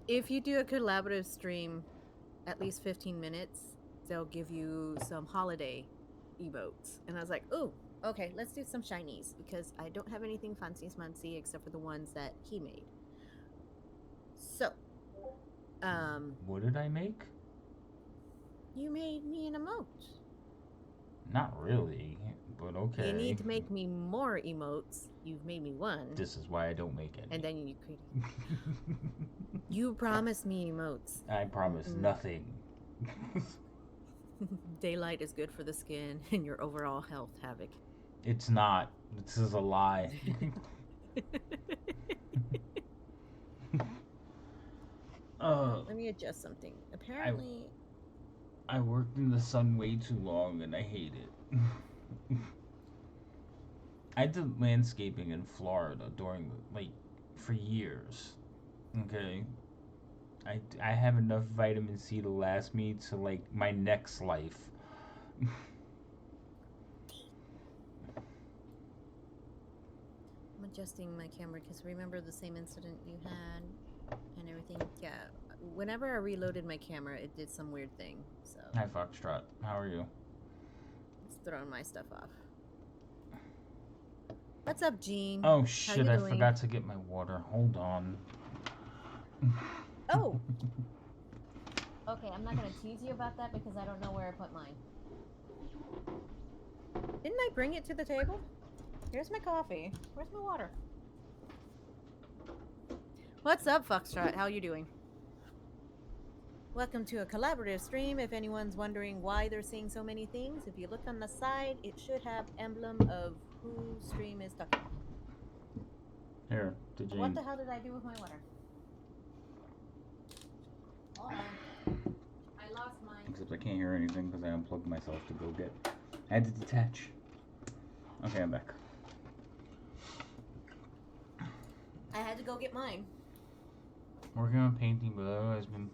if you do a collaborative stream, at least 15 minutes, they'll give you some holiday emotes. And I was like, oh, okay, let's do some shinies because I don't have anything fancy smancy except for the ones that he made. So, What did I make? you made me an emote. Not really, but okay. You need to make me more emotes. You've made me one. This is why I don't make any. And then you could. You promised me emotes. I promise nothing. Daylight is good for the skin and your overall health, Havoc. It's not. This is a lie. Let me adjust something. Apparently, I worked in the sun way too long and I hate it. I did landscaping in Florida during for years. Okay. I have enough vitamin C to last me to my next life. I'm adjusting my camera because remember the same incident you had and everything? Yeah. Whenever I reloaded my camera, it did some weird thing. So. Hi, Foxtrot. How are you? It's throwing my stuff off. What's up, Gene? Oh shit! I forgot to get my water. Hold on. Oh. Okay, I'm not gonna tease you about that because I don't know where I put mine. Didn't I bring it to the table? Here's my coffee. Where's my water? What's up, Foxtrot? How you doing? Welcome to a collaborative stream. If anyone's wondering why they're seeing so many things, if you look on the side, it should have emblem of whose stream is talking. Here, to Gene. What the hell did I do with my water? I lost mine. Except I can't hear anything because I unplugged myself to go get. I had to detach. Okay, I'm back. I had to go get mine. Working on painting, but I've been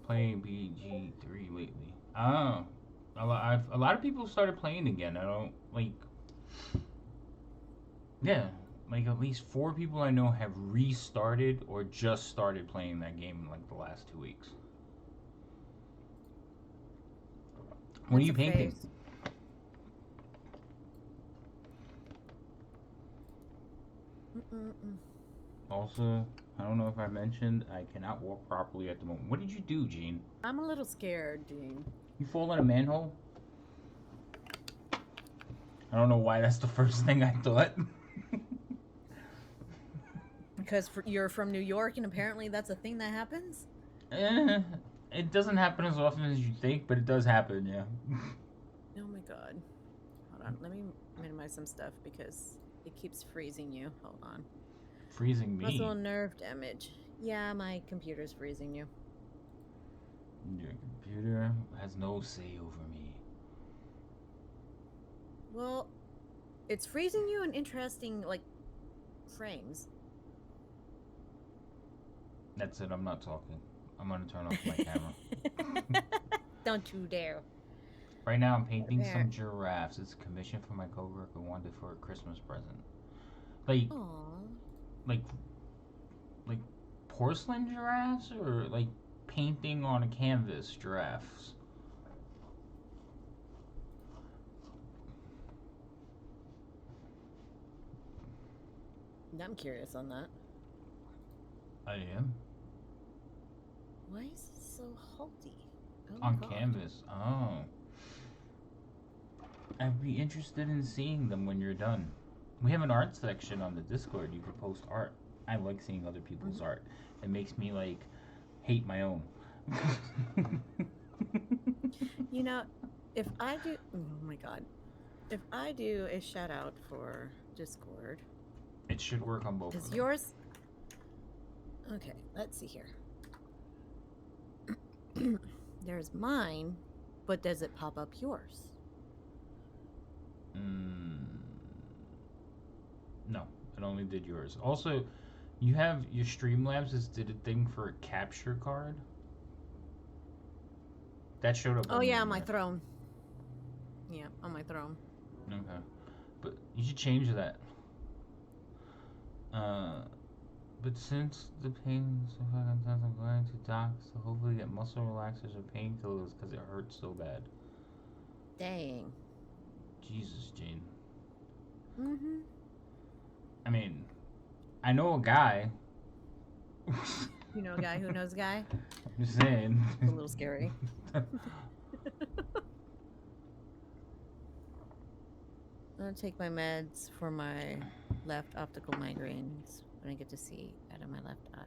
playing BG3 lately. Oh, a lot of people started playing again. I don't Yeah, at least 4 people I know have restarted or just started playing that game in the last 2 weeks. What are you painting? Also, I don't know if I mentioned, I cannot walk properly at the moment. What did you do, Gene? I'm a little scared, Gene. You fall in a manhole? I don't know why that's the first thing I thought. Because you're from New York and apparently that's a thing that happens? It doesn't happen as often as you think, but it does happen, yeah. Oh my god. Hold on, let me minimize some stuff because it keeps freezing you. Hold on. Freezing me? Muscle nerve damage. Yeah, my computer's freezing you. Your computer has no say over me. Well, it's freezing you in interesting, frames. That's it, I'm not talking. I'm gonna turn off my camera. Don't you dare. Right now I'm painting some giraffes. It's a commission for my coworker who wanted for a Christmas present. Like porcelain giraffes or painting on a canvas giraffes? I'm curious on that. I am. Why is it so halty? Oh on canvas. Oh. I'd be interested in seeing them when you're done. We have an art section on the Discord. You can post art. I like seeing other people's art. It makes me hate my own. You know, if I do, oh my god, if I do a shout out for Discord, it should work on both. Is yours? Okay, let's see here. There's mine, but does it pop up yours? No, it only did yours. Also, you have your Streamlabs did a thing for a capture card. That showed up. Oh yeah, on my throne. Yeah, on my throne. Okay, but you should change that. But since the pain is so fucking intense, I'm going to doc, so hopefully get muscle relaxers or painkillers because it hurts so bad. Dang. Jesus, Jane. Mm-hmm. I mean, I know a guy. You know a guy who knows a guy? I'm just saying. A little scary. I'm gonna take my meds for my left optical migraines when I get to see out of my left eye.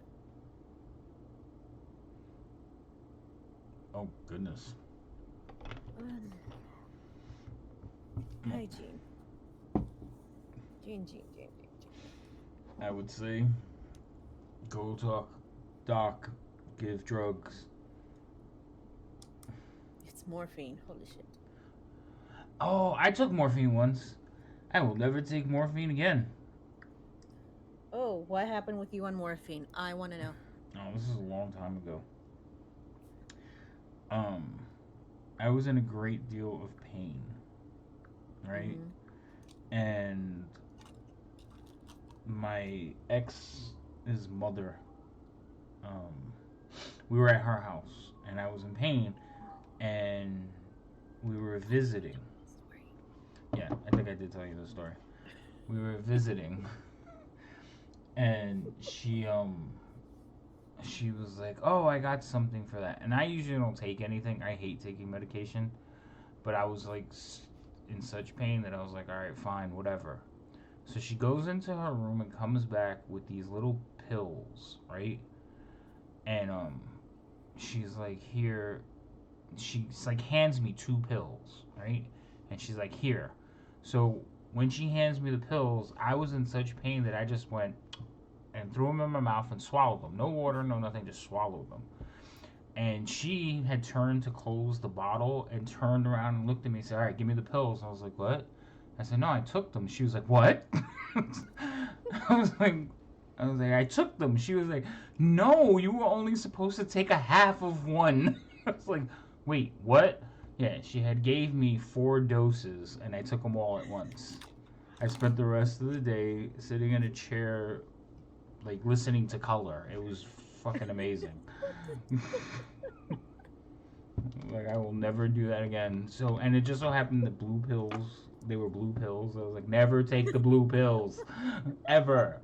Oh, goodness. Hi, Jean. Jean. I would say go talk, doc, give drugs. It's morphine. Holy shit. Oh, I took morphine once. I will never take morphine again. Oh, what happened with you on morphine? I want to know. Oh, this is a long time ago. I was in a great deal of pain, right? And my ex's mother, we were at her house, and I was in pain, and we were visiting. Yeah, I think I did tell you the story. We were visiting, and she was like, "Oh, I got something for that." And I usually don't take anything. I hate taking medication, but I was like in such pain that I was like, "All right, fine, whatever." So she goes into her room and comes back with these little pills, right? And she's like, "Here." She's like hands me 2 pills, right? And she's like, "Here." So when she hands me the pills, I was in such pain that I just went and threw them in my mouth and swallowed them. No water, no nothing, just swallowed them. And she had turned to close the bottle and turned around and looked at me and said, "All right, give me the pills." I was like, "What?" I said, "No, I took them." She was like, "What?" I was like, I took them. She was like, "No, you were only supposed to take a half of one." I was like, "Wait, what?" Yeah, she had gave me 4 doses, and I took them all at once. I spent the rest of the day sitting in a chair, like listening to color. It was fucking amazing. Like I will never do that again. So, and it just so happened that blue pills, they were blue pills. I was like, never take the blue pills, ever.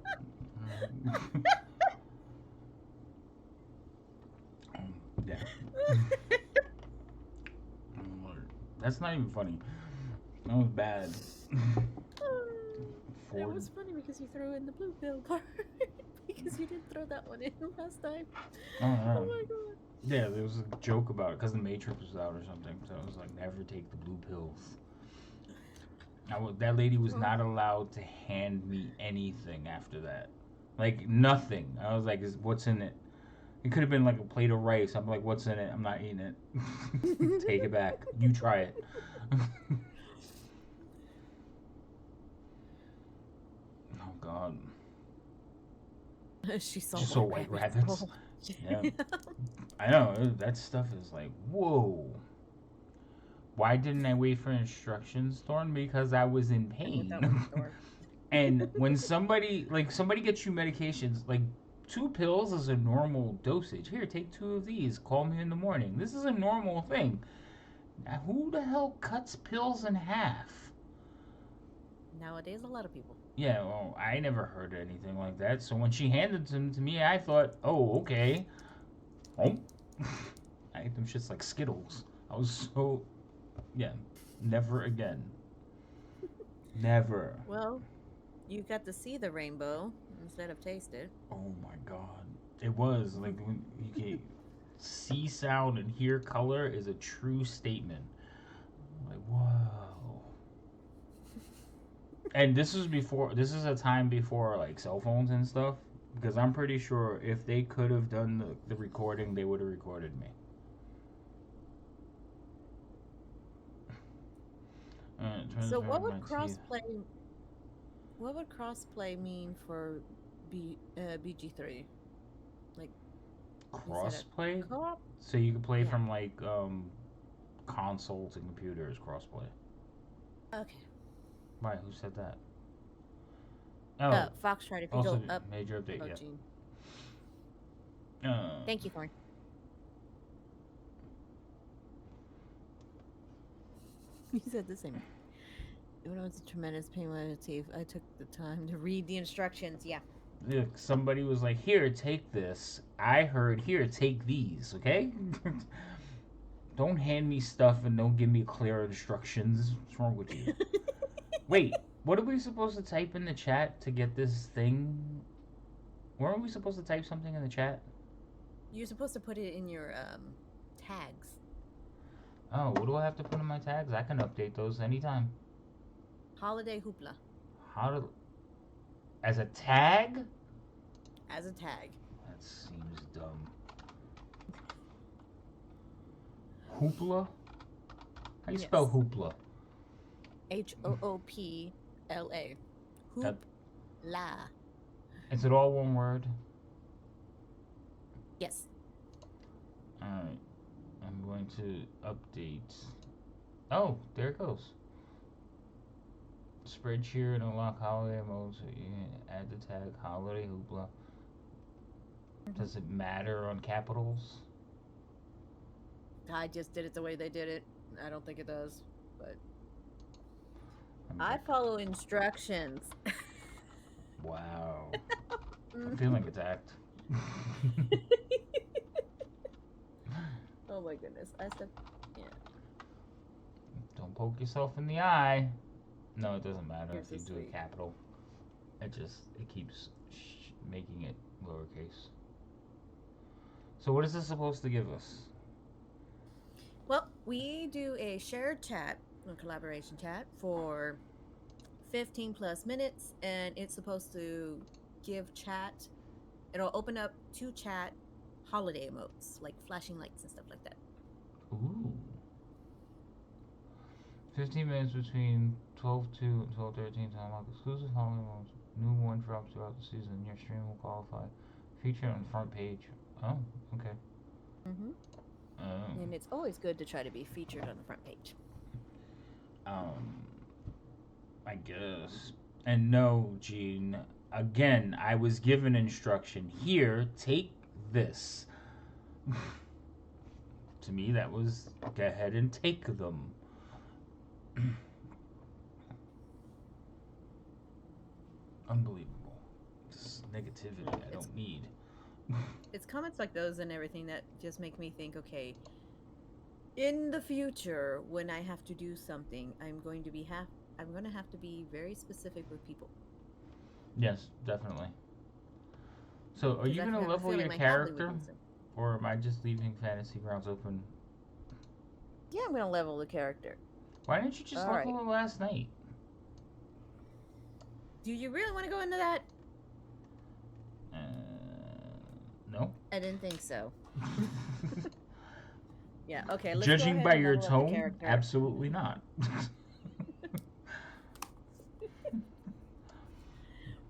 Yeah. That's not even funny. That was bad. It was funny because you threw in the blue pill part. Because you didn't throw that one in last time. Oh, yeah. Oh my god. Yeah, there was a joke about it because the Matrix was out or something. So I was like, never take the blue pills. That lady was not allowed to hand me anything after that. Like, nothing. I was like, what's in it? It could have been like a plate of rice. I'm like, what's in it? I'm not eating it. Take it back. You try it. Oh, God. She saw Just saw white rabbits. Oh. Yeah. I know. That stuff is like, whoa. Why didn't I wait for instructions, Thorn? Because I was in pain. And when somebody gets you medications, like 2 pills is a normal dosage. Here, take 2 of these. Call me in the morning. This is a normal thing. Now, who the hell cuts pills in half? Nowadays, a lot of people. Yeah, well, I never heard anything like that. So when she handed them to me, I thought, oh, okay. Oh. I ate them shits like Skittles. I was so, yeah, never again. Never. Well, you got to see the rainbow instead of taste it. Oh my god. It was like when you can see sound and hear color is a true statement. Like, whoa. And this is a time before like cell phones and stuff. Because I'm pretty sure if they could have done the recording, they would have recorded me. So what would crossplay? What would crossplay mean for BG3? Like crossplay? Co-op? So you can play from like console to computers crossplay. Okay. Why? Who said that? Oh, Foxtrot. If you also go up. major update. Oh, Yeah. Gene. Thank you, Thorn. You said the same. Even though it's a tremendous pain relative, I took the time to read the instructions. Yeah. Look, somebody was like, "Here, take this." I heard, "Here, take these." Okay. Don't hand me stuff and don't give me clear instructions. What's wrong with you? Wait, what are we supposed to type in the chat to get this thing? Weren't we supposed to type something in the chat? You're supposed to put it in your tags. Oh, what do I have to put in my tags? I can update those anytime. Holiday hoopla How to. As a tag? as a tag. That seems dumb. Hoopla? How you spell Yes. hoopla? HOOPLA. That- Hoopla. Is it all one word? Yes. Alright. I'm going to update. Oh, there it goes. Spread cheer and unlock holiday mode so you can add the tag holiday hoopla. Does it matter on capitals? I just did it the way they did it. I don't think it does, but I'm I like, follow instructions. wow. I'm feeling attacked. Oh my goodness. I said, yeah. Don't poke yourself in the eye. No, it doesn't matter You're if so you do sweet. a capital. It keeps making it lowercase. So what is this supposed to give us? Well, we do a shared chat, a collaboration chat for 15 plus minutes, and it's supposed to give chat. It'll open up to chat holiday emotes, like flashing lights and stuff like that. Ooh. 15 minutes between 12:02 and 12:13 to unlock exclusive holiday modes. New one drops throughout the season. Your stream will qualify. Feature on the front page. Oh, okay. Mm-hmm. Oh. And it's always good to try to be featured on the front page. I guess. And no, Gene. Again, I was given instruction. Here, take this. To me, that was go ahead and take them. Unbelievable. This negativity I don't need. It's comments like those and everything that just make me think, okay, in the future when I have to do something, I'm going to have to be very specific with people. Yes, definitely. So, are 'Cause you I gonna have a level feeling your my family would character, do so. or am I just leaving Fantasy Grounds open? Yeah, I'm gonna level the character. Why didn't you just All level right. it last night? Do you really want to go into that? Uh, no. I didn't think so. Yeah, okay, let's go Judging ahead by and your level up the tone, character. absolutely not.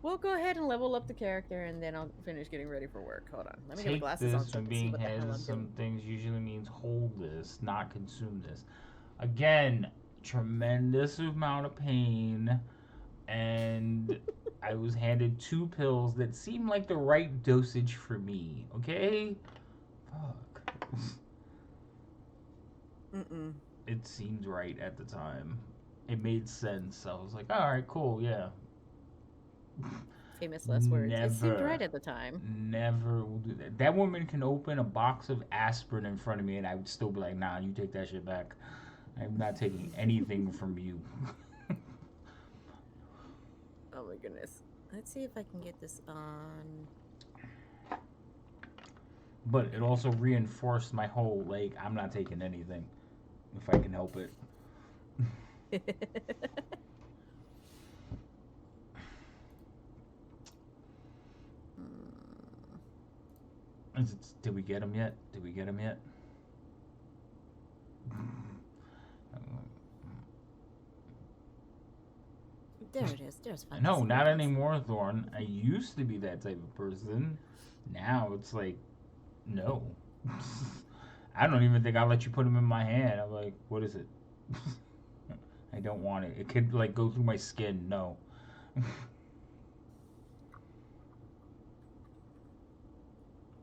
We'll go ahead and level up the character and then I'll finish getting ready for work. Hold on. Let me get the Take glasses on this so I when can see being what the hell handed I'm some doing. things usually means hold this, not consume this. Again, tremendous amount of pain, and I was handed 2 pills that seemed like the right dosage for me. Okay, fuck. Mm-mm. It seemed right at the time. It made sense. I was like, all right, cool, yeah. Famous last words. It seemed Never, right at the time. never will do that. That woman can open a box of aspirin in front of me, and I would still be like, nah, you take that shit back. I'm not taking anything from you. Oh my goodness. Let's see if I can get this on. But it also reinforced my whole, like, I'm not taking anything if I can help it. Did we get him yet? Did we get him yet? There it is. There's fun. No, not anymore, Thorn. I used to be that type of person. Now it's like, no. I don't even think I'll let you put him in my hand. I'm like, what is it? I don't want it. It could like go through my skin. No.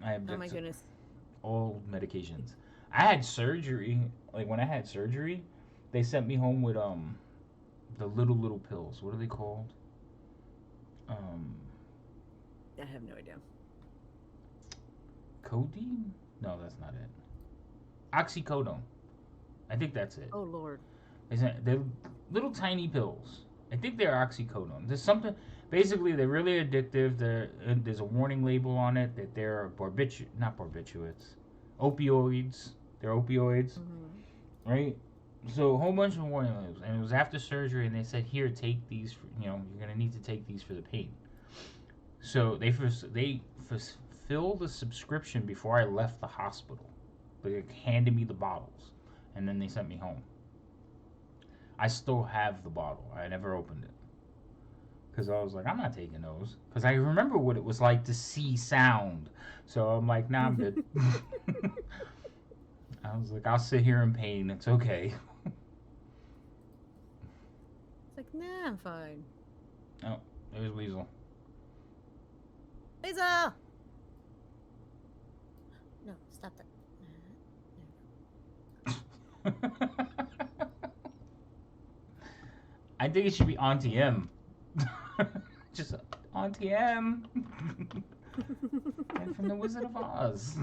I Oh object my to goodness. all medications. I had surgery. Like when I had surgery, They sent me home with the little pills. What are they called? Um, I have no idea. codeine? No, that's not it. Oxycodone. I think that's it. Oh Lord. They're little tiny pills. I think they're oxycodone. There's something. Basically, they're really addictive. There's a warning label on it that they're not barbiturates, opioids. They're opioids, right? So a whole bunch of warning labels, and it was after surgery, and they said, "Here, take these. You're gonna need to take these for the pain." So they fulfilled the subscription before I left the hospital. They handed me the bottles, and then they sent me home. I still have the bottle. I never opened it. Because I was like, I'm not taking those. Because I remember what it was like to see sound. So I'm like, nah, I'm good. I was like, I'll sit here in pain. It's okay. It's like, nah, I'm fine. Oh, there's Weasel. Weasel! No, stop that. I think it should be Auntie M. Just Auntie M. And from the Wizard of Oz.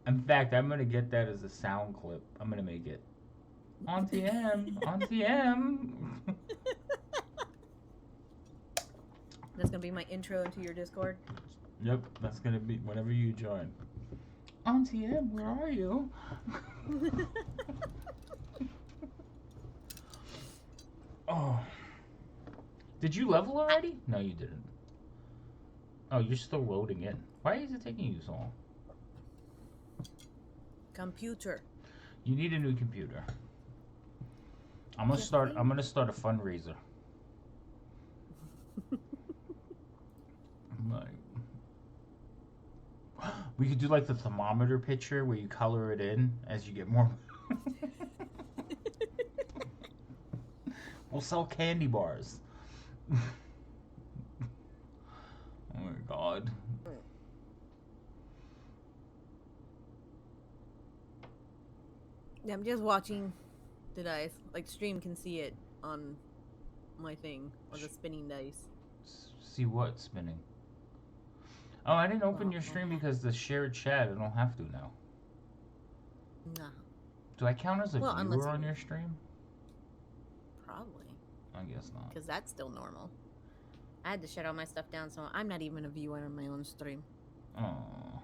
In fact, I'm gonna get that as a sound clip. I'm gonna make it Auntie M, Auntie M. That's gonna be my intro into your Discord. Yep, that's gonna be whenever you join. Auntie M, where are you? Oh. Did you level already? No, you didn't. Oh, you're still loading in. Why is it taking you so long? Computer. You need a new computer. I'm gonna start a fundraiser. Like, we could do like the thermometer picture where you color it in as you get more. We'll sell candy bars. Oh my god. Yeah, I'm just watching the dice. Like, stream can see it on my thing, or the spinning dice. See what spinning? Oh, I didn't open your stream because the shared chat. I don't have to now. Nah. Do I count as a Well, viewer on your stream? Probably. I guess not. Because that's still normal. I had to shut all my stuff down, so I'm not even a viewer on my own stream. Oh,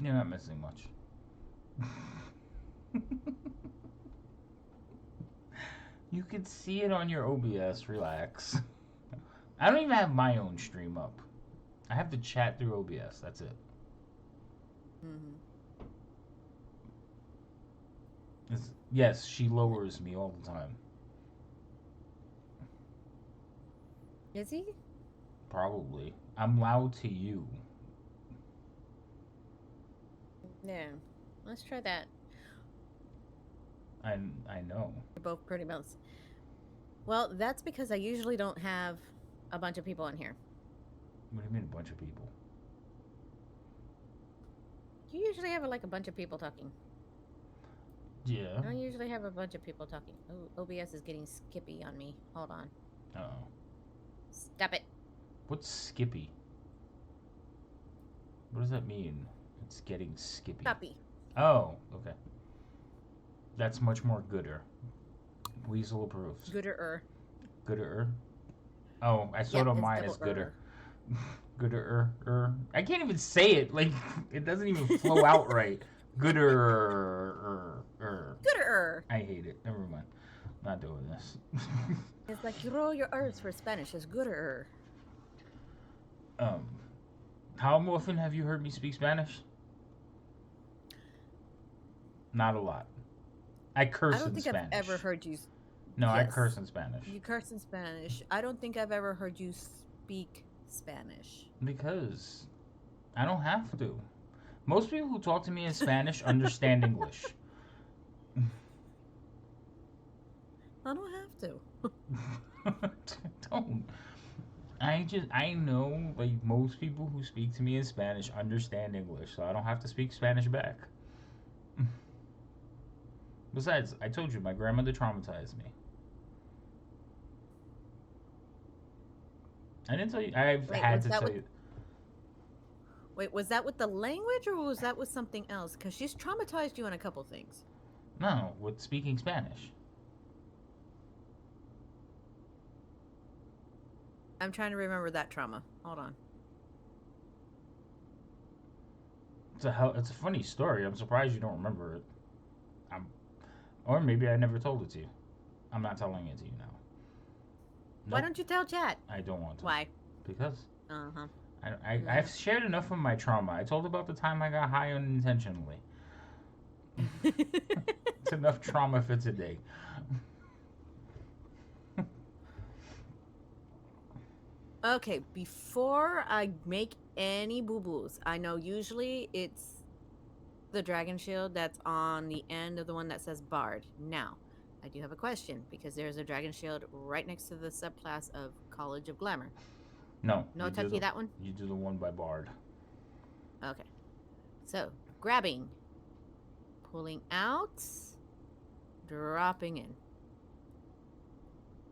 you're not missing much. You can see it on your OBS. Relax. I don't even have my own stream up. I have to chat through OBS. That's it. Yes, she lowers me all the time. Is he? Probably. I'm loud to you. Yeah. Let's try that. I know. We're both pretty much. Well, that's because I usually don't have a bunch of people in here. What do you mean a bunch of people? You usually have like a bunch of people talking. Yeah. I don't usually have a bunch of people talking. Oh, OBS is getting skippy on me. Hold on. Uh-oh. Stop it. What's skippy? What does that mean? It's getting skippy. Copy. Oh, okay. That's much more gooder. Weasel approves. Gooder-er. Gooder-er? Oh, I saw it on mine as gooder. Gooder-er. I can't even say it. Like, it doesn't even flow out right. Gooder-er. Gooder-er. I hate it. Never mind. Not doing this. It's like you roll your R's for Spanish. It's gooder-er. How often have you heard me speak Spanish? Not a lot. I curse in Spanish. I don't think I've ever heard you. No, yes. I curse in Spanish. You curse in Spanish. I don't think I've ever heard you speak Spanish. Because I don't have to. Most people who talk to me in Spanish understand English. I don't have to. Don't. I know, like, most people who speak to me in Spanish understand English, so I don't have to speak Spanish back. Besides, I told you my grandmother traumatized me. I didn't tell you. I've Wait, had was to that tell with you. wait, was that with the language or was that with something else? Because she's traumatized you on a couple things. No, with speaking Spanish. I'm trying to remember that trauma. Hold on. It's a funny story. I'm surprised you don't remember it. I'm, or maybe I never told it to you. I'm not telling it to you now. Why Nope, don't you tell chat? I don't want to. Why? Because Uh-huh. I've shared enough of my trauma. I told about the time I got high unintentionally. It's enough trauma for today. Okay, before I make any boo-boos, I know usually it's the dragon shield that's on the end of the one that says Bard. Now, I do have a question because there's a dragon shield right next to the subclass of College of Glamour. No, No touchy that one? you do the one by Bard. Okay. So, grabbing, pulling out, dropping in.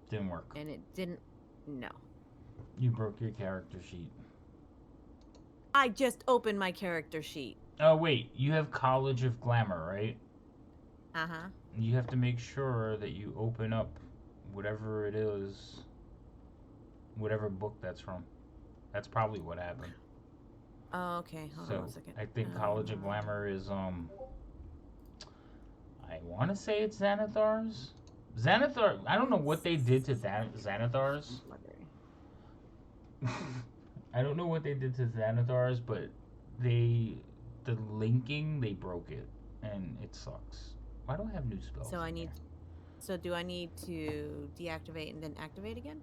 Didn't work. And it didn't. No. You broke your character sheet. I just opened my character sheet. Oh wait, you have College of Glamour, right? Uh-huh. You have to make sure that you open up whatever it is, whatever book that's from. That's probably what happened. Oh, okay. Hold on So one second. I think College of Glamour is I want to say it's Xanathar's. Xanathar. I don't know what they did to Xanathar's. I don't know what they did to Xanathar's, but the linking, they broke it, and it sucks. Why do I have new spells? So in there? So do I need to deactivate and then activate again?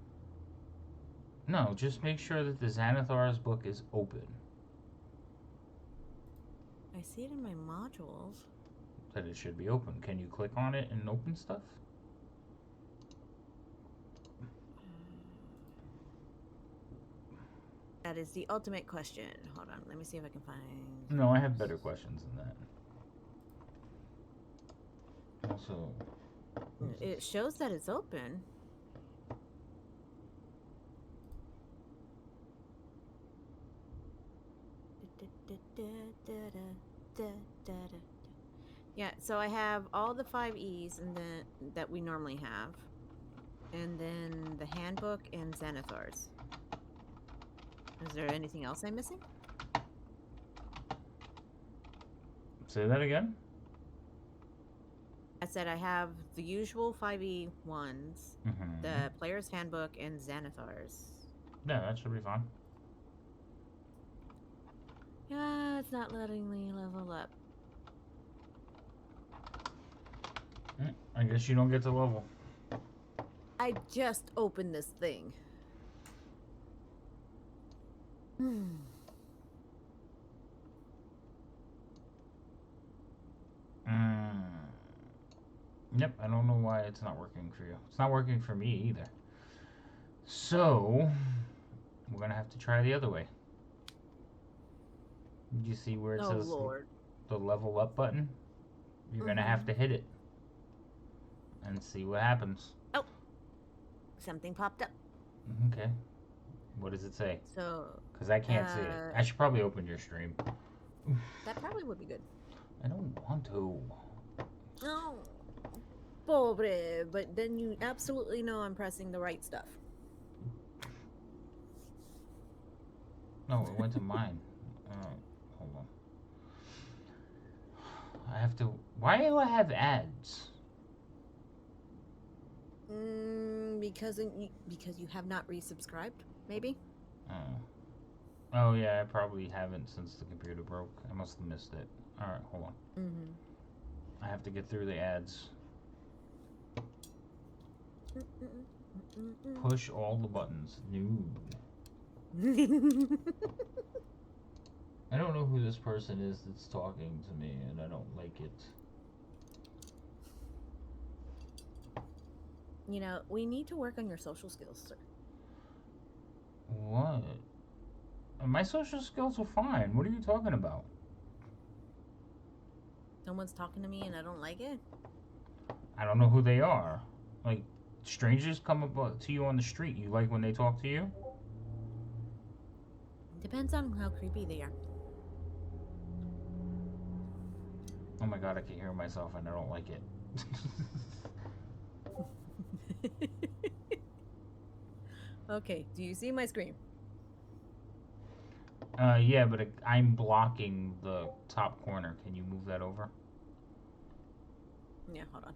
No, just make sure that the Xanathar's book is open. I see it in my modules. That it should be open. Can you click on it and open stuff? That is the ultimate question. Hold on, let me see if I can find. No, I have better questions than that. Also, It shows that it's open. Yeah, so I have all the 5 E's and that we normally have. And then the handbook and Xanathar's. Is there anything else I'm missing? say that again. I said I have the usual 5E ones, Mm-hmm. the player's handbook, and Xanathar's. Yeah, that should be fine. Yeah, it's not letting me level up. I guess you don't get to level. I just opened this thing. Yep, I don't know why it's not working for you. It's not working for me either. So, we're gonna have to try the other way. You see where it says Lord. the level up button? You're gonna have to hit it and see what happens. Oh, something popped up. Okay. What does it say? So, Because I can't see it. I should probably open your stream. that probably would be good. I don't want to. No. Pobre, but then you absolutely know I'm pressing the right stuff. No, it went to mine. Hold on. I have to. Why do I have ads? Because you have not resubscribed, maybe. Oh yeah, I probably haven't since the computer broke. I must have missed it. All right, hold on. I have to get through the ads. Push all the buttons. No. I don't know who this person is that's talking to me, and I don't like it. You know, we need to work on your social skills, sir. What? My social skills are fine. What are you talking about? Someone's talking to me and I don't like it? I don't know who they are. Like, strangers come up to you on the street. You like when they talk to you? Depends on how creepy they are. Oh my god, I can hear myself and I don't like it. Okay, do you see my screen? Yeah, but I'm blocking the top corner. Can you move that over? Yeah, hold on.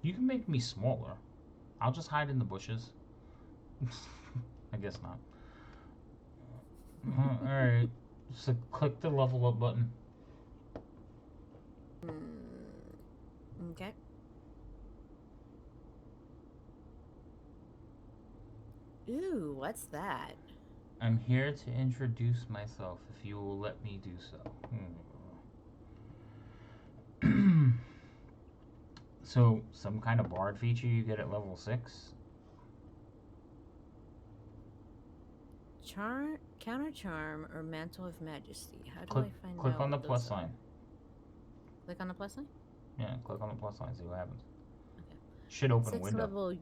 You can make me smaller. I'll just hide in the bushes. I guess not. Alright. So click the level up button. Okay. Ooh, what's that? I'm here to introduce myself if you will let me do so. So, some kind of bard feature you get at level 6? Counter charm, or mantle of majesty. How do Click, I find click out on the what plus those are? sign. Click on the plus sign? Yeah, click on the plus sign, see what happens. Okay. Should open a Sixth window. level.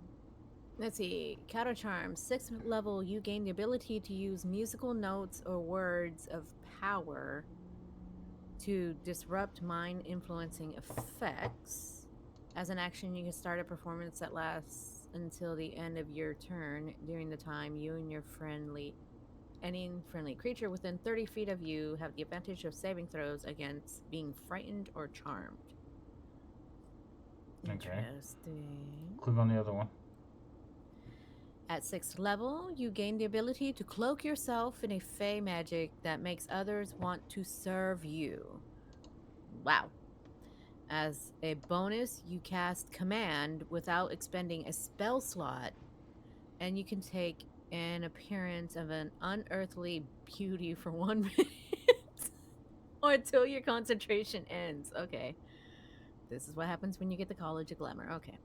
Let's see. Counter charm. 6th level, you gain the ability to use musical notes or words of power to disrupt mind influencing effects. As an action, you can start a performance that lasts until the end of your turn. During the time, you and any friendly creature within 30 feet of you have the advantage of saving throws against being frightened or charmed. Okay. Interesting. Click on the other one. At 6th level, you gain the ability to cloak yourself in a fey magic that makes others want to serve you. Wow. As a bonus, you cast Command without expending a spell slot, and you can take an appearance of an unearthly beauty for 1 minute or until your concentration ends. Okay. This is what happens when you get the College of Glamour. Okay.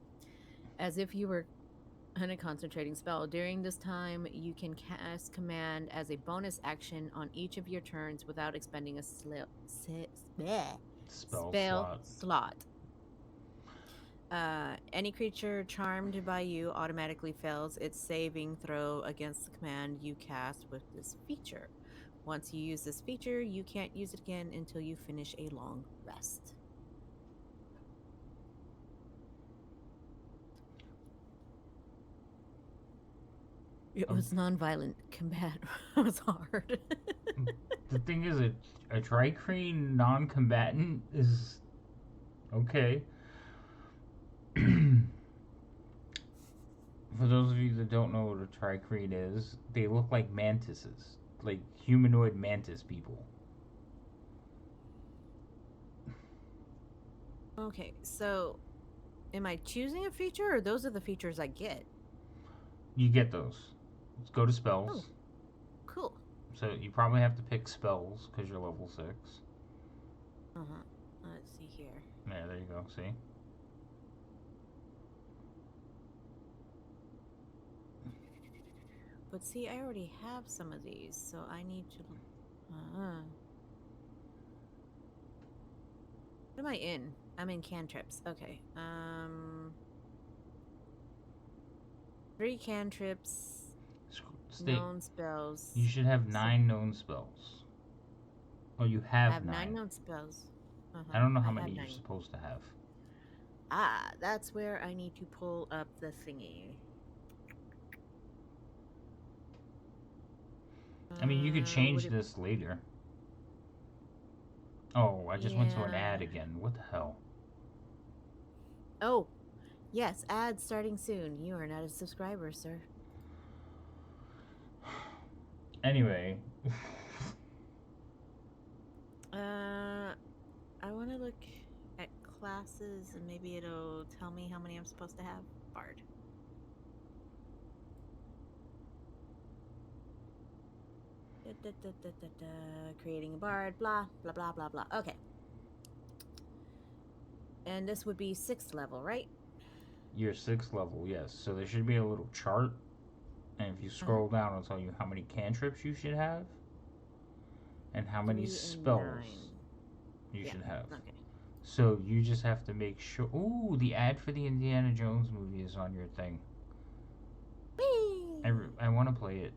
As if you were on a concentrating spell. During this time, you can cast Command as a bonus action on each of your turns without expending a Spell spell slot. slot. Any creature charmed by you automatically fails its saving throw against the command you cast with this feature. Once you use this feature, you can't use it again until you finish a long rest. It was non-violent. Combat was hard. The thing is, a Drycreen non-combatant is okay. For those of you that don't know what a Drycreen is, they look like mantises, like humanoid mantis people. Okay, so am I choosing a feature, or those are the features I get? You get those. Let's go to Oh, spells. cool. So you probably have to pick spells because you're level 6. Uh-huh. Let's see here. Yeah, there you go. See? But see, I already have some of these, so I need to. What am I in? I'm in cantrips. Okay. 3 cantrips, Stay. known spells. You should have 9 known spells. Oh, you have I have 9 9. known spells. I don't know how I many have you're 9. supposed to have. Ah, that's where I need to pull up the thingy. I mean, you could would change it- this later. Oh, I just went to an Yeah. ad again. What the hell? Oh, yes, ads starting soon. You are not a subscriber, sir. Anyway. I want to look at classes and maybe it'll tell me how many I'm supposed to have. Bard. Creating a bard, blah, blah, blah, blah, blah. Okay. And this would be 6th level, right? You're 6th level, yes. So there should be a little chart. And if you scroll down, it'll tell you how many cantrips you should have. And how many 3 and spells. 9. You Yeah. should have. Okay. So you just have to make sure. Ooh, the ad for the Indiana Jones movie is on your thing. Whee! I want to play it.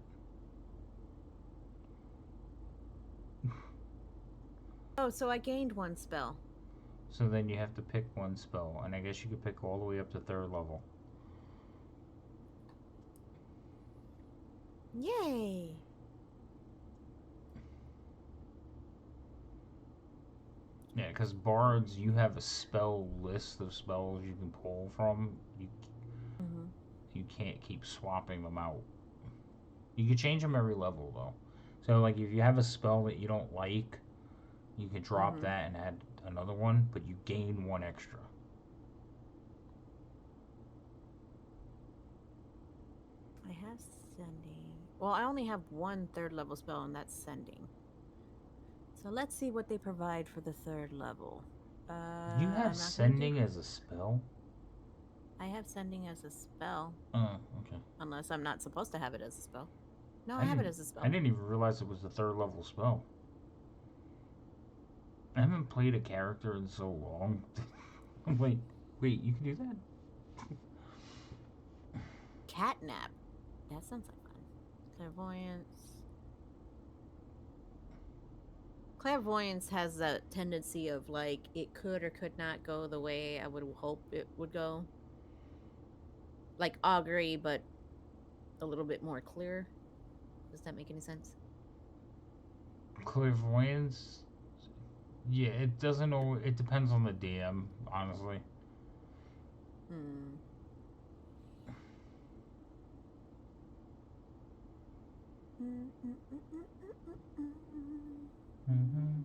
Oh, so I gained one spell. So then you have to pick one spell, and I guess you could pick all the way up to 3rd level. Yay! Yeah, because bards, you have a spell list of spells you can pull from. Mm-hmm. You can't keep swapping them out. You can change them every level though. So like if you have a spell that you don't like, you can drop Mm-hmm. that and add another one, but you gain one extra. I have sending. Well, I only have one 3rd level spell, and that's sending. So let's see what they provide for the 3rd level. You have I'm not gonna do. sending as a spell? I have sending as a spell, Okay. unless I'm not supposed to have it as a spell. No, I I have it didn't as a I spell. didn't even realize it was the 3rd level spell. I haven't played a character in so long. I'm like, wait, you can do that? Catnap. That sounds like fun. Clairvoyance. Clairvoyance has a tendency of like it could or could not go the way I would hope it would go. Like augury, but a little bit more clear. Does that make any sense? Clairvoyance? Yeah, it doesn't know. It depends on the DM, honestly. Hmm. Mm-hmm.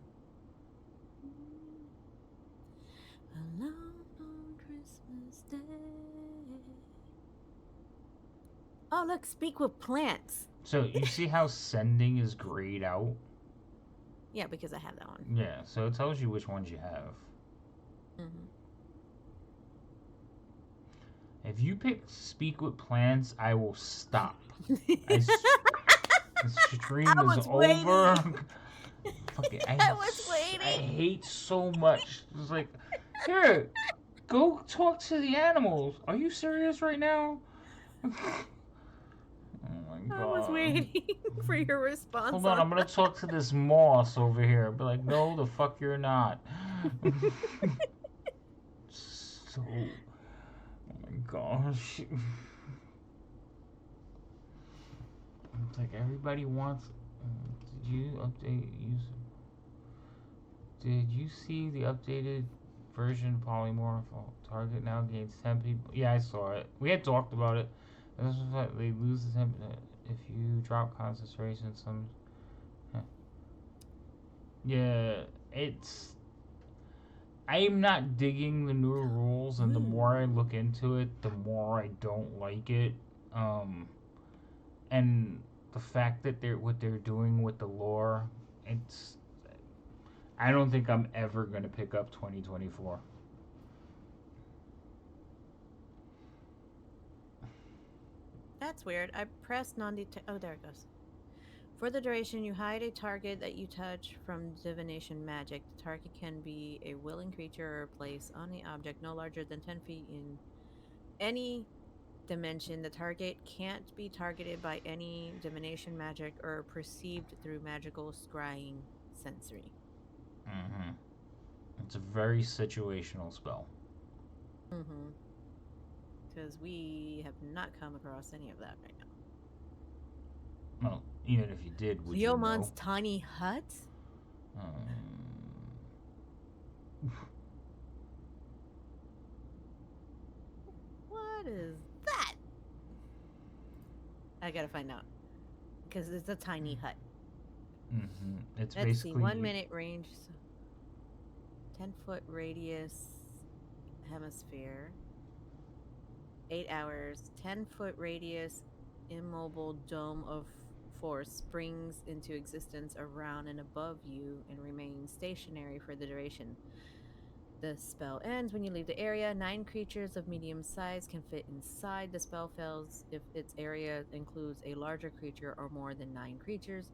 Alone on Christmas Day. Oh, look, speak with plants. So you see how sending is grayed out? Yeah, because I have that one. Yeah, so it tells you which ones you have. Mm-hmm. If you pick speak with plants, I will stop. I the stream I is was over. waiting. Fucking, I was I waiting. hate so much. It's like, here, go talk to the animals. Are you serious right now? Oh my I was god. waiting for your response Hold on, I'm gonna that. talk to this moss over here. Be like, no, the fuck you're not. So, oh my gosh. It's like everybody wants. Did you update user? Did you see the updated version polymorph target now gains 10 people? Yeah, I saw it. We had talked about it. This was like they lose the 10 if you drop concentration. Some. Huh. Yeah, it's. I'm not digging the new rules, and the more I look into it, the more I don't like it. Um, and the fact that what they're doing with the lore, it's. I don't think I'm ever gonna pick up 2024. That's weird. I pressed non-detect. Oh, there it goes. For the duration, you hide a target that you touch from divination magic. The target can be a willing creature or place on the object no larger than 10 feet in any dimension. The target can't be targeted by any divination magic or perceived through magical scrying sensory. Mm-hmm. It's a very situational spell. Mm-hmm. Because we have not come across any of that right now. Well, even if you did, would you know? Leomon's tiny hut? Um, What is that? I gotta find out. Because it's a tiny hut. mm-hmm. It's Let's see. basically 1 minute range. 10-foot radius hemisphere. 8 hours. 10-foot radius immobile dome of force springs into existence around and above you and remains stationary for the duration. The spell ends when you leave the area. 9 creatures of medium size can fit inside. The spell fails if its area includes a larger creature or more than 9 creatures.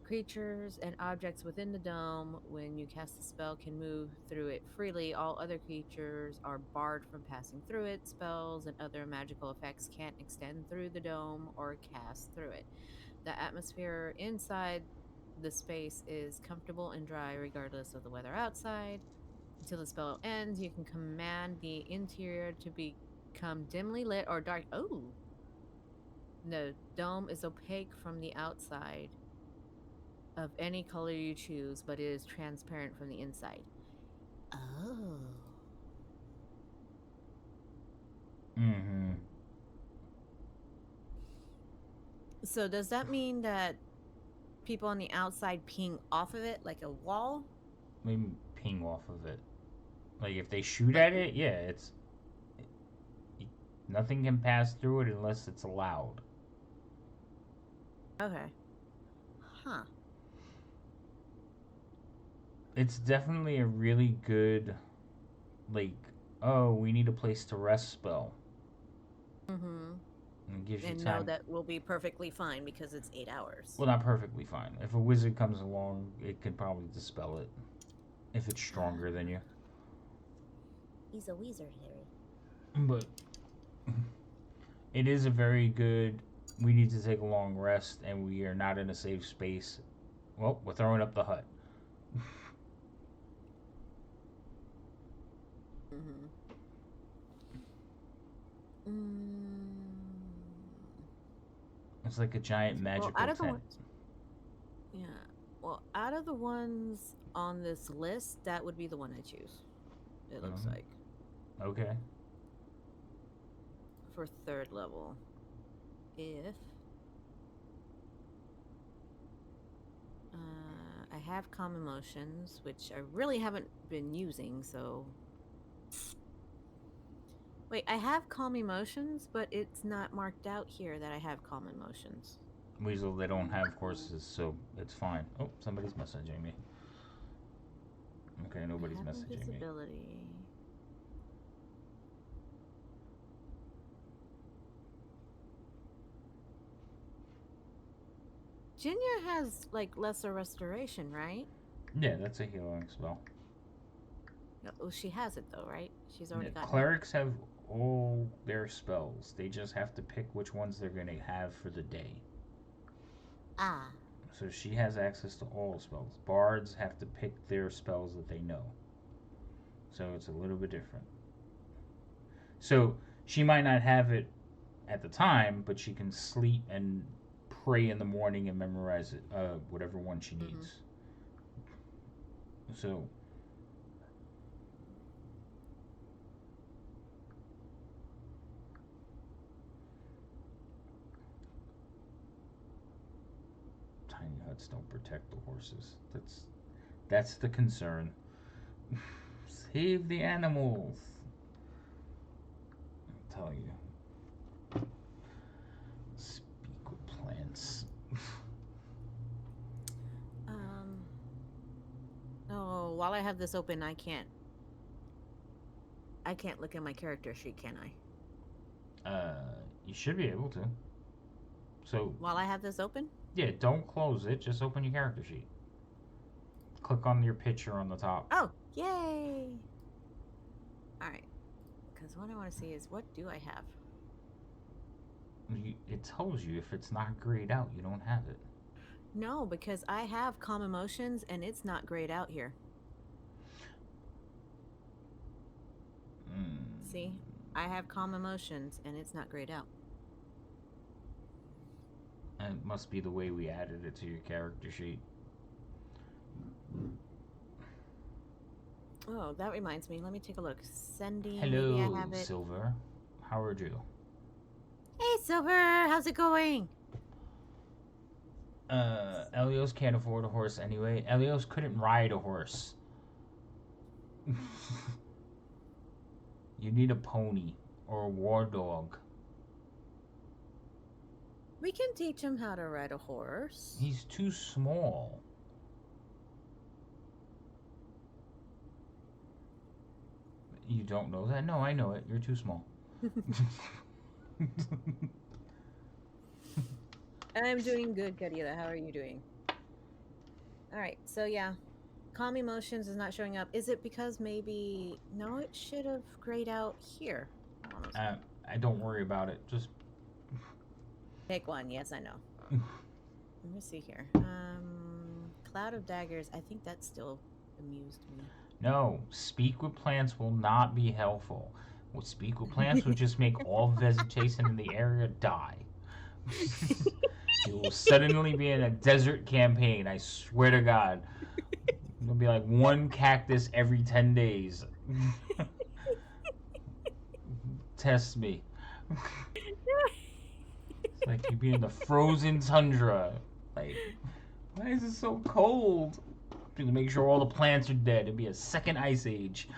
Creatures and objects within the dome, when you cast the spell, can move through it freely. All other creatures are barred from passing through it. Spells and other magical effects can't extend through the dome or cast through it. The atmosphere inside the space is comfortable and dry regardless of the weather outside. Until the spell ends, you can command the interior to become dimly lit or dark. Oh! The dome is opaque from the outside of any color you choose, but it is transparent from the inside. Oh. Mm-hmm. So does that mean that people on the outside ping off of it like a wall? Maybe ping off of it. Like if they shoot Like, at it, yeah, nothing can pass through it unless it's allowed. okay. Huh. It's definitely a really good, like, oh, we need a place to rest spell. Mm-hmm. And it gives you And know time. that will be perfectly fine because it's 8 hours. Well, not perfectly fine. If a wizard comes along, it can probably dispel it. If it's stronger than you. He's a wizard, Harry. But it is a very good. We need to take a long rest, and we are not in a safe space. Well, we're throwing up the hut. Mm-hmm. Mm. It's like a giant magical tent. Yeah. Well, out of the ones on this list, that would be the one I choose. It looks like Okay. for 3rd level. If I have calm emotions, which I really haven't been using, so wait, I have calm emotions, but it's not marked out here that I have calm emotions. Weasel, they don't have horses, so it's fine. Oh, somebody's messaging me. Okay, nobody's I have messaging me. invisibility. Junior has like lesser restoration, right? Yeah, that's a healing spell. Oh, she has it though, right? She's already got it. Clerics have all their spells. They just have to pick which ones they're going to have for the day. Ah. So she has access to all spells. Bards have to pick their spells that they know. So it's a little bit different. So she might not have it at the time, but she can sleep and pray in the morning and memorize it, whatever one she needs. So tiny huts don't protect the horses. That's the concern. Save the animals. I'm telling you. Speak with plants. Oh, while I have this open, I can't look at my character sheet, can I? You should be able to. So while I have this open? Yeah, don't close it. Just open your character sheet. Click on your picture on the top. Oh, yay! Alright. Because what I want to see is, what do I have? It tells you if it's not grayed out, you don't have it. No, because I have calm emotions and it's not grayed out here. See? I have calm emotions and it's not grayed out. It must be the way we added it to your character sheet. Oh, that reminds me. Let me take a look. Sending. Hello, maybe I have it. Silver. How are you? Hey, Silver. How's it going? Elios can't afford a horse anyway. Elios couldn't ride a horse. You need a pony or a war dog. We can teach him how to ride a horse. He's too small. You don't know that? No, I know it. You're too small. I'm doing good, Karina. How are you doing? All right. So yeah, calm emotions is not showing up. Is it because maybe no? It should have grayed out here. Hold on a second. I don't worry about it. Just Pick one. Yes, I know. Let me see here. Cloud of Daggers. I think that still amused me. no. Speak with plants will not be helpful. What speak with plants will just make all vegetation in the area die. You will suddenly be in a desert campaign. I swear to God. It'll be like one cactus every 10 days. Test me. It's like you'd be in the frozen tundra. Like, why is it so cold? To make sure all the plants are dead. It'd be a second ice age.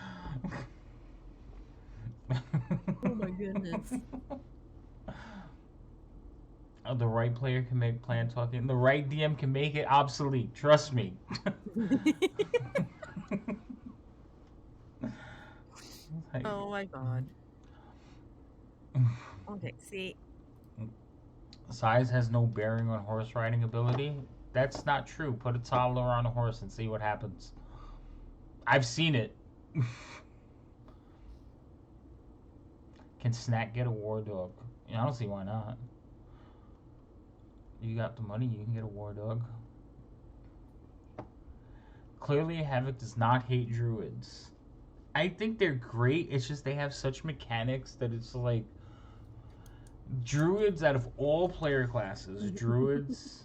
Oh my goodness. The right player can make plant talking. The right DM can make it obsolete. Trust me. Like, Oh my god. Okay, see. size has no bearing on horse riding ability. That's not true. Put a toddler on a horse and see what happens. I've seen it. Can Snack get a war dog? I don't see why not. You got the money, you can get a war dog. Clearly, Havoc does not hate druids. I think they're great. It's just they have such mechanics that it's like druids. Out of all player classes, druids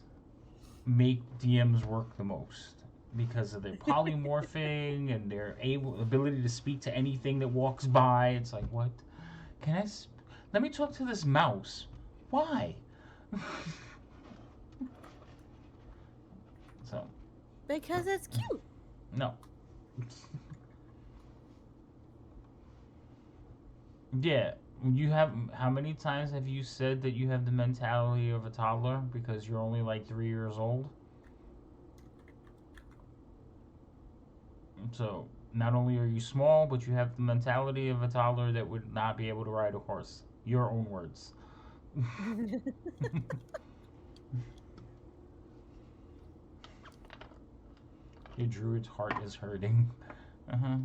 make DMs work the most because of their polymorphing and their ability to speak to anything that walks by. It's like, what? Can I? Let me talk to this mouse. Why? So. Because it's cute. No. Yeah, you have. How many times have you said that you have the mentality of a toddler because you're only like 3 years old? So not only are you small, but you have the mentality of a toddler that would not be able to ride a horse. Your own words. Your druid's heart is hurting. Uh-huh.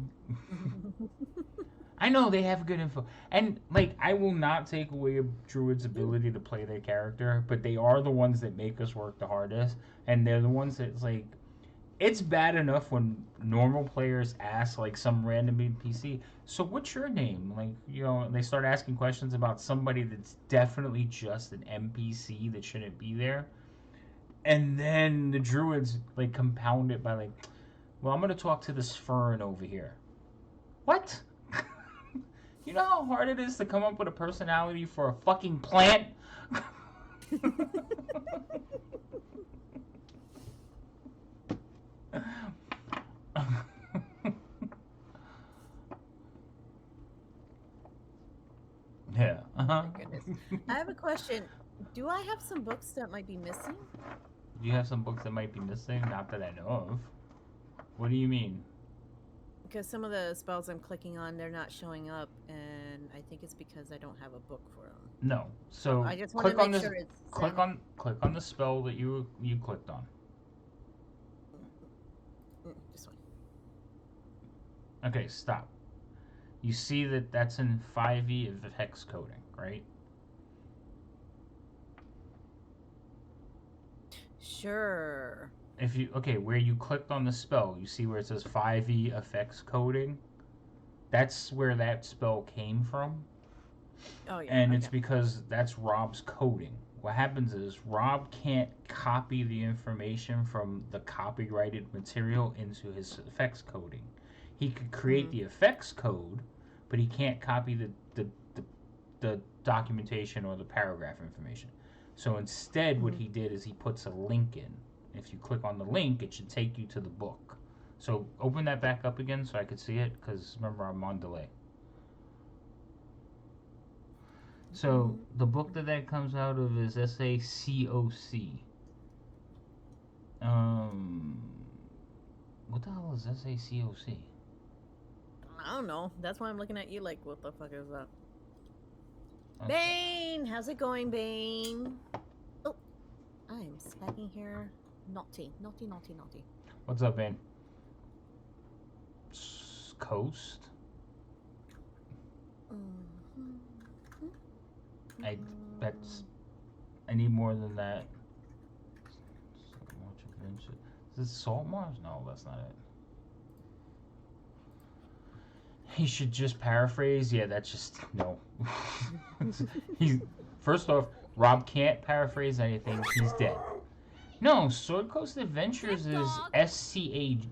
I know they have good info. And, like, I will not take away a druid's ability to play their character, but they are the ones that make us work the hardest. And they're the ones that's, like, it's bad enough when normal players ask, like, some random NPC, so what's your name? Like, they start asking questions about somebody that's definitely just an NPC that shouldn't be there. And then the druids, like, compound it by, like, well, I'm going to talk to this fern over here. What? You know how hard it is to come up with a personality for a fucking plant? Yeah. My goodness. I have a question. Do I have some books that might be missing? Do you have some books that might be missing? Not that I know of. What do you mean? Because some of the spells I'm clicking on, they're not showing up, and I think it's because I don't have a book for them. No. So I just want to make sure it's click on the spell that you clicked on. This one. Okay, stop. You see that that's in 5e of hex coding, right? Sure. If you where you clicked on the spell, you see where it says 5e effects coding. That's where that spell came from. Oh yeah. And it's because that's Rob's coding. What happens is Rob can't copy the information from the copyrighted material into his effects coding. He could create the effects code, but he can't copy the documentation or the paragraph information. So instead, what he did is he puts a link in. If you click on the link, it should take you to the book. So open that back up again so I could see it, because remember, I'm on delay. So the book that comes out of is SACOC. What the hell is SACOC? I don't know. That's why I'm looking at you like, what the fuck is that? Okay. Bane! How's it going, Bane? Oh, I'm specking here. Naughty. What's up, man? Coast? I that's I need more than that. So much adventure. Is this Salt Marsh? No, that's not it. He should just paraphrase. Yeah, that's just no. He's first off, Rob can't paraphrase anything. He's dead. No, Sword Coast Adventures is SCAG.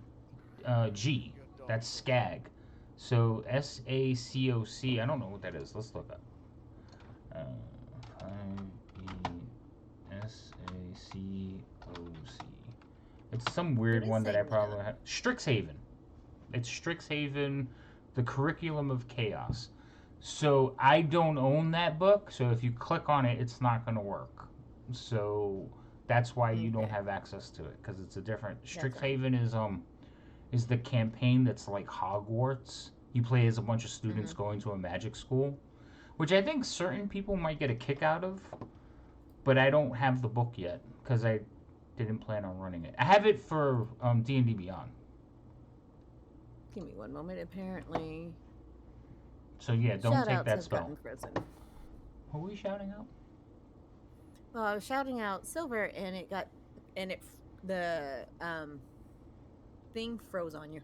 That's Skag. So SACOC. I don't know what that is. Let's look up. SACOC. It's some weird one that I probably have. Strixhaven. It's Strixhaven, The Curriculum of Chaos. So I don't own that book. So if you click on it, it's not going to work. So that's why you don't have access to it, because it's a different. Strixhaven is the campaign that's like Hogwarts. You play as a bunch of students going to a magic school, which I think certain people might get a kick out of, but I don't have the book yet because I didn't plan on running it. I have it for D&D Beyond. Give me one moment. Apparently. So yeah, don't take that spell. Who are we shouting out? Well, I was shouting out Silver, and the thing froze on you.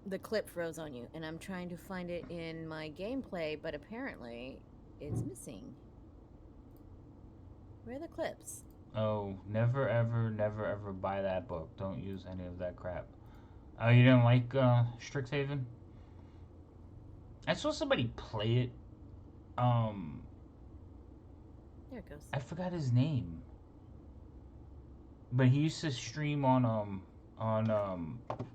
The clip froze on you, and I'm trying to find it in my gameplay, but apparently it's missing. Where are the clips? Oh, never ever buy that book. Don't use any of that crap. Oh, you didn't like Strixhaven? I saw somebody play it. There it goes. I forgot his name. But he used to stream on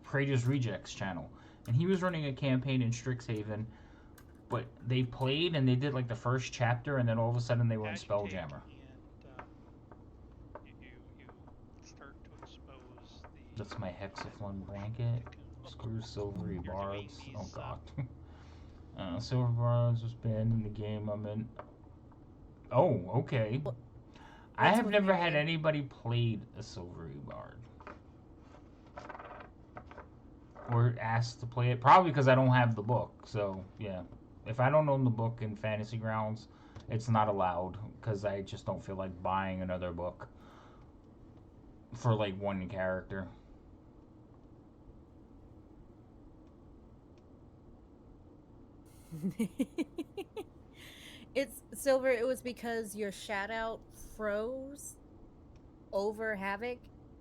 Praetor's Rejects channel. And he was running a campaign in Strixhaven, but they played and they did like the first chapter, and then all of a sudden they were in Spelljammer. That's my Hexaflun blanket. Screw Silvery Bards. Oh god. Silver Bards was banned in the game I'm in. Oh, okay. I have never had anybody played a Silvery Bard. Or asked to play it. Probably because I don't have the book. So, yeah. If I don't own the book in Fantasy Grounds, it's not allowed. Because I just don't feel like buying another book for like one character. It's Silver. It was because your shout out froze over Havoc,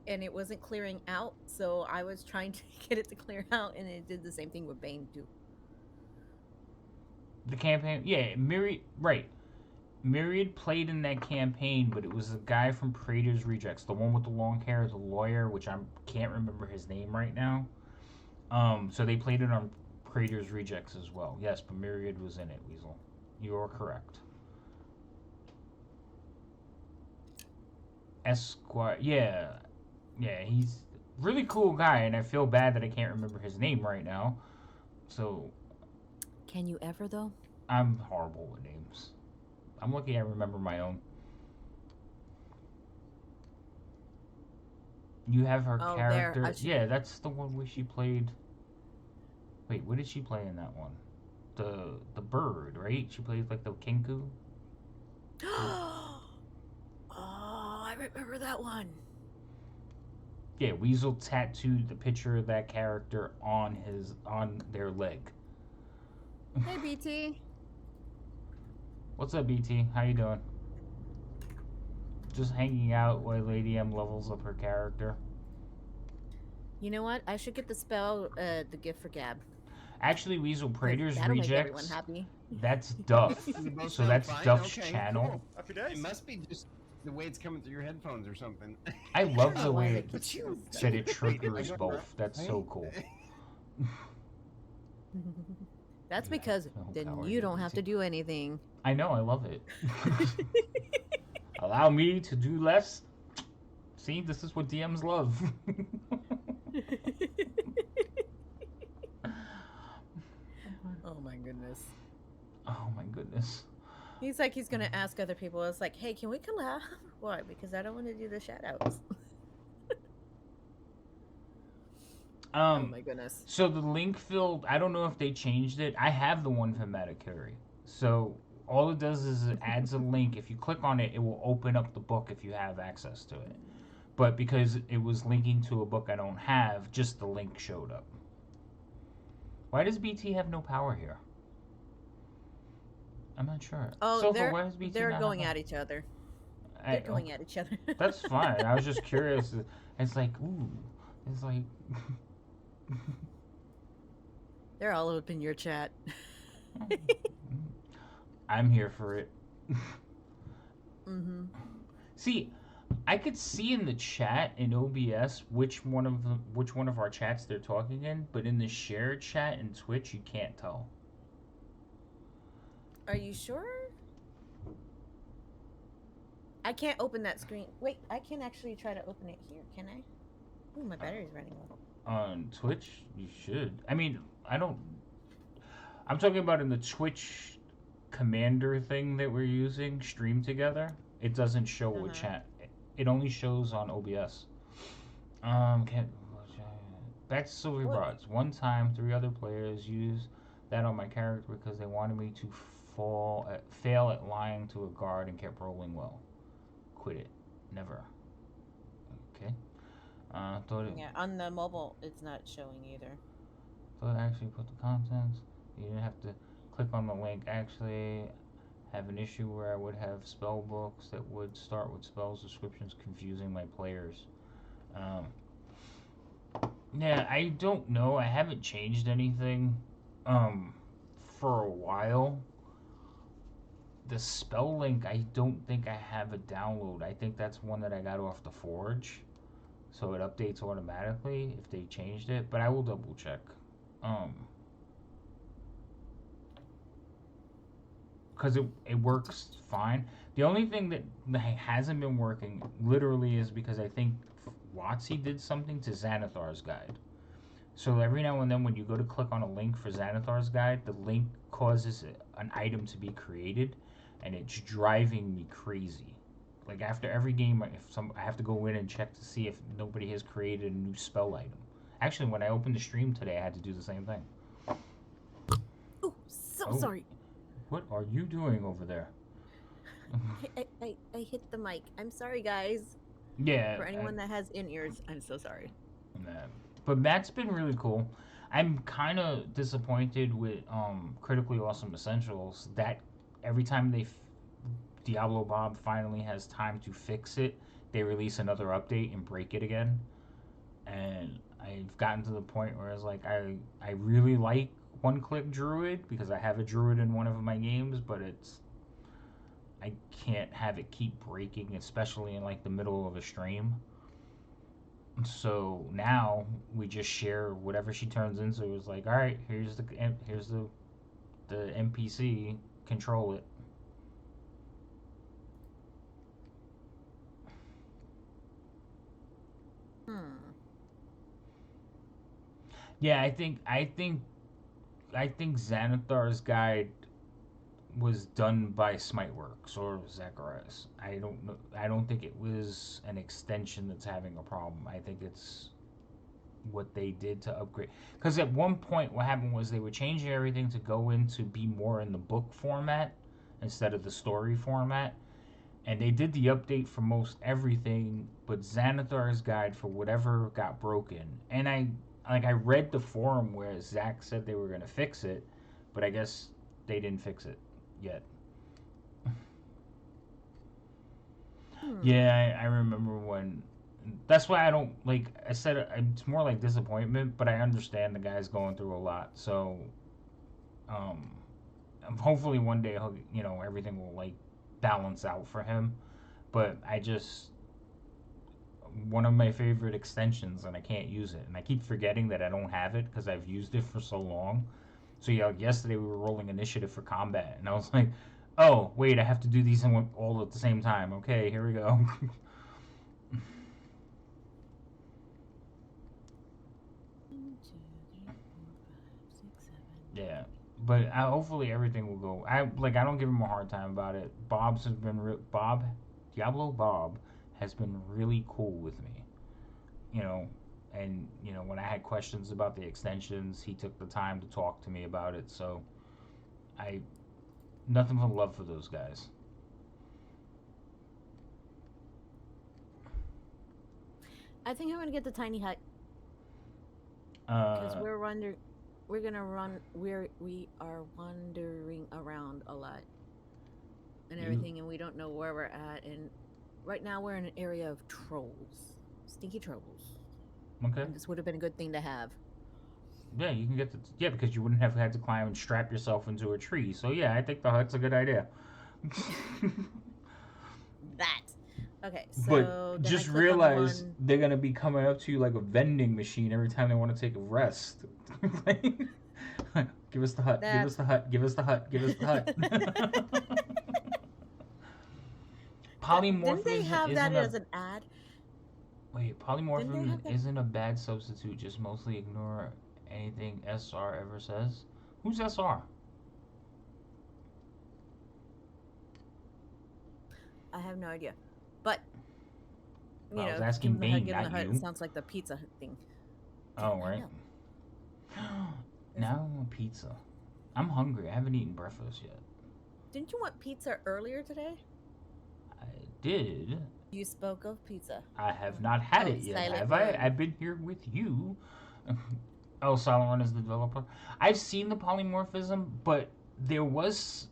and it wasn't clearing out. So I was trying to get it to clear out, and it did the same thing with Bane too. The campaign, yeah, Myriad, right? Myriad played in that campaign, but it was a guy from Praetor's Rejects, the one with the long hair, the lawyer, which I can't remember his name right now. So they played it on Praetor's Rejects as well. Yes, but Myriad was in it, Weasel. You are correct. Esquire, yeah, he's a really cool guy, and I feel bad that I can't remember his name right now. So, can you ever though? I'm horrible with names. I'm lucky I remember my own. You have her character. Yeah, that's the one where she played. Wait, what did she play in that one? The bird, right? She played like the Kinku. Oh, I remember that one. Yeah, Weasel tattooed the picture of that character on their leg. Hey, BT. What's up, BT? How you doing? Just hanging out while Lady M levels up her character. You know what? I should get the spell, the gift for Gab. Actually, Weasel, Praetor's Rejects. Make everyone happy. That's Duff. So that's Duff's channel. Cool. Happy days. It must be just the way it's coming through your headphones or something. I love the way that it triggers both. That's so cool. That's because then you don't have to do anything. I know, I love it. Allow me to do less. See, this is what DMs love. Oh my goodness. Oh my goodness. He's like, he's gonna ask other people. It's like, hey, can we collab? Why? Because I don't want to do the shout outs. Oh Um, my goodness. so the link field, I don't know if they changed it. I have the one for Metacuri. So all it does is it adds a link. If you click on it, it will open up the book if you have access to it. But because it was linking to a book I don't have, just the link showed up. Why does BT have no power here? I'm not sure. Oh, Sofa, why does BT they're not have going power? at each other. I, They're going at each other. that's fine. I was just curious. It's like, ooh, it's like. They're all up in your chat. I'm here for it. Mm-hmm. See, I could see in the chat in OBS which one of our chats they're talking in, but in the shared chat in Twitch you can't tell. Are you sure? I can't open that screen. Wait, I can actually try to open it here, can I? Ooh, my battery's running low. On Twitch, you should. I mean, I'm talking about in the Twitch commander thing that we're using, stream together. It doesn't show what chat. It only shows on OBS. Back to Silver Rods. One time, 3 other players used that on my character because they wanted me to fail at lying to a guard and kept rolling well. Quit it. Never. Okay. Yeah, on the mobile, it's not showing either. Thought I actually put the contents. You didn't have to click on the link. Actually, have an issue where I would have spell books that would start with spells descriptions confusing my players. Yeah, I don't know. I haven't changed anything for a while. The spell link, I don't think I have a download. I think that's one that I got off the Forge. So it updates automatically if they changed it, but I will double check. Because it works fine. The only thing that hasn't been working literally is because I think WotC did something to Xanathar's guide. So every now and then when you go to click on a link for Xanathar's guide, the link causes an item to be created, and it's driving me crazy. Like after every game, I have to go in and check to see if nobody has created a new spell item. Actually, when I opened the stream today, I had to do the same thing. Oh, sorry. What are you doing over there? I hit the mic. I'm sorry, guys. Yeah. For anyone that has in-ears, I'm so sorry. But that's been really cool. I'm kind of disappointed with Critically Awesome Essentials that every time Diablo Bob finally has time to fix it, they release another update and break it again. And I've gotten to the point where it's like I really like one-click druid because I have a druid in one of my games, but I can't have it keep breaking, especially in like the middle of a stream. So now we just share whatever she turns into. It's like, all right, here's the NPC, control it. Yeah, I think Xanathar's guide was done by Smiteworks or Zacharias. I don't know. I don't think it was an extension that's having a problem. I think it's what they did to upgrade. Because at one point, what happened was they were changing everything to go into be more in the book format instead of the story format. And they did the update for most everything, but Xanathar's guide for whatever got broken. And I read the forum where Zach said they were going to fix it, but I guess they didn't fix it yet. Yeah, I remember when. That's why I don't like. I said it's more like disappointment, but I understand the guy's going through a lot. So, hopefully one day everything will like balance out for him. But one of my favorite extensions, and I can't use it, and I keep forgetting that I don't have it because I've used it for so long. So yeah, yesterday we were rolling initiative for combat, and I was like, "Oh wait, I have to do these all at the same time." Okay, here we go. Yeah, but hopefully everything will go. I don't give him a hard time about it. Diablo Bob has been really cool with me. And you know, when I had questions about the extensions, he took the time to talk to me about it. So I nothing but love for those guys. I think I'm gonna get the tiny hut because we are wandering around a lot and You- everything, and we don't know where we're at. And right now we're in an area of trolls, stinky trolls. Okay. And this would have been a good thing to have. Yeah, you can get because you wouldn't have had to climb and strap yourself into a tree. So yeah, I think the hut's a good idea. That. Okay, so But then just I click on the realize one- they're gonna be coming up to you like a vending machine every time they want to take a rest. Give us the hut. Give us the hut. Give us the hut. Give us the hut. Polymorphism Didn't they have that isn't a as an ad? wait. Didn't they Polymorphism have that? isn't a bad substitute. Just mostly ignore anything SR ever says. Who's SR? I have no idea. But you Well, I know, was asking give 'em the hut, Bane, give 'em not the hut. you. It sounds like the Pizza Hut thing. Oh I right. Now I want pizza. I'm hungry. I haven't eaten breakfast yet. Didn't you want pizza earlier today? I did. You spoke of pizza. I have not had Oh, it yet, Silent have I? Run. I've been here with you. Oh, Silent Run is the developer. I've seen the polymorphism, but there was.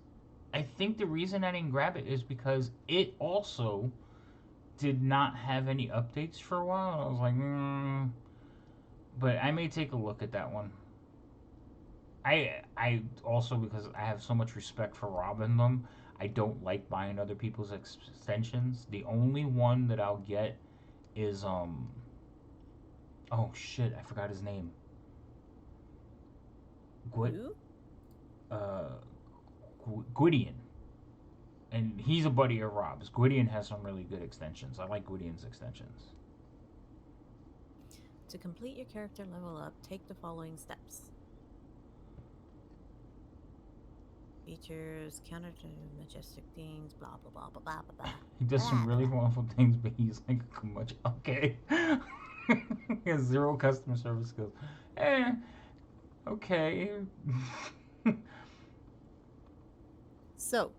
I think the reason I didn't grab it is because it also did not have any updates for a while. I was like, but I may take a look at that one. I also, because I have so much respect for robbing them, I don't like buying other people's extensions. The only one that I'll get is oh shit, I forgot his name. Who? Gwydion. And he's a buddy of Rob's. Gwydion has some really good extensions. I like Gwydion's extensions. To complete your character level up, take the following steps. Features, counter to majestic things, blah blah blah blah blah blah blah. He does some really wonderful things, but he's like much okay. He has zero customer service skills. Okay. So,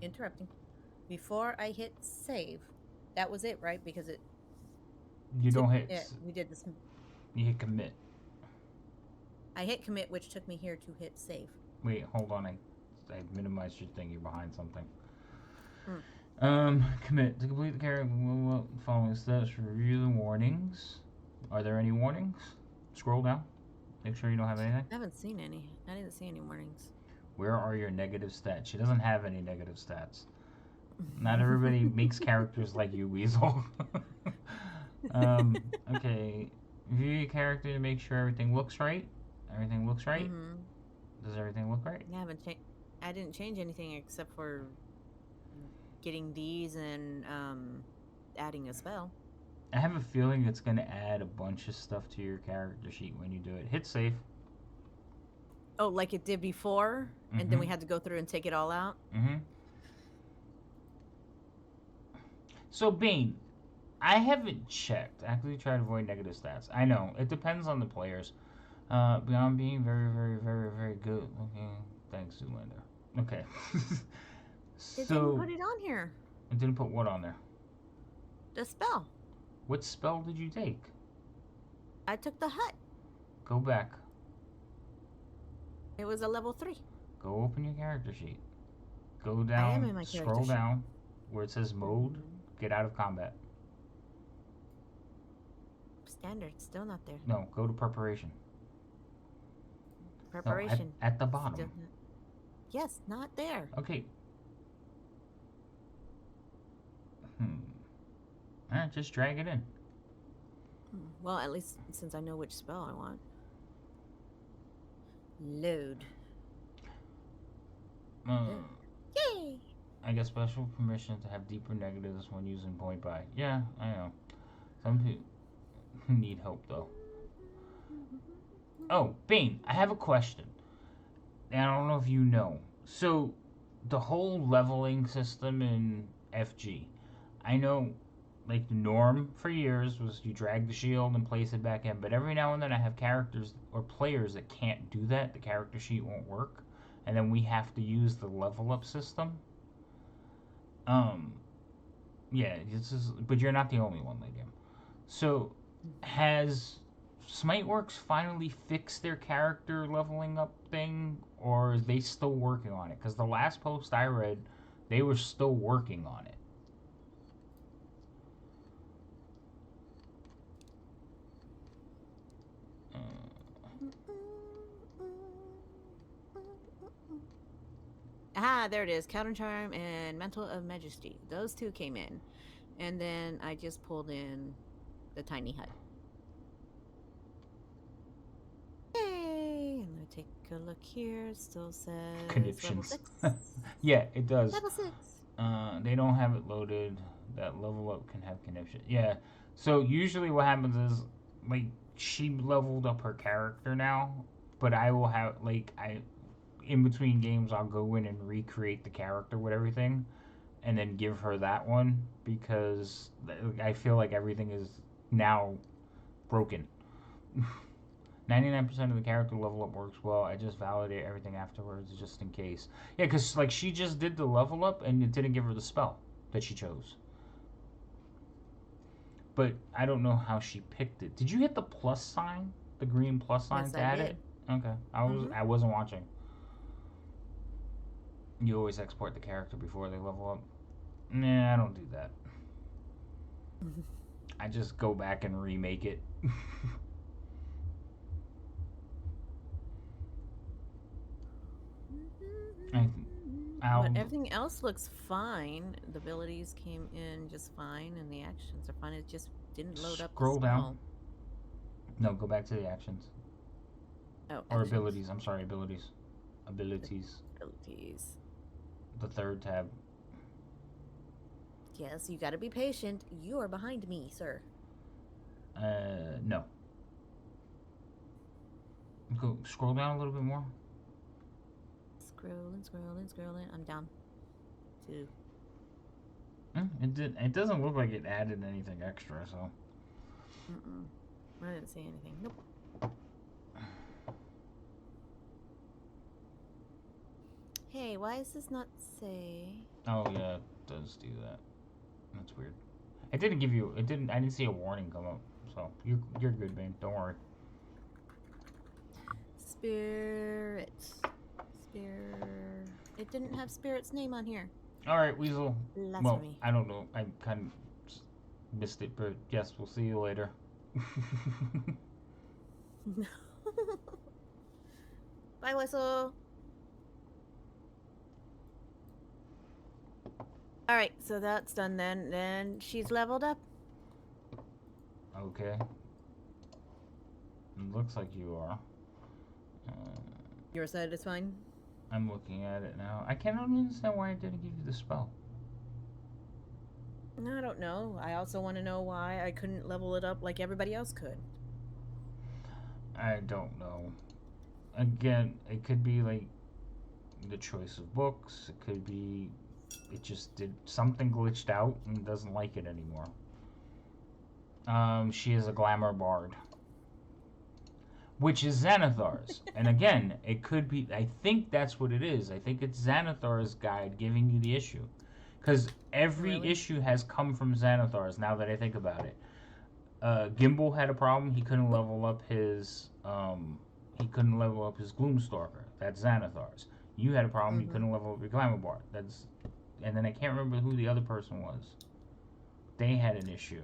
interrupting. Before I hit save, that was it, right? Because it. You don't hit. Yeah, we did this. You hit commit. I hit commit, which took me here to hit save. Wait, hold on. I minimized your thing. You're behind something. Hmm. Commit to complete the character. Following steps. Review the warnings. Are there any warnings? Scroll down. Make sure you don't have anything. I haven't seen any. I didn't see any warnings. Where are your negative stats? She doesn't have any negative stats. Not everybody makes characters like you, Weasel. Okay. View your character to make sure everything looks right. Everything looks right. Mhm. Does everything look right? I haven't changed. I didn't change anything except for getting these and adding a spell. I have a feeling it's going to add a bunch of stuff to your character sheet when you do it. Hit save. Oh, like it did before, and then we had to go through and take it all out. Mm-hmm. So, Bane, I haven't checked. Actively try to avoid negative stats. I know. It depends on the players. Beyond being very, very, very, very good. Okay. Thanks, Zoolander. Okay. It So, didn't put it on here. it didn't put what on there? The spell. What spell did you take? I took the hut. Go back. It was a level 3. Go open your character sheet. Go am down. in my character Scroll sheet. down where it says mode. Get out of combat. Standard, still not there. No, go to preparation. No, Preparation. at the bottom. Still not. Yes, not there. Okay. Alright, just drag it in. Well, at least since I know which spell I want. Load. Yay! I get special permission to have deeper negatives when using point buy. Yeah, I know. Some people need help though. Oh, Bane, I have a question. And I don't know if you know. So, the whole leveling system in FG, I know like the norm for years was you drag the shield and place it back in. But every now and then I have characters or players that can't do that. The character sheet won't work, and then we have to use the level up system. Um, yeah, but you're not the only one, Lady M. So, has Smiteworks finally fixed their character leveling up thing, or are they still working on it? Because the last post I read, they were still working on it. Ah, there it is. Counter Charm and Mantle of Majesty. Those two came in. And then I just pulled in the tiny hut. Yay! I'm going to take a look here. It still says level Conniptions. 6. Yeah, it does. Level 6. They don't have it loaded. That level up can have conniption. Yeah. So usually what happens is, like, she leveled up her character now, but I will have, like, in between games, I'll go in and recreate the character with everything, and then give her that one, because I feel like everything is now broken. 99% of the character level up works well. I just validate everything afterwards, just in case. Yeah, because, like, she just did the level up, and it didn't give her the spell that she chose. But I don't know how she picked it. Did you hit the plus sign? The green plus sign Yes, to I add did. it? Okay. I wasn't watching. You always export the character before they level up. Nah, I don't do that. I just go back and remake it. But everything else looks fine. The abilities came in just fine, and the actions are fine. It just didn't load up. Scroll down. No, go back to the actions. Oh, or actions. abilities. I'm sorry, abilities. Abilities. The third tab. Yes, you gotta be patient. You are behind me, sir. No. Go scroll down a little bit more. Scrolling. I'm down. 2. It doesn't look like it added anything extra, so. I didn't see anything. Nope. Hey, why does this not say? Oh yeah, it does do that. That's weird. It didn't give you. It didn't. I didn't see a warning come up. So you're good, man. Don't worry. Spirit. It didn't have Spirit's name on here. All right, Weasel. Well, I don't know. I kind of missed it, but yes, we'll see you later. Bye, Whistle. All right, so that's done then. Then she's leveled up. Okay. It looks like you are. Your side is fine? I'm looking at it now. I cannot understand why it didn't give you the spell. I don't know. I also want to know why I couldn't level it up like everybody else could. I don't know. Again, it could be like the choice of books. It could be it just did something glitched out and doesn't like it anymore. She is a glamour bard, which is Xanathar's. And again, it could be. I think that's what it is. I think it's Xanathar's guide giving you the issue, because every issue has come from Xanathar's. Now that I think about it, Gimbal had a problem. He couldn't level up his. He couldn't level up his Gloomstalker. That's Xanathar's. You had a problem. You couldn't level up your glamour bard. That's. And then I can't remember who the other person was. They had an issue,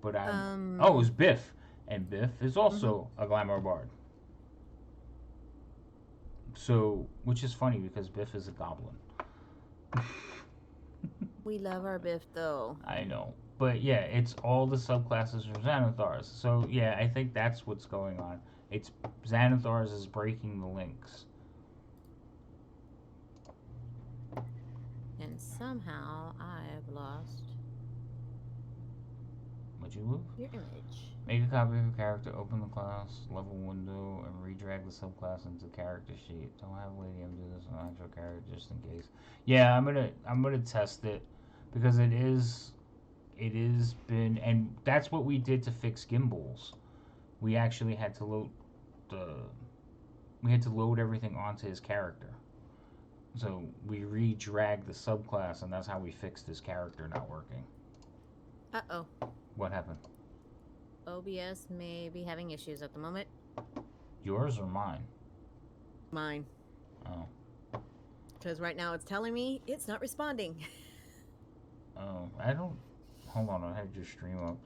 but oh, it was Biff. And Biff is also a glamour bard. So, which is funny because Biff is a goblin. We love our Biff, though. I know. But yeah, it's all the subclasses from Xanathar's. So yeah, I think that's what's going on. It's Xanathar's is breaking the links. And somehow I've lost... What'd you lose? Your image. Make a copy of your character, open the class, level window, and redrag the subclass into the character sheet. Don't have Lady M do this on actual character just in case. Yeah, I'm gonna test it because it is it has been, and that's what we did to fix gimbals. We actually had to load the, we had to load everything onto his character. So we re-dragged the subclass, and that's how we fixed his character not working. Uh-oh. What happened? OBS may be having issues at the moment. Yours or mine? Mine. Oh. Because right now it's telling me it's not responding. Oh, I don't. Hold on, I have your stream up.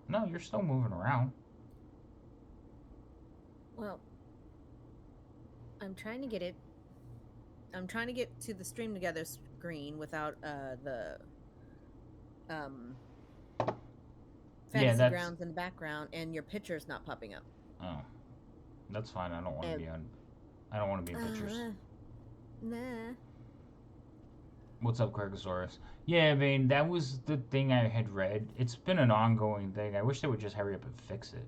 No, you're still moving around. Well, I'm trying to get it. I'm trying to get to the stream together screen without the fantasy that's- grounds in the background, and your picture's not popping up. Oh, that's fine. I don't want to be on. I don't want to be in pictures. Nah. What's up, Craigosaurus? Yeah, I mean, that was the thing I had read. It's been an ongoing thing. I wish they would just hurry up and fix it.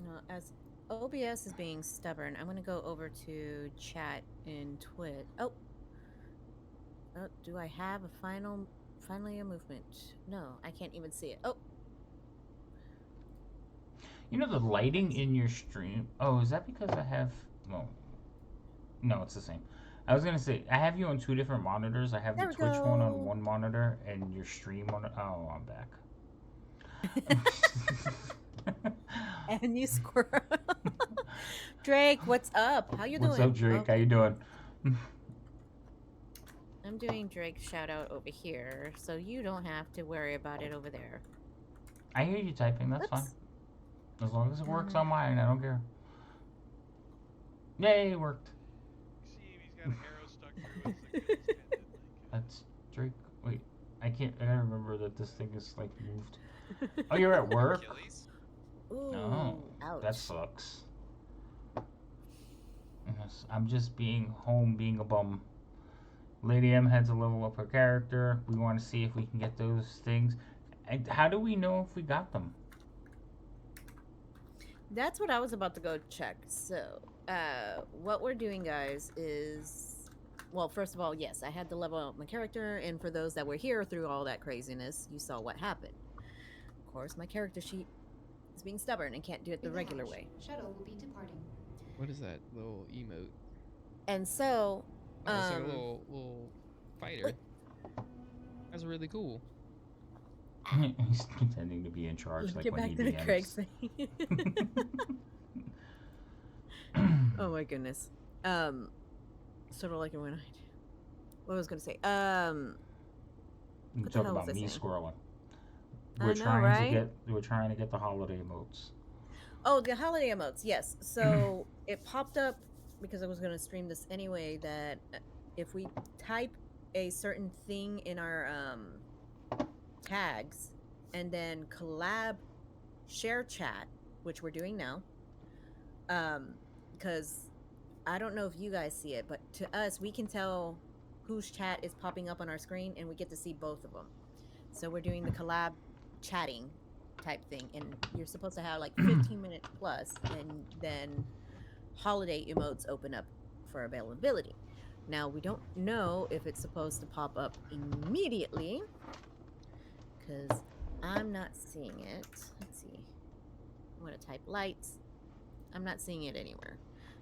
No, as OBS is being stubborn, I'm gonna go over to chat in Twit. Oh, do I have a finally a movement? No, I can't even see it. Oh, You know the lighting in your stream. Oh, is that because I have? No, it's the same. I was gonna say I have you on 2 different monitors. I have There the we Twitch one go. on one monitor and your stream on. Oh, I'm back. and you squirrel. Drake, what's up? How you What's doing? up, Drake? Okay. How you doing? I'm doing Drake's shout out over here, so you don't have to worry about it over there. I hear you typing. That's fine. Oops. As long as it works on mine, I don't care. Yay, it worked. See, he's got an arrow stuck through it. It's like, That's Drake. Wait, I gotta remember that this thing is like moved. Oh, you're at work? Achilles? Ooh, Oh, ouch. that sucks. Yes, I'm just being home, being a bum. Lady M had to level up her character. We want to see if we can get those things. And how do we know if we got them? That's what I was about to go check. So, what we're doing, guys, is... Well, first of all, yes, I had to level up my character, and for those that were here through all that craziness, you saw what happened. Of course, my character sheet is being stubborn and can't do it the regular way. Shuttle will be departing. What is that little emote? And so, Oh, it's like a little fighter. That's really cool. He's pretending to be in charge, like get when back he to the DMs. Craig's thing. Oh my goodness. Sort of like when I... What was I going to say? You What the talk hell was about I me saying? scrolling. I We're know, trying right? to get. We're trying to get the holiday emotes. Oh, the holiday emotes, yes. So it popped up because I was going to stream this anyway that if we type a certain thing in our tags and then collab share chat, which we're doing now, because I don't know if you guys see it, but to us, we can tell whose chat is popping up on our screen and we get to see both of them. So we're doing the collab chatting type thing, and you're supposed to have like 15 minutes plus, and then holiday emotes open up for availability. Now we don't know if it's supposed to pop up immediately because I'm not seeing it. Let's see. I'm gonna type lights. I'm not seeing it anywhere,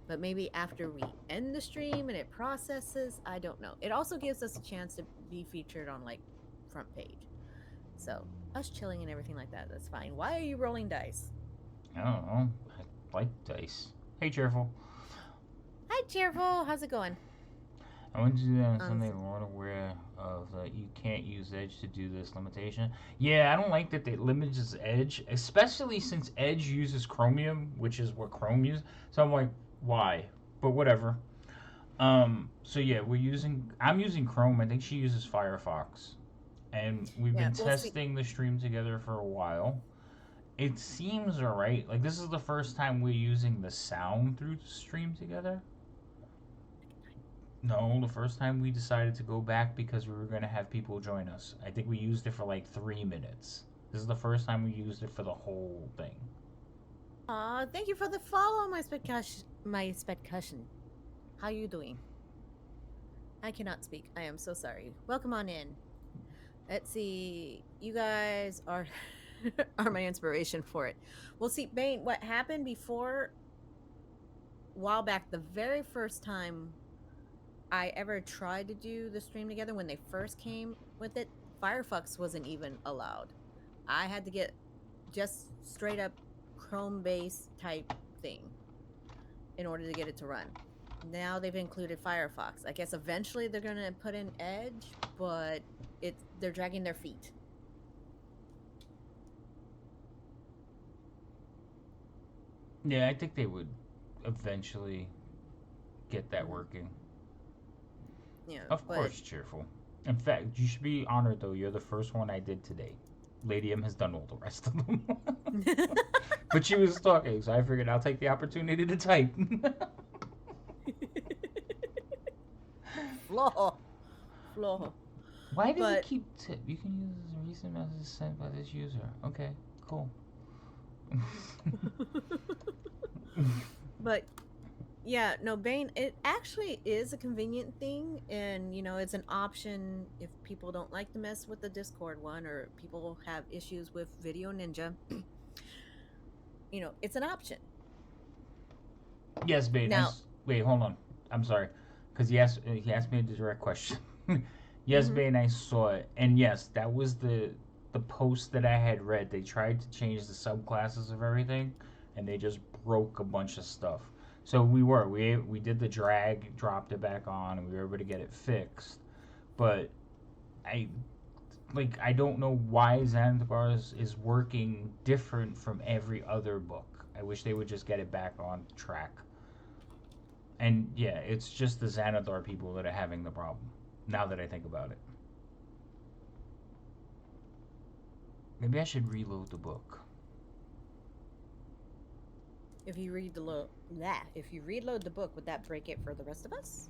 but maybe after we end the stream and it processes, I don't know. It also gives us a chance to be featured on like front page. So us chilling and everything like that, that's fine. Why are you rolling dice? I don't know. I like dice. Hey, cheerful. Hi, Cheerful. How's it going? I went to do that on Sunday. We weren't aware of that. You can't use Edge to do this limitation. Yeah, I don't like that they limit his Edge, especially since Edge uses Chromium, which is what Chrome uses. So I'm like, why? But whatever. So yeah, I'm using Chrome. I think she uses Firefox, and we've been testing the stream together for a while. It seems alright. Like, this is the first time we're using the sound through the stream together. No, the first time we decided to go back because we were going to have people join us. I think we used it for like 3 minutes. This is the first time we used it for the whole thing. Aw, thank you for the follow, my Spedcushion. How you doing? I cannot speak. I am so sorry. Welcome on in. Let's see. You guys are are my inspiration for it. Well, see, Bane, what happened before a while back, the very first time I ever tried to do the stream together when they first came with it, Firefox wasn't even allowed. I had to get just straight up Chrome based type thing in order to get it to run. Now they've included Firefox. I guess eventually they're gonna put in Edge, but they're dragging their feet. Yeah, I think they would eventually get that working. Yeah, Of course, cheerful. In fact, you should be honored though. You're the first one I did today. Lady M has done all the rest of them. But she was talking, so I figured I'll take the opportunity to type. Flaw. Why does it But- keep tip? You can use recent messages sent by this user. Okay, cool. But yeah, no, Bane, it actually is a convenient thing, and it's an option if people don't like to mess with the Discord one, or people have issues with Video Ninja. It's an option. Yes, Bane. Now- Wait, hold on. I'm sorry, because he asked me a direct question. Yes, Mhm. Bane, I saw it, and yes, that was the post that I had read. They tried to change the subclasses of everything, and they just broke a bunch of stuff. So we did the drag, dropped it back on, and we were able to get it fixed. But I don't know why Xanathar's is working different from every other book. I wish they would just get it back on track. And yeah, it's just the Xanathar people that are having the problem, now that I think about it. Maybe I should reload the book. If you reload the book, would that break it for the rest of us?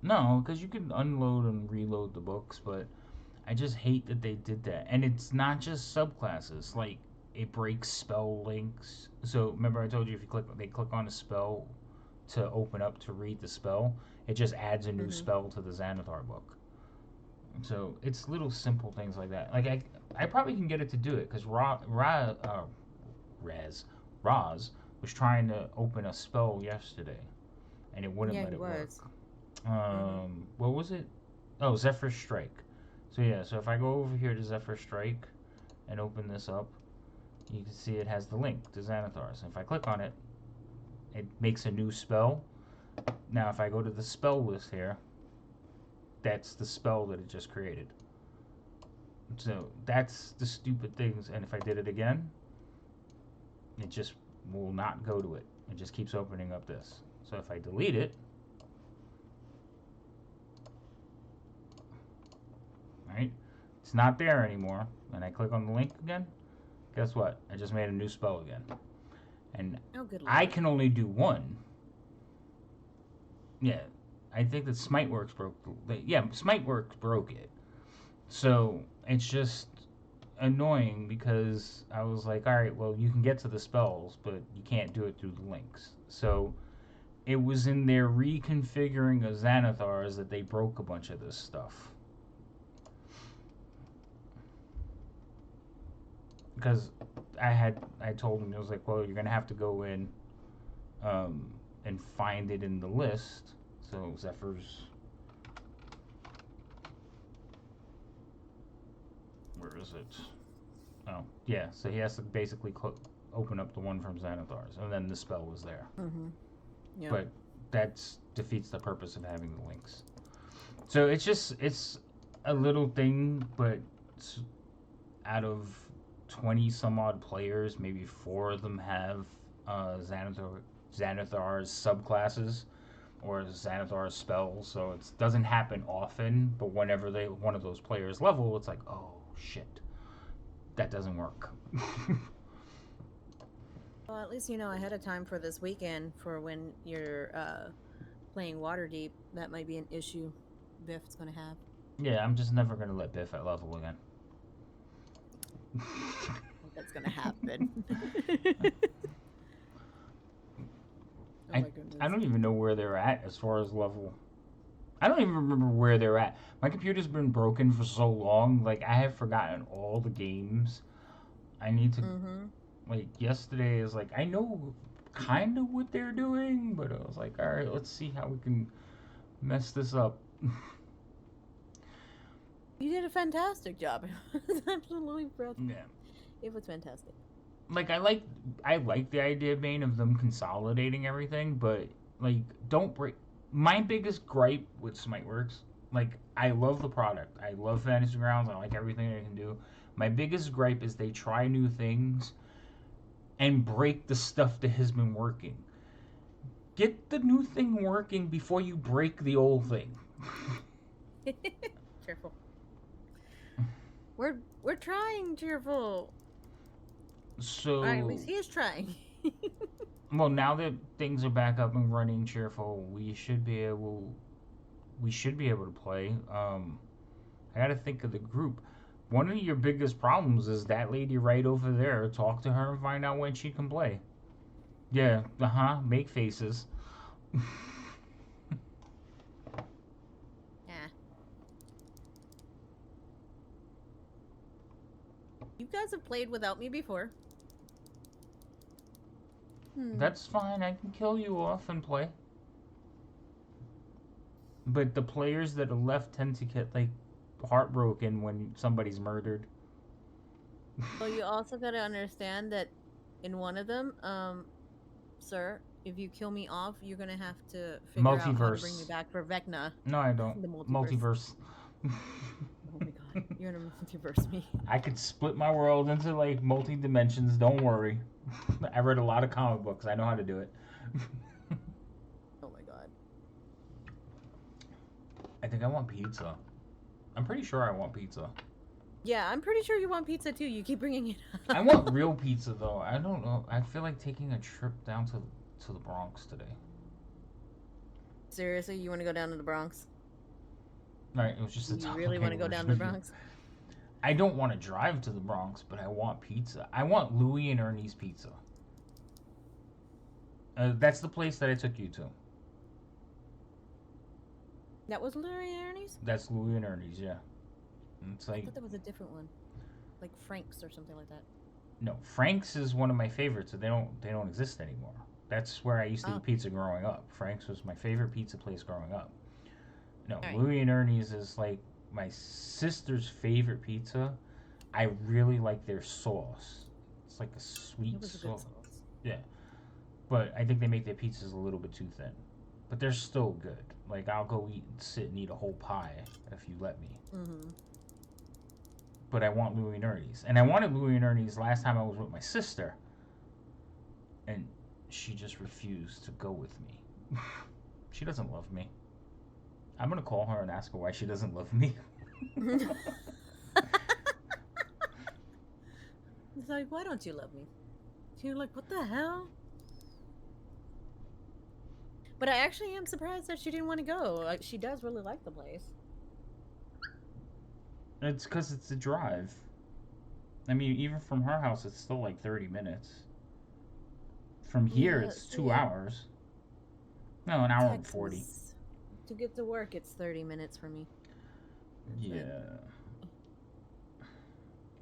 No, because you can unload and reload the books, but I just hate that they did that. And it's not just subclasses. Like, it breaks spell links. So remember I told you if they click on a spell to open up to read the spell, it just adds a new Mhm. spell to the Xanathar book. So it's little simple things like that. Like I probably can get it to do it because Roz was trying to open a spell yesterday, and it wouldn't Yeah, let he it was. work. What was it? Oh, Zephyr Strike. So yeah, so if I go over here to Zephyr Strike and open this up, you can see it has the link to Xanathar. So if I click on it, it makes a new spell. Now if I go to the spell list here, that's the spell that it just created. So that's the stupid things. And if I did it again, it just will not go to it. It just keeps opening up this. So if I delete it, right, it's not there anymore, and I click on the link again, guess what? I just made a new spell again. And Oh, good I lord. can only do one. Yeah, I think that Smiteworks broke. Smiteworks broke it. So it's just annoying because I was like, all right, well, you can get to the spells, but you can't do it through the links. So it was in their reconfiguring of Xanathar's that they broke a bunch of this stuff. Because I told him, it was like, well, you're gonna have to go in and find it in the list. So Zephyr's, where is it? Oh yeah, so he has to basically open up the one from Xanathar's, and then the spell was there. Mm-hmm. Yeah. But that defeats the purpose of having the links. So it's a little thing, but out of 20 some odd players, maybe 4 of them have Xanathar's subclasses or Xanathar's spells. So it doesn't happen often, but whenever one of those players level, it's like, oh shit, that doesn't work. Well, at least you know ahead of time for this weekend for when you're playing Waterdeep. That might be an issue Biff's going to have. Yeah, I'm just never gonna let Biff at level again. That's going to happen. Oh my goodness. I don't even know where they're at as far as level. I don't even remember where they're at. My computer's been broken for so long, like I have forgotten all the games. I need to Mm-hmm. like yesterday is like I know kind of what they're doing, but I was like, all right, let's see how we can mess this up. You did a fantastic job. It was absolutely brilliant. Yeah. It was fantastic. Like I like the idea, Bane, of them consolidating everything, but like don't break. My biggest gripe with Smiteworks, like I love the product, I love Fantasy Grounds, I like everything they can do. My biggest gripe is they try new things and break the stuff that has been working. Get the new thing working before you break the old thing. Cheerful. We're trying, Cheerful. So, Or at least he is trying. well, now that things are back up and running, Cheerful, we should be able to play. I got to think of the group. One of your biggest problems is that lady right over there. Talk to her and find out when she can play. Yeah, make faces. Yeah. You guys have played without me before. That's fine. I can kill you off and play. But the players that are left tend to get like heartbroken when somebody's murdered. Well, you also gotta understand that in one of them, sir, if you kill me off, you're gonna have to figure out how to bring me Multiverse. back for Vecna. No, I don't. The multiverse. Multiverse. Oh my god, you're gonna multiverse me. I could split my world into like multi dimensions. Don't worry. I read a lot of comic books. I know how to do it. Oh my god. I think I want pizza. I'm pretty sure I want pizza. Yeah, I'm pretty sure you want pizza too. You keep bringing it up. I want real pizza though. I don't know. I feel like taking a trip down to the Bronx today. Seriously, you want to go down to the Bronx? All right, it was just a You topic really I want to go was down to the reading. Bronx? I don't want to drive to the Bronx, but I want pizza. I want Louie and Ernie's pizza. That's the place that I took you to. That was Larry Ernie's? That's Louie and Ernie's, yeah. And it's I like thought that was a different one. Like Frank's or something like that. no, Frank's is one of my favorites. So they don't exist anymore. That's where I used to Oh. eat pizza growing up. Frank's was my favorite pizza place growing up. No, Alright. Louie and Ernie's is like my sister's favorite pizza. I really like their sauce. It's like a sweet It was a good sauce. sauce. But I think they make their pizzas a little bit too thin. But they're still good. Like I'll go sit and eat a whole pie if you let me. Mm-hmm. But I want Louie and Ernie's. And I wanted Louie and Ernie's last time I was with my sister. And she just refused to go with me. She doesn't love me. I'm going to call her and ask her why she doesn't love me. It's like, why don't you love me? You're like, what the hell? But I actually am surprised that she didn't want to go. Like, she does really like the place. It's because it's a drive. I mean, even from her house, it's still like 30 minutes. From here, Yeah, it's so 2 yeah. hours. No, an hour and 40. Texas. To get to work, it's 30 minutes for me. Yeah.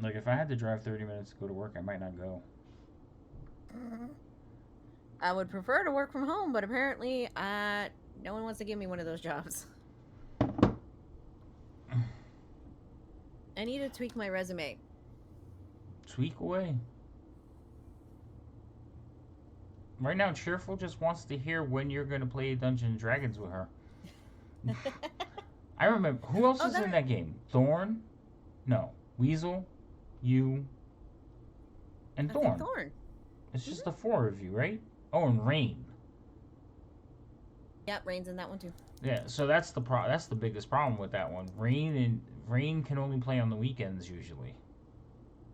Like, if I had to drive 30 minutes to go to work, I might not go. I would prefer to work from home, but apparently, no one wants to give me one of those jobs. I need to tweak my resume. Tweak away. Right now, Cheerful just wants to hear when you're going to play Dungeons and Dragons with her. I remember. Who else Oh, is that- in that game? Thorn? No. Weasel? You? And I think Thorn. Thorn. It's just the four of you, right? Oh, and Rain. Yep, Rain's in that one too. Yeah, so that's the biggest problem with that one. Rain can only play on the weekends usually.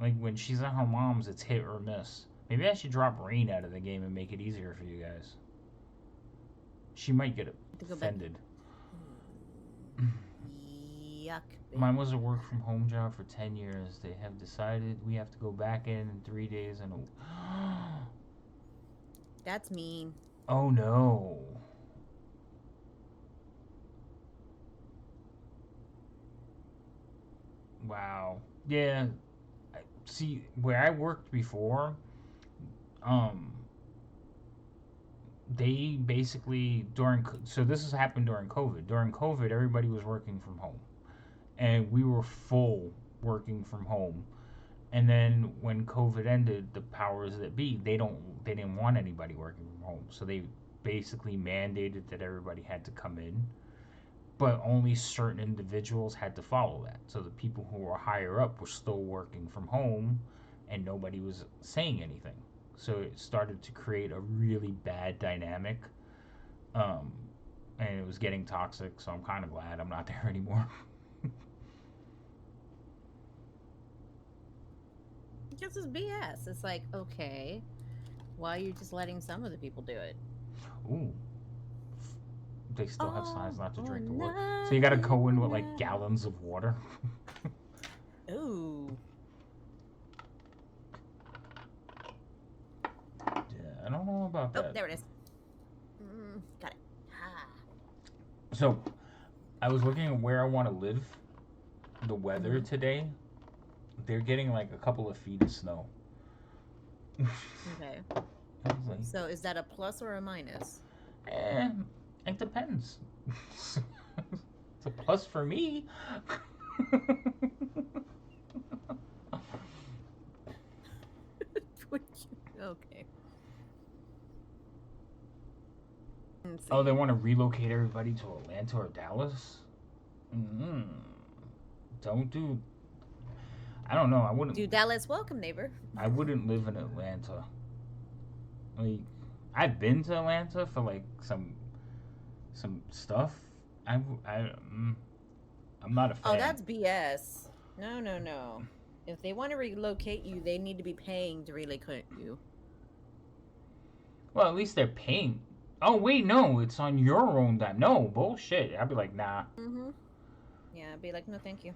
Like when she's at her mom's, it's hit or miss. Maybe I should drop Rain out of the game and make it easier for you guys. She might get To go back. offended. Yuck. Mine was a work from home job for 10 years. They have decided we have to go back in 3 days and That's mean. oh no. Wow. Yeah. See, where I worked before, um, they basically so this has happened during COVID. During COVID, everybody was working from home, and we were full working from home. And then when COVID ended, the powers that be, they didn't want anybody working from home, so they basically mandated that everybody had to come in, but only certain individuals had to follow that. So the people who were higher up were still working from home, and nobody was saying anything. So it started to create a really bad dynamic, um, and it was getting toxic. So I'm kind of glad I'm not there anymore. Because it's BS. It's like, okay, why are you just letting some of the people do it? Ooh, they still have signs not to Oh, drink the water. So you gotta go in with like nothing. gallons of water. Ooh. Yeah, I don't know about Oh, that. there it is. Got it. Ah. So I was looking at where I want to live. The weather Mhm. today, they're getting like a couple of feet of snow. Okay. I was like, So is that a plus or a minus? it depends. It's a plus for me. Okay. Let's Oh, they see. want to relocate everybody to Atlanta or Dallas? Mm, don't do. I don't know. Do Dallas welcome, neighbor. I wouldn't live in Atlanta. Like, I've been to Atlanta for like some stuff. I'm not a fan. Oh, that's BS. No, no, no. If they want to relocate you, they need to be paying to relocate you. Well, at least they're paying. Oh wait, no, it's on your own dime. No bullshit. I'd be like, nah. Mm-hmm. Yeah, I'd be like, no, thank you.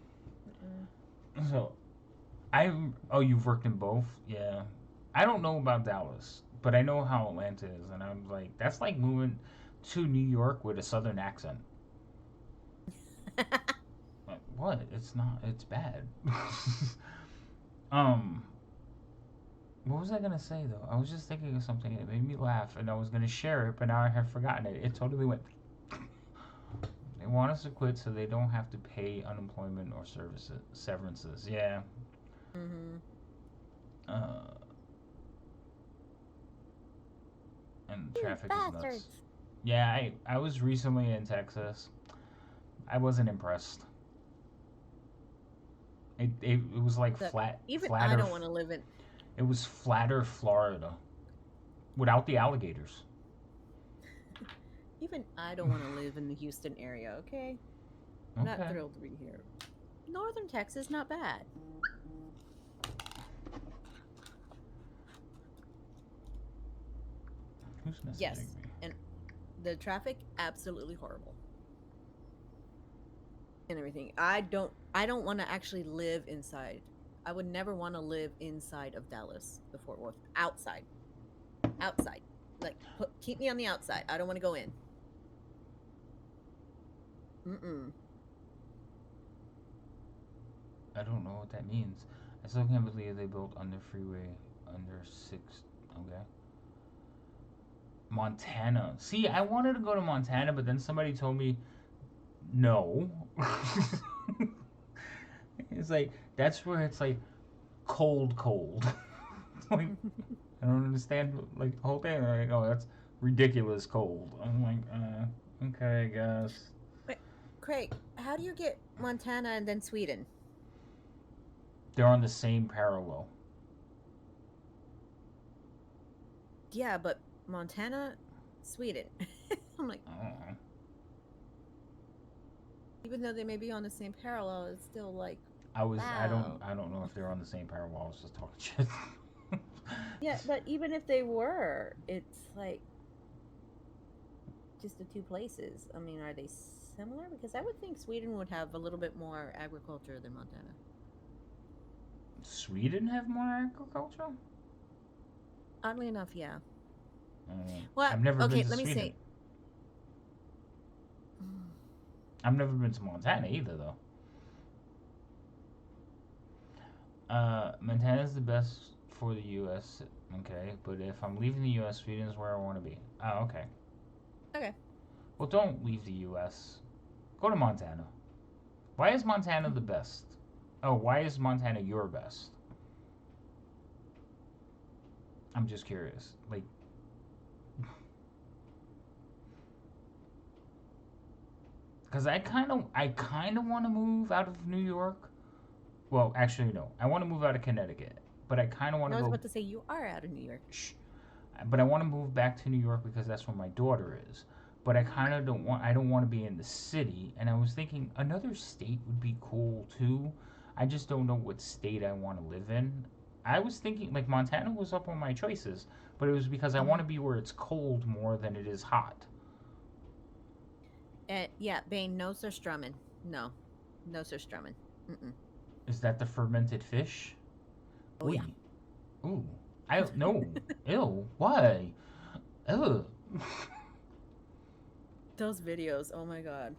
Mm-mm. So oh, you've worked in both? Yeah. I don't know about Dallas, but I know how Atlanta is, and I'm like, that's like moving to New York with a southern accent. Like, what? It's not. It's bad. um, what was I gonna say though? I was just thinking of something that made me laugh, and I was gonna share it, but now I have forgotten it. It totally went. They want us to quit so they don't have to pay unemployment or severances. Yeah. Mm-hmm. Uh, and You traffic is nuts. bastards. Yeah, I was recently in Texas. I wasn't impressed. It was like Look, even flatter. I don't want to live in. It was flatter Florida, without the alligators. Even I don't want to live in the Houston area. Okay, not Okay. thrilled to be here. Northern Texas, not bad. Who's messaging Yes, me? and the traffic absolutely horrible. And everything. I don't want to actually live inside. I would never want to live inside of Dallas, the Fort Worth. Outside. Outside. Like keep me on the outside. I don't want to go in. Mm-mm. I don't know what that means. I still can't believe they built under freeway under 6. Okay. Montana. See, I wanted to go to Montana, but then somebody told me no. It's like that's where it's like cold. Like I don't understand like the whole thing. Like, oh, that's ridiculous cold. I'm like, okay, I guess. Wait, Craig, how do you get Montana and then Sweden? They're on the same parallel. Yeah, but Montana, Sweden. I'm like, I don't know. even though they may be on the same parallel, it's still like, I wow. don't know if they're on the same parallel. I was just talking shit. Yeah, but even if they were, it's like just the two places. I mean, are they similar? Because I would think Sweden would have a little bit more agriculture than Montana. Sweden have more agriculture? Oddly enough, yeah. Well, I've never okay, been to let me Sweden. see. I've never been to Montana either, though. Montana's the best for the U.S. Okay, but if I'm leaving the U.S., Sweden's where I want to be. Oh, okay. Okay. Well, don't leave the U.S. Go to Montana. Why is Montana the best? Oh, why is Montana your best? I'm just curious. Like, because I kind of want to move out of New York. Well, actually, no. I want to move out of Connecticut, but I kind of want I to was go. about to say you are out of New York. Shh. But I want to move back to New York because that's where my daughter is. But I kind of don't want. I don't want to be in the city. And I was thinking another state would be cool too. I just don't know what state I want to live in. I was thinking like Montana was up on my choices, but it was because I want to be where it's cold more than it is hot. Yeah, Bane, no Sir Strummin. No. No Sir Strummin. Mm-mm. Is that the fermented fish? Oh, yeah. Ooh. I no. Ew. Why? Ugh. Those videos, oh my god.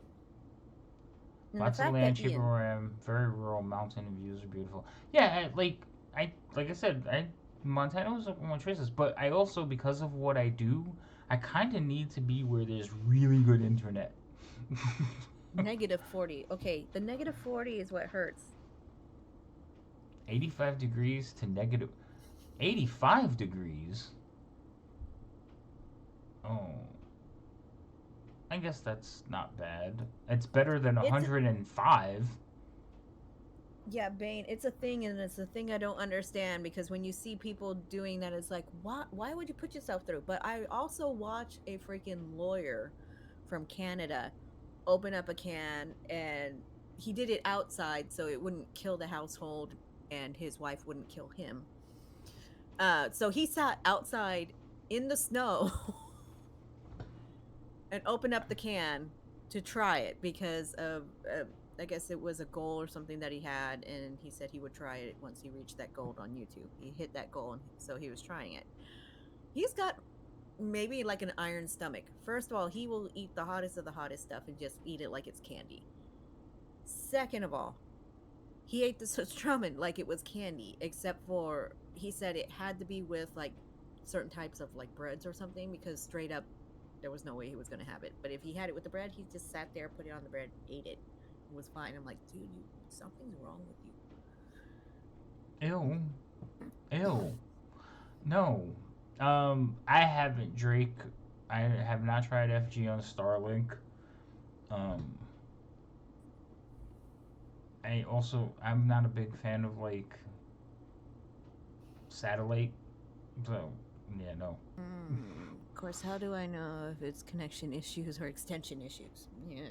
And Lots the of fact land, that cheaper Ian, where I am. Very rural, mountain views are beautiful. Yeah, like I said, Montana was one of my choices, but I also because of what I do, I kind of need to be where there's really good internet. -40. Okay, the -40 is what hurts. 85 degrees to negative 85 degrees. Oh, I guess that's not bad. It's better than It's 105. Yeah, Bane, it's a thing, and it's a thing I don't understand because when you see people doing that, it's like, why would you put yourself through? But I also watch a freaking lawyer from Canada open up a can, and he did it outside so it wouldn't kill the household and his wife wouldn't kill him. So he sat outside in the snow and opened up the can to try it because of I guess it was a goal or something that he had, and he said he would try it once he reached that goal on YouTube. He hit that goal, and so he was trying it. He's got maybe like an iron stomach. First of all, he will eat the hottest of the hottest stuff and just eat it like it's candy. Second of all, he ate the Surströmming like it was candy, except for he said it had to be with like certain types of like breads or something because straight up there was no way he was going to have it. But if he had it with the bread, he just sat there, put it on the bread, ate it. It was fine. I'm like, dude, something's wrong with you. Ew. Ew. No. I haven't, Drake. I have not tried FG on Starlink. I'm not a big fan of like satellite. So, yeah, no. Of course, how do I know if it's connection issues or extension issues? Yeah.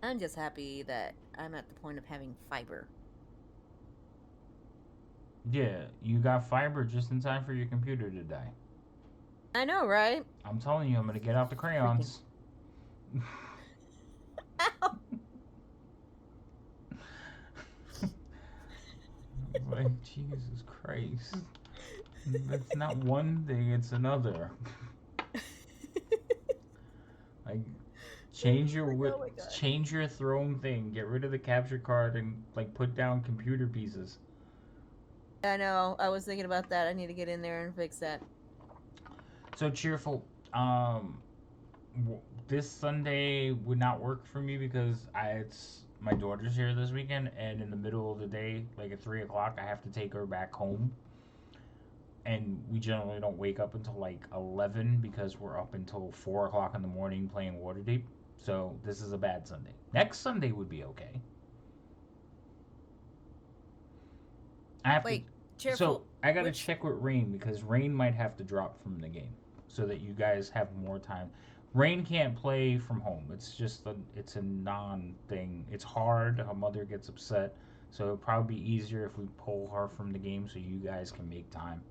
I'm just happy that I'm at the point of having fiber. Yeah, you got fiber just in time for your computer to die. I know, right? I'm telling you, I'm gonna get out the crayons. Like, Jesus Christ. That's not one thing, it's another. Like, change your throne thing. Get rid of the capture card and like put down computer pieces. I know. I was thinking about that. I need to get in there and fix that. So cheerful. This Sunday would not work for me because it's my daughter's here this weekend, and in the middle of the day, like at 3 o'clock, I have to take her back home. And we generally don't wake up until like 11 because we're up until 4 o'clock in the morning playing Waterdeep. So this is a bad Sunday. Next Sunday would be okay. I have Wait, to. cheerful. So I gotta check with Rain because Rain might have to drop from the game so that you guys have more time. Rain can't play from home. It's just it's a non thing. It's hard. Her mother gets upset, so it'll probably be easier if we pull her from the game so you guys can make time.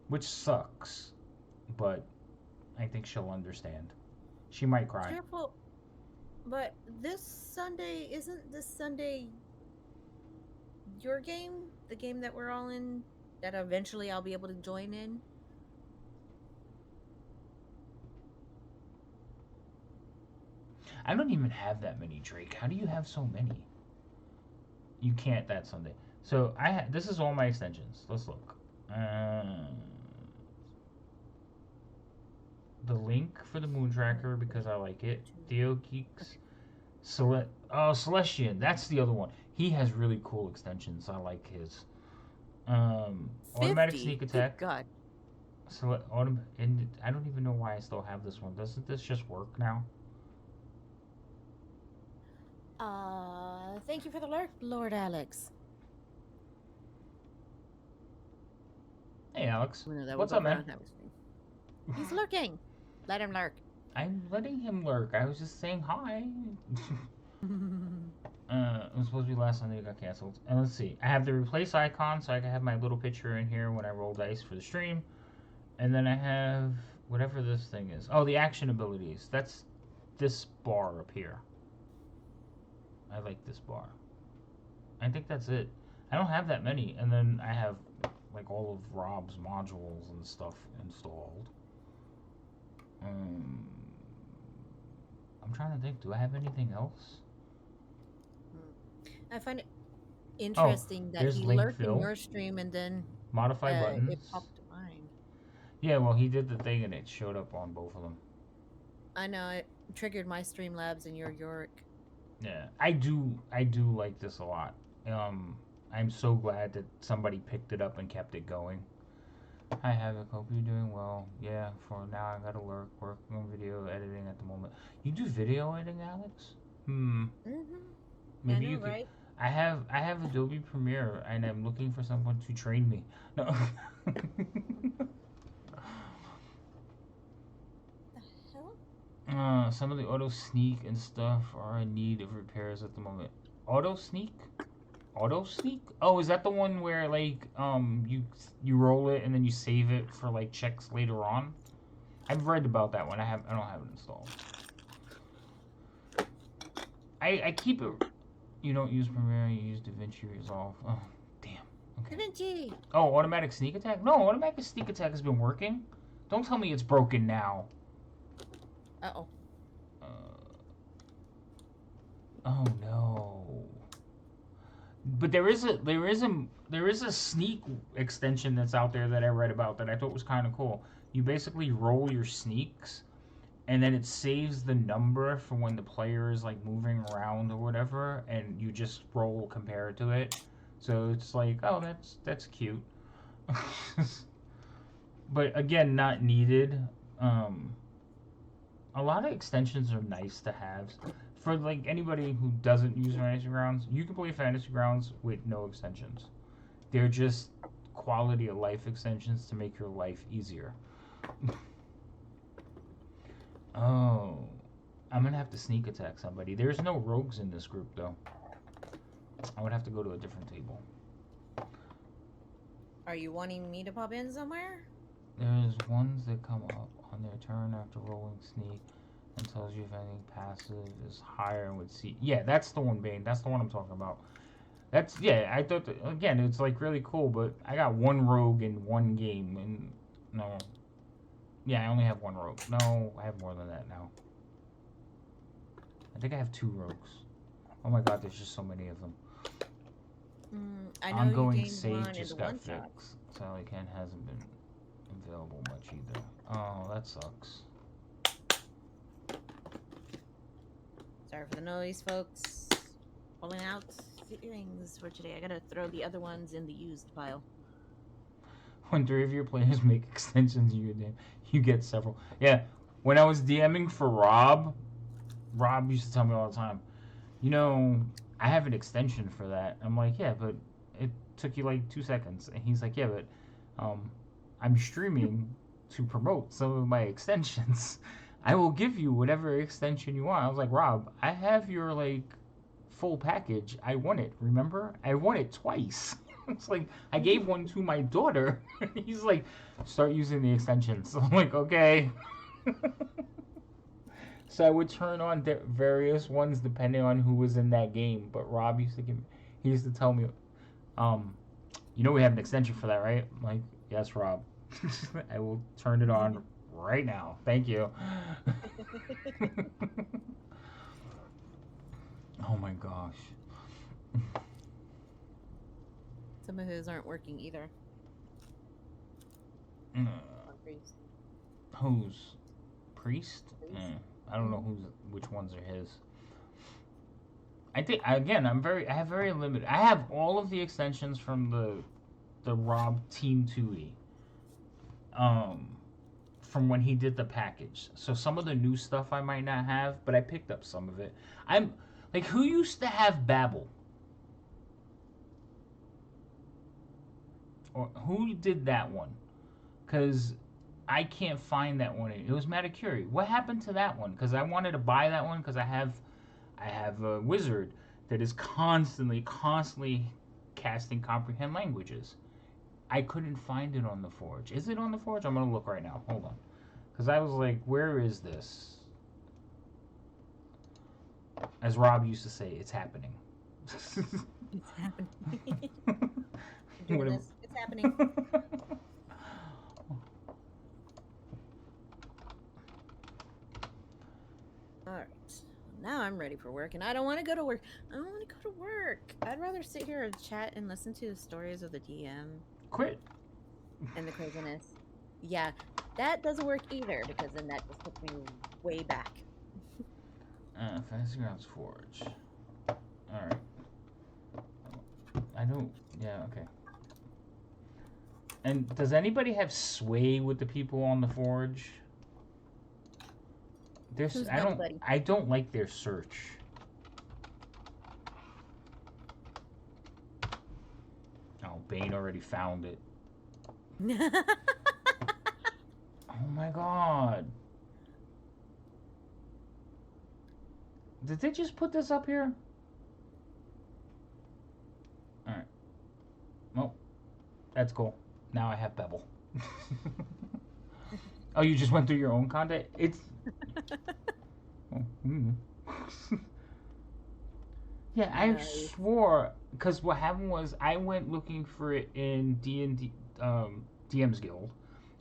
Which sucks, but I think she'll understand. She might cry. Cheerful. But isn't this Sunday your game? The game that we're all in, that eventually I'll be able to join in? I don't even have that many, Drake. How do you have so many? You can't that Sunday. So this is all my extensions. Let's look. The link for the Moon Tracker because I like it. Theo Geeks. Celestian. That's the other one. He has really cool extensions. I like his. Automatic 50? sneak Good attack. God. And I don't even know why I still have this one. Doesn't this just work now? Thank you for the lurk, Lord Alex. Hey, Alex. No, that What's was up, man? He's lurking. Let him lurk. I'm letting him lurk. I was just saying hi. It was supposed to be last Sunday. It got canceled. And let's see. I have the replace icon, so I can have my little picture in here when I roll dice for the stream. And then I have whatever this thing is. Oh, the action abilities. That's this bar up here. I like this bar. I think that's it. I don't have that many. And then I have like all of Rob's modules and stuff installed. I'm trying to think. Do I have anything else? I find it interesting that there's he Link lurked in Phil. your stream and then Modify buttons. it popped to mine. Yeah, well, he did the thing and it showed up on both of them. I know it triggered my Streamlabs and your Yorick. Yeah, I do like this a lot. I'm so glad that somebody picked it up and kept it going. Hi Havoc, hope you're doing well. Yeah, for now I gotta working on video editing at the moment. You do video editing, Alex? Mm-hmm. Maybe I know, you could. right? I have Adobe Premiere and I'm looking for someone to train me. No. The hell? Some of the auto sneak and stuff are in need of repairs at the moment. Auto sneak? Auto sneak? Oh, is that the one where like you roll it and then you save it for like checks later on? I've read about that one. I don't have it installed. I keep it. You don't use Premiere. You use DaVinci Resolve. Oh, damn. Okay. DaVinci. Oh, automatic sneak attack? No, automatic sneak attack has been working. Don't tell me it's broken now. Uh-oh. Oh no. But there is a sneak extension that's out there that I read about that I thought was kind of cool. You basically roll your sneaks, and then it saves the number for when the player is like moving around or whatever, and you just roll compared to it. So it's like, oh, that's cute. But again, not needed. A lot of extensions are nice to have. For like anybody who doesn't use Fantasy Grounds, you can play Fantasy Grounds with no extensions. They're just quality of life extensions to make your life easier. Oh, I'm gonna have to sneak attack somebody. There's no rogues in this group though. I would have to go to a different table. Are you wanting me to pop in somewhere? There's ones that come up on their turn after rolling sneak and tells you if anything passive is higher with C. Yeah, that's the one, Bane. That's the one I'm talking about. That's, yeah, I thought, that, again, it's like really cool, but I got one rogue in one game, and no. Yeah, I only have one rogue. No, I have more than that now. I think I have 2 rogues. Oh my god, there's just so many of them. I know Ongoing you gained save one in just the got one-shot. fixed. Sally Ken hasn't been available much either. Oh, that sucks. Sorry for the noise, folks. Pulling out things for today. I gotta throw the other ones in the used pile. When 3 of your players make extensions, you get several. Yeah, when I was DMing for Rob used to tell me all the time, you know, I have an extension for that. I'm like, yeah, but it took you like 2 seconds. And he's like, yeah, but I'm streaming to promote some of my extensions. I will give you whatever extension you want. I was like, Rob, I have your like full package. I won it, remember? I won it twice. It's like, I gave one to my daughter. He's like, start using the extensions. I'm like, okay. So I would turn on various ones depending on who was in that game. But Rob used to tell me, you know we have an extension for that, right? I'm like, yes, Rob. I will turn it on right now. Thank you. gosh. Some of his aren't working either. Uh, On Priest. who's priest? Priest. I don't know which ones are his. I think again, I have very limited. I have all of the extensions from the Rob Team 2E. From when he did the package. So some of the new stuff I might not have, but I picked up some of it. I'm like, who used to have Babbel? Or who did that one? Because I can't find that one. It was Maticuri. What happened to that one? Because I wanted to buy that one because I have a wizard that is constantly casting comprehend languages. I couldn't find it on the Forge. Is it on the Forge? I'm gonna look right now. Hold on, because I was like, where is this? As Rob used to say, it's happening. It's happening. I'm doing Whatever. this. It's happening. Alright. Now I'm ready for work, and I don't want to go to work. I don't want to go to work. I'd rather sit here and chat and listen to the stories of the DM Quit. and the craziness. Yeah, that doesn't work either, because then that just puts me way back. Fantasy Grounds Forge. Alright. I don't. Yeah, okay. And does anybody have sway with the people on the Forge? Who's nobody? I don't like their search. Oh, Bane already found it. Oh my god. Did they just put this up here? Alright. Well, that's cool. Now I have Bevel. Oh, you just went through your own content? It's... Oh, yeah, I Nice. swore... Because what happened was, I went looking for it in D&D, DM's Guild.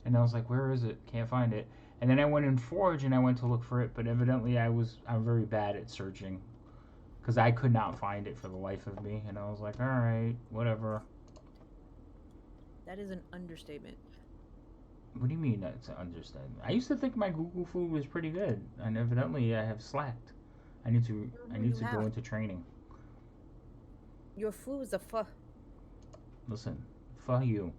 And I was like, where is it? Can't find it. And then I went in Forge and I went to look for it, but evidently I'm very bad at searching. Because I could not find it for the life of me. And I was like, alright, whatever. That is an understatement. What do you mean that's an understatement? I used to think my Google food was pretty good. And evidently I have slacked. I need to you go have. into training. Your food is a fuh. Listen, fuck you.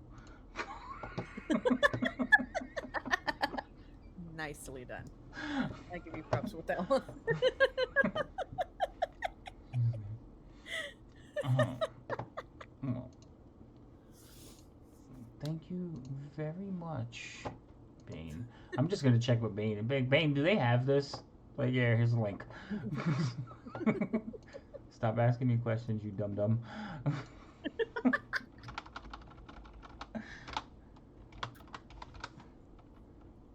Nicely done. I give you props with that one. Oh. Thank you very much, Bane. I'm just gonna check with Bane. Bane, do they have this? Like, yeah, here's a link. Stop asking me questions, you dum dum.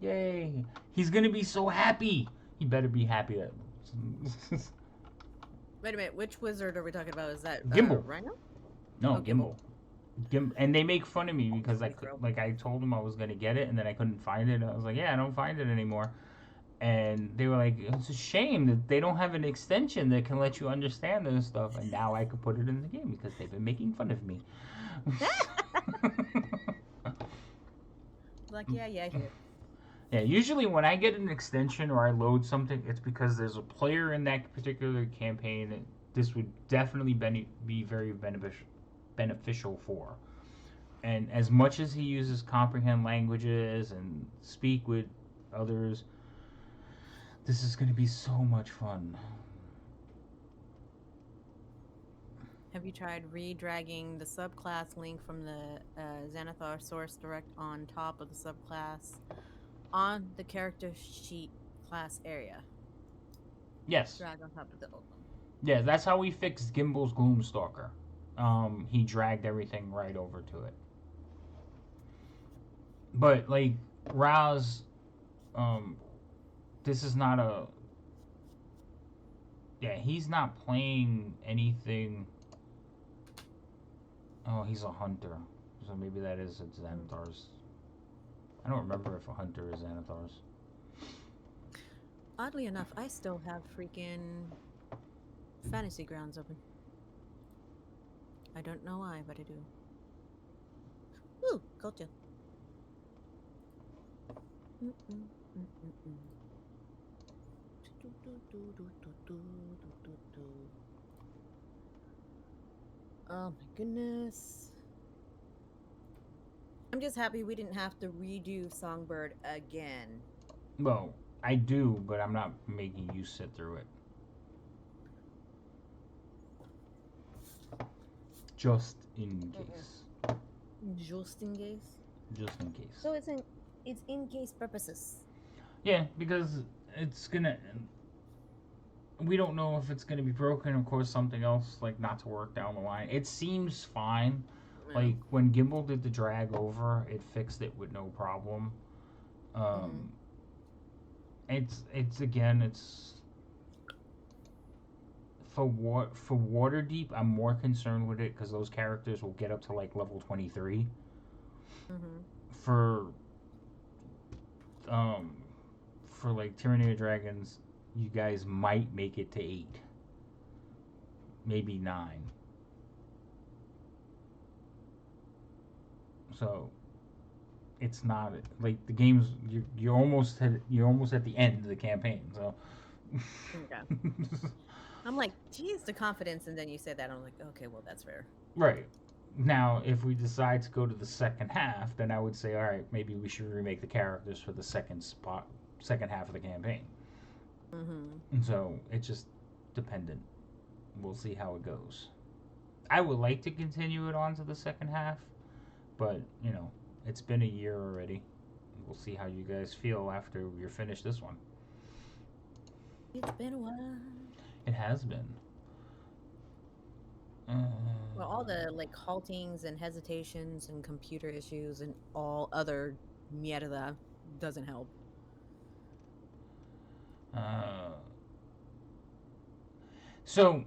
Yay! He's gonna be so happy. He better be happy. Wait a minute, which wizard are we talking about? Is that Gimbal. Rhino? No, Oh, Gimbal. And they make fun of me because I Throw. I told them I was gonna get it and then I couldn't find it. I was like, yeah, I don't find it anymore. And they were like, it's a shame that they don't have an extension that can let you understand this stuff. And now I can put it in the game because they've been making fun of me. Like, yeah, here. Yeah, usually when I get an extension or I load something, it's because there's a player in that particular campaign that this would definitely be very beneficial for. And as much as he uses comprehend languages and speak with others, this is going to be so much fun. Have you tried re-dragging the subclass link from the Xanathar source direct on top of the subclass on the character sheet class area? Yes. Drag on top of the old one. Yeah, that's how we fixed Gimbal's Gloomstalker. He dragged everything right over to it. But, like, Raz, this is not a... Yeah, he's not playing anything... Oh, he's a hunter. So maybe that is a Xanathar's. I don't remember if a hunter is Xanathar's. Oddly enough, I still have freaking Fantasy Grounds open. I don't know why, but I do. Ooh, culture. Oh my goodness. I'm just happy we didn't have to redo Songbird again. Well, I do, but I'm not making you sit through it. Just in case. Just in case. Just in case. So it's in case purposes. Yeah, because it's gonna. We don't know if it's gonna be broken. Of course, something else like not to work down the line. It seems fine. Like when Gimbal did the drag over, it fixed it with no problem. It's again, it's for Waterdeep. I'm more concerned with it because those characters will get up to like level 23. For like Tyranny of Dragons, you guys might make it to 8, maybe 9. So it's not like the game's you're almost at the end of the campaign. So Okay. I'm like, geez, the confidence, and then you said that, I'm like, okay, well, that's fair. Right. Now, if we decide to go to the second half, then I would say, all right, maybe we should remake the characters for the second half of the campaign. And so it's just dependent. We'll see how it goes. I would like to continue it on to the second half, but you know, it's been a year already. We'll see how you guys feel after you're finished this one. It's been a while. It has been. Well, all the like haltings and hesitations and computer issues and all other mierda doesn't help. So,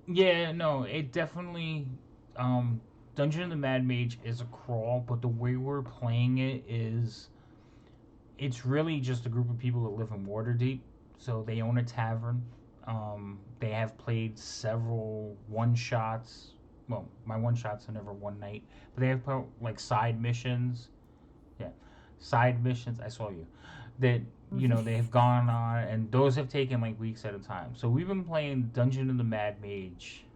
yeah, no, it definitely. Dungeon of the Mad Mage is a crawl, but the way we're playing it is. It's really just a group of people that live in Waterdeep. So they own a tavern. They have played several one-shots. Well, my one-shots are never one night. But they have like side missions. Yeah. Side missions. I saw you. That, you know, they have gone on. And those have taken like weeks at a time. So we've been playing Dungeon of the Mad Mage.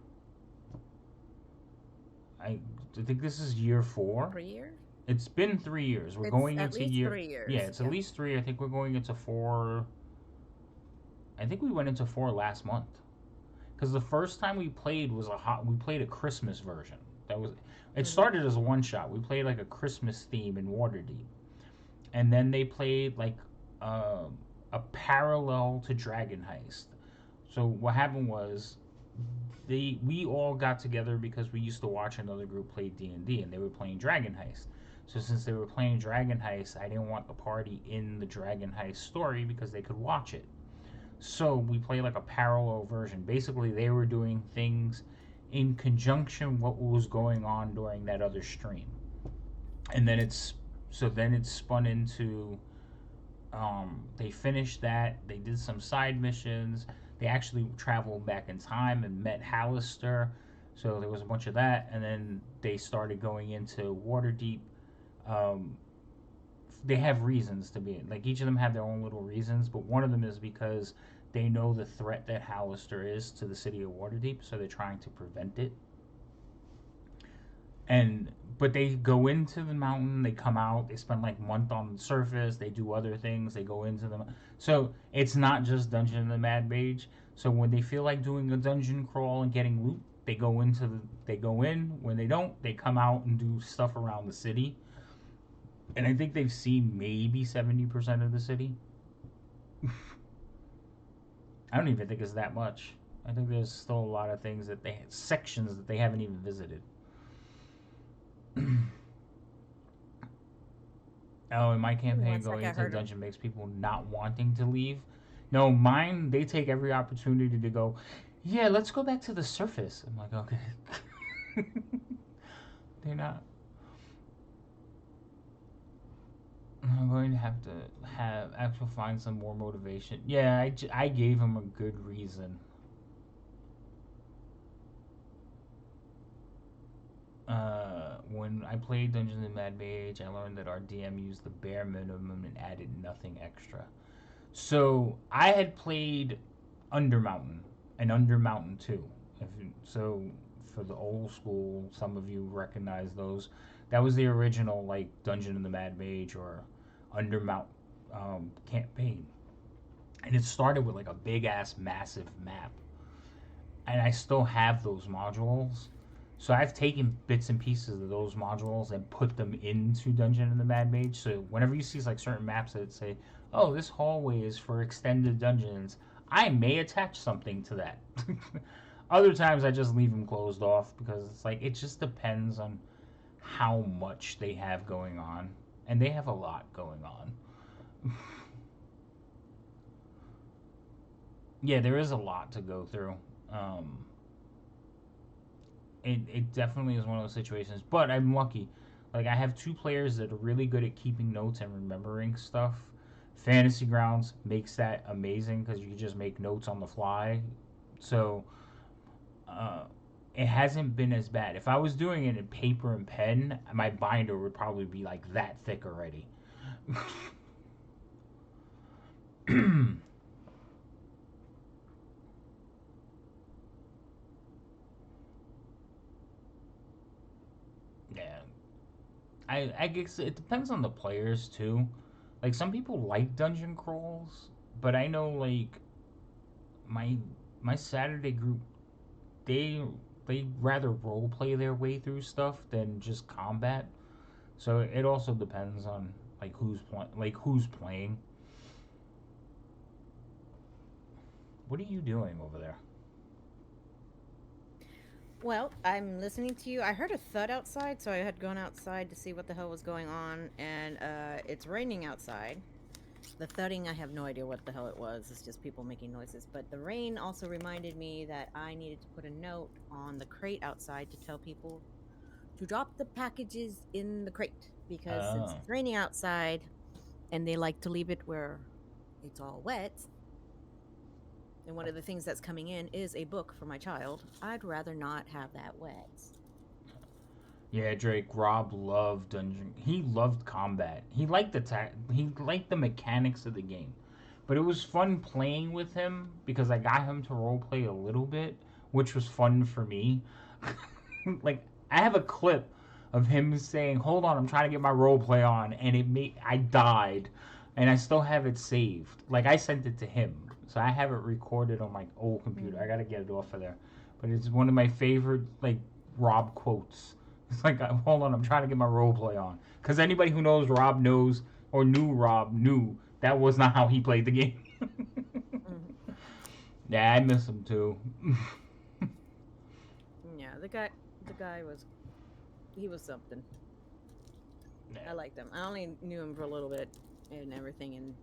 I think this is year 4. 3 years? It's been 3 years. We're It's going at into least year. 3 years. Yeah, it's at least 3. I think we're going into 4. I think we went into 4 last month. Because the first time we played was we played a Christmas version. It started as a one shot. We played like a Christmas theme in Waterdeep, and then they played like a parallel to Dragon Heist. So what happened was we all got together because we used to watch another group play D&D, and they were playing Dragon Heist. So since they were playing Dragon Heist, I didn't want the party in the Dragon Heist story because they could watch it. So we play like a parallel version. Basically, they were doing things in conjunction with what was going on during that other stream. And then it spun into they finished that. They did some side missions. They actually traveled back in time and met Hallister. So there was a bunch of that, and then they started going into Waterdeep. They have reasons to be like each of them have their own little reasons, but one of them is because they know the threat that Hallister is to the city of Waterdeep, so they're trying to prevent it. But they go into the mountain, they come out, they spend like a month on the surface, they do other things, they go into them. So it's not just Dungeon of the Mad Mage. So when they feel like doing a dungeon crawl and getting loot, they go in. When they don't, they come out and do stuff around the city. And I think they've seen maybe 70% of the city. I don't even think it's that much. I think there's still a lot of things sections that they haven't even visited. Oh, in my campaign, going into the dungeon makes people not wanting to leave. No, mine, they take every opportunity to go, yeah, let's go back to the surface. I'm like, okay. They're not. I'm going to have find some more motivation. Yeah, I gave him a good reason. when I played Dungeons and Mad Mage, I learned that our DM used the bare minimum and added nothing extra. So I had played Undermountain and Undermountain 2. So for the old school, some of you recognize those. That was the original like Dungeon of the Mad Mage or Undermount campaign, and it started with like a big ass massive map, and I still have those modules. So I've taken bits and pieces of those modules and put them into Dungeon of the Mad Mage. So whenever you see like certain maps that say, "Oh, this hallway is for extended dungeons," I may attach something to that. Other times I just leave them closed off because it's like it just depends on how much they have going on, and they have a lot going on. Yeah, there is a lot to go through. Um, it definitely is one of those situations, but I'm lucky. Like I have two players that are really good at keeping notes and remembering stuff. Fantasy Grounds makes that amazing because you can just make notes on the fly. So uh, it hasn't been as bad. If I was doing it in paper and pen, my binder would probably be like that thick already. Yeah, I guess it depends on the players too. Like some people like dungeon crawls, but I know like my my Saturday group they they rather role play their way through stuff than just combat. So it also depends on who's playing. What are you doing over there? Well, I'm listening to you. I heard a thud outside, so I had gone outside to see what the hell was going on, and it's raining outside. The thudding, I have no idea what the hell it was. It's just people making noises. But the rain also reminded me that I needed to put a note on the crate outside to tell people to drop the packages in the crate. Because since Oh, it's raining outside and they like to leave it where it's all wet, and one of the things that's coming in is a book for my child, I'd rather not have that wet. yeah, Drake. Rob loved dungeon. He loved combat. He liked the mechanics of the game. But it was fun playing with him because I got him to roleplay a little bit, which was fun for me. Like I have a clip of him saying, "Hold on, I'm trying to get my roleplay on," and I died, and I still have it saved. Like I sent it to him, so I have it recorded on my old computer. I gotta get it off of there, but it's one of my favorite like Rob quotes. It's like, "Hold on, I'm trying to get my roleplay on," because anybody who knows Rob knows or knew Rob knew that was not how he played the game. Mhm. Yeah, I miss him too. Yeah, the guy he was something. I liked him. I only knew him for a little bit and everything, and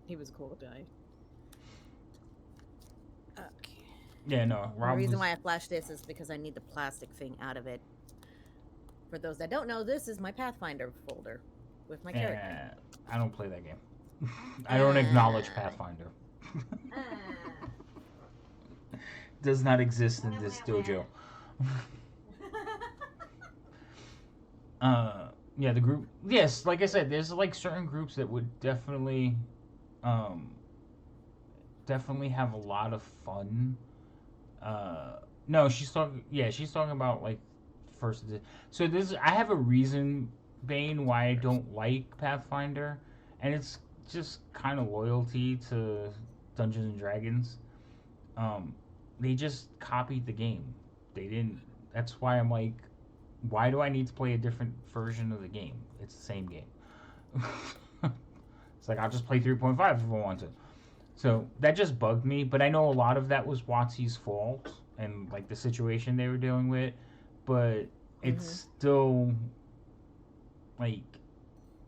he was a cool guy. Okay. Yeah, no, The Rob reason was. why I flashed this is because I need the plastic thing out of it. For those that don't know, this is my Pathfinder folder with my character. Yeah, I don't play that game. I don't acknowledge Pathfinder. Does not exist in this dojo. Yeah, the group. Yes, like I said, there's like certain groups that would um, definitely have a lot of fun. No, she's talking. Yeah, she's talking about like so this. I have a reason, Bane, why I don't like Pathfinder, and it's just kind of loyalty to Dungeons and Dragons. Um, they just copied the game. They didn't. That's why I'm like, why do I need to play a different version of the game? It's the same game. It's like I'll just play 3.5 if I want to. So that just bugged me, but I know a lot of that was WotC's fault and like the situation they were dealing with, but it's still like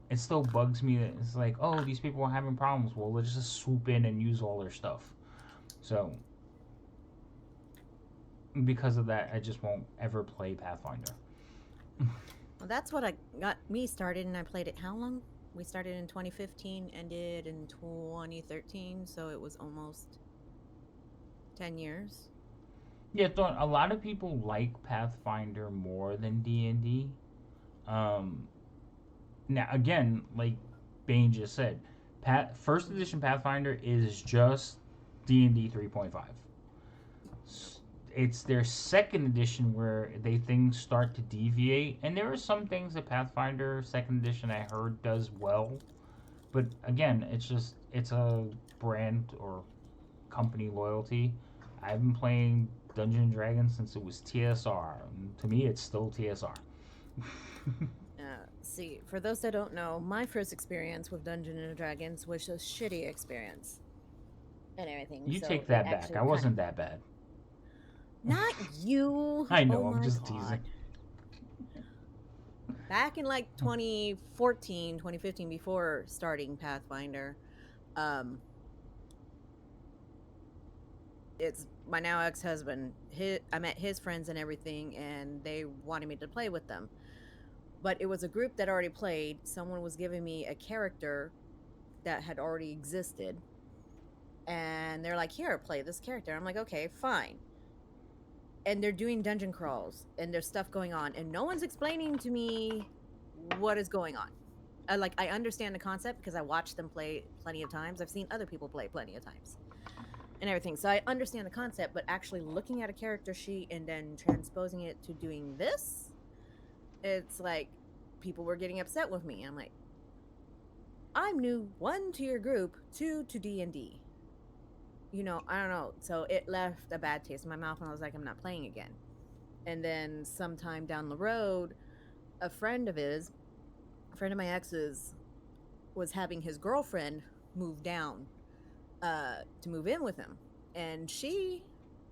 it still bugs me that it's like, oh, these people are having problems. Well, let's just swoop in and use all their stuff. So because of that, I just won't ever play Pathfinder. Well, that's what got me started, and I played it how long? We started in 2015, ended in 2013, so it was almost 10 years. Yeah, a lot of people like Pathfinder more than D&D. Um, Now, again, like Bane just said, first edition Pathfinder is just D&D 3.5. It's their second edition where things start to deviate, and there are some things that Pathfinder second edition I heard does well, but again, it's a brand or company loyalty. I've been playing Dungeons and Dragons since it was TSR. And to me, it's still TSR. See, for those that don't know, my first experience with Dungeons and Dragons was a shitty experience and everything. You so take it that back. actually I wasn't that bad. Not you. I know, Oh I'm my just God. teasing. Back in like 2014, 2015, before starting Pathfinder, it's my now ex-husband. I met his friends and everything, and they wanted me to play with them. But it was a group that already played. Someone was giving me a character that had already existed, and they're like, "Here, play this character." I'm like, "Okay, fine." And they're doing dungeon crawls, and there's stuff going on, and no one's explaining to me what is going on. I understand the concept because I watched them play plenty of times. I've seen other people play plenty of times and everything. So I understand the concept, but actually looking at a character sheet and then transposing it to doing this, it's like people were getting upset with me. I'm like, I'm new, 1, to your group, 2, to D&D. You know, I don't know. So it left a bad taste in my mouth, and I was like, I'm not playing again. And then sometime down the road, a friend of my ex's, was having his girlfriend move down to move in with him. And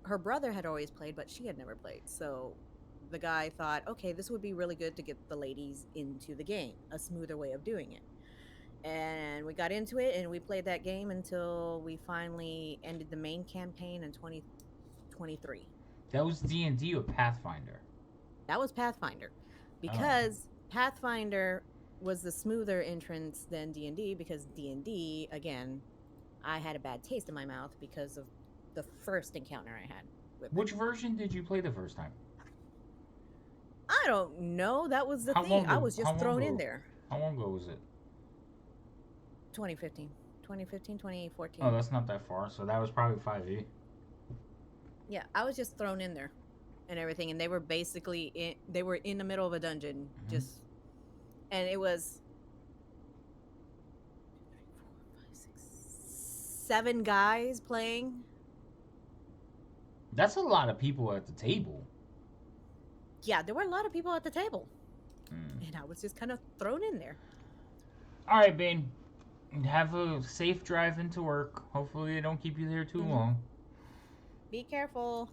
her brother had always played, but she had never played. So the guy thought, okay, this would be really good to get the ladies into the game, a smoother way of doing it. And we got into it, and we played that game until we finally ended the main campaign in 2023. That was D&D or Pathfinder? That was Pathfinder, because Pathfinder was the smoother entrance than D&D, because D&D, again, I had a bad taste in my mouth because of the first encounter I had with Which version did you play the first time? I don't know. That was the How thing. long I ago- was how just long thrown ago? in there. How long ago was it? 2015, 2014. Oh, that's not that far. So that was probably 5e. Yeah, I was just thrown in there and everything, and they were basically they were in the middle of a dungeon, just, and it was 7 guys playing. That's a lot of people at the table. Yeah, there were a lot of people at the table, Mm. and I was just kind of thrown in there. All right, Bane. Have a safe drive into work. Hopefully they don't keep you there too long. Be careful.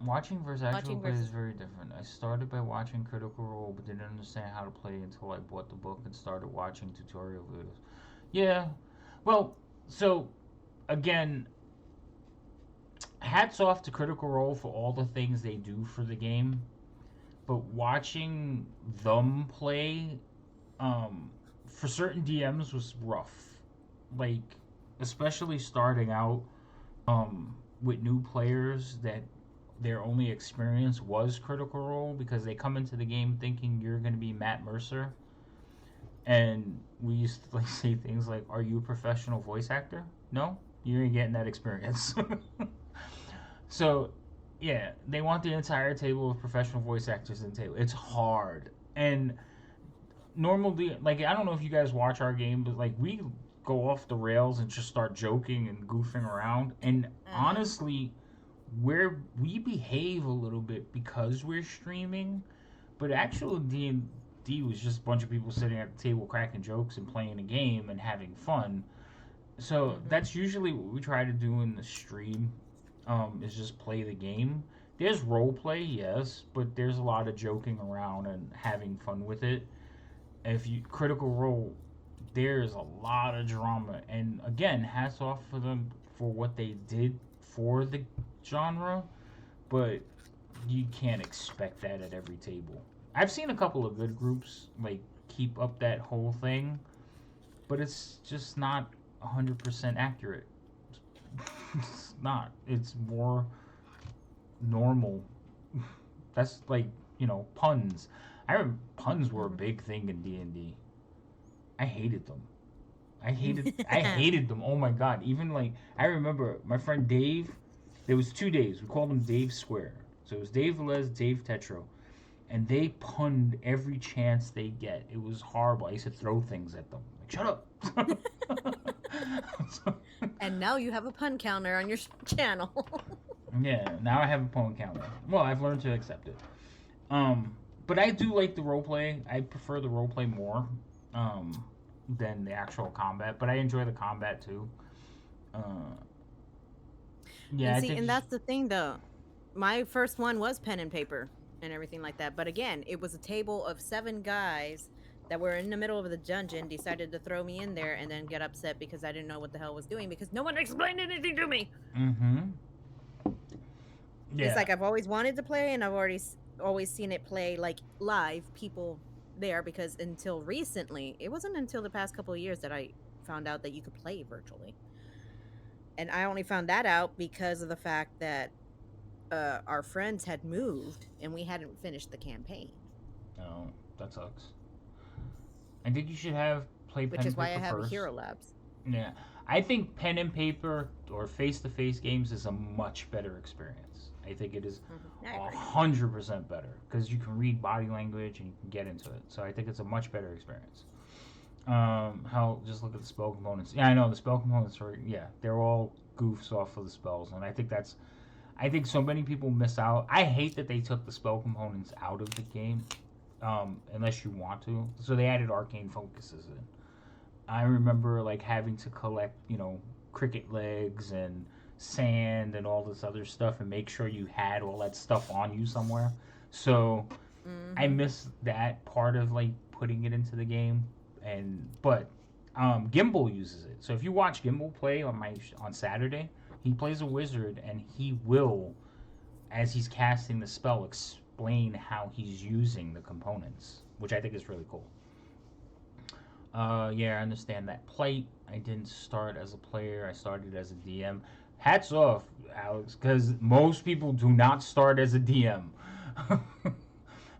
Watching versus actual Watching play versus- is very different. I started by watching Critical Role, but didn't understand how to play until I bought the book and started watching tutorial videos. Yeah, well, so again, hats off to Critical Role for all the things they do for the game, but watching them play, for certain DMs was rough. Like, especially starting out, with new players that their only experience was Critical Role, because they come into the game thinking you're going to be Matt Mercer, and we used to say things like, "Are you a professional voice actor?" No, you ain't getting that experience. So, yeah, they want the entire table of professional voice actors in the table. It's hard, and normally, like, I don't know if you guys watch our game, but like, we go off the rails and just start joking and goofing around, and honestly, we behave a little bit because we're streaming, but actual D&D was just a bunch of people sitting at the table cracking jokes and playing a game and having fun. So that's usually what we try to do in the stream, is just play the game. There's role play, yes, but there's a lot of joking around and having fun with it. If you Critical Role, there's a lot of drama, and again, hats off for them for what they did for the genre, but you can't expect that at every table. I've seen a couple of good groups like keep up that whole thing, but it's just not 100% accurate. not. It's more normal. That's like, puns. I remember puns were a big thing in D&D. I hated them. I hated them. Oh my god. Even like I remember my friend Dave, there was 2 days. We called him Dave Square. So it was Dave Velez, Dave Tetro. And they punned every chance they get. It was horrible. I used to throw things at them. Like, shut up. And now you have a pun counter on your channel. Yeah, now I have a pun counter. Well, I've learned to accept it. But I do like the roleplay. I prefer the roleplay more than the actual combat. But I enjoy the combat too. Yeah, And see, and that's the thing though. My first one was pen and paper and everything like that. But again, it was a table of 7 guys that were in the middle of the dungeon, decided to throw me in there, and then get upset because I didn't know what the hell I was doing because no one explained anything to me. Mm-hmm. Yeah. It's like I've always wanted to play, and I've always seen it play like live, people there, because until recently, it wasn't until the past couple of years that I found out that you could play virtually. And I only found that out because of the fact that our friends had moved and we hadn't finished the campaign. Oh, that sucks. I think you should play pen Which is and why I paper have first. Hero Labs. Yeah, I think pen and paper or face-to-face games is a much better experience. I think it is I agree. 100% better because you can read body language and you can get into it. So I think it's a much better experience. Just look at the spell components. Yeah, I know the spell components are. Yeah, they're all goofs off of the spells, and I think so many people miss out. I hate that they took the spell components out of the game, unless you want to. So they added arcane focuses in. I remember like having to collect, cricket legs and sand and all this other stuff and make sure you had all that stuff on you somewhere. So I miss that part of like putting it into the game. But Gimbal uses it. So if you watch Gimbal play on Saturday, he plays a wizard and he will, as he's casting the spell, explain how he's using the components, which I think is really cool. Yeah, I understand that plight. I didn't start as a player. I started as a DM. Hats off, Alex, because most people do not start as a DM.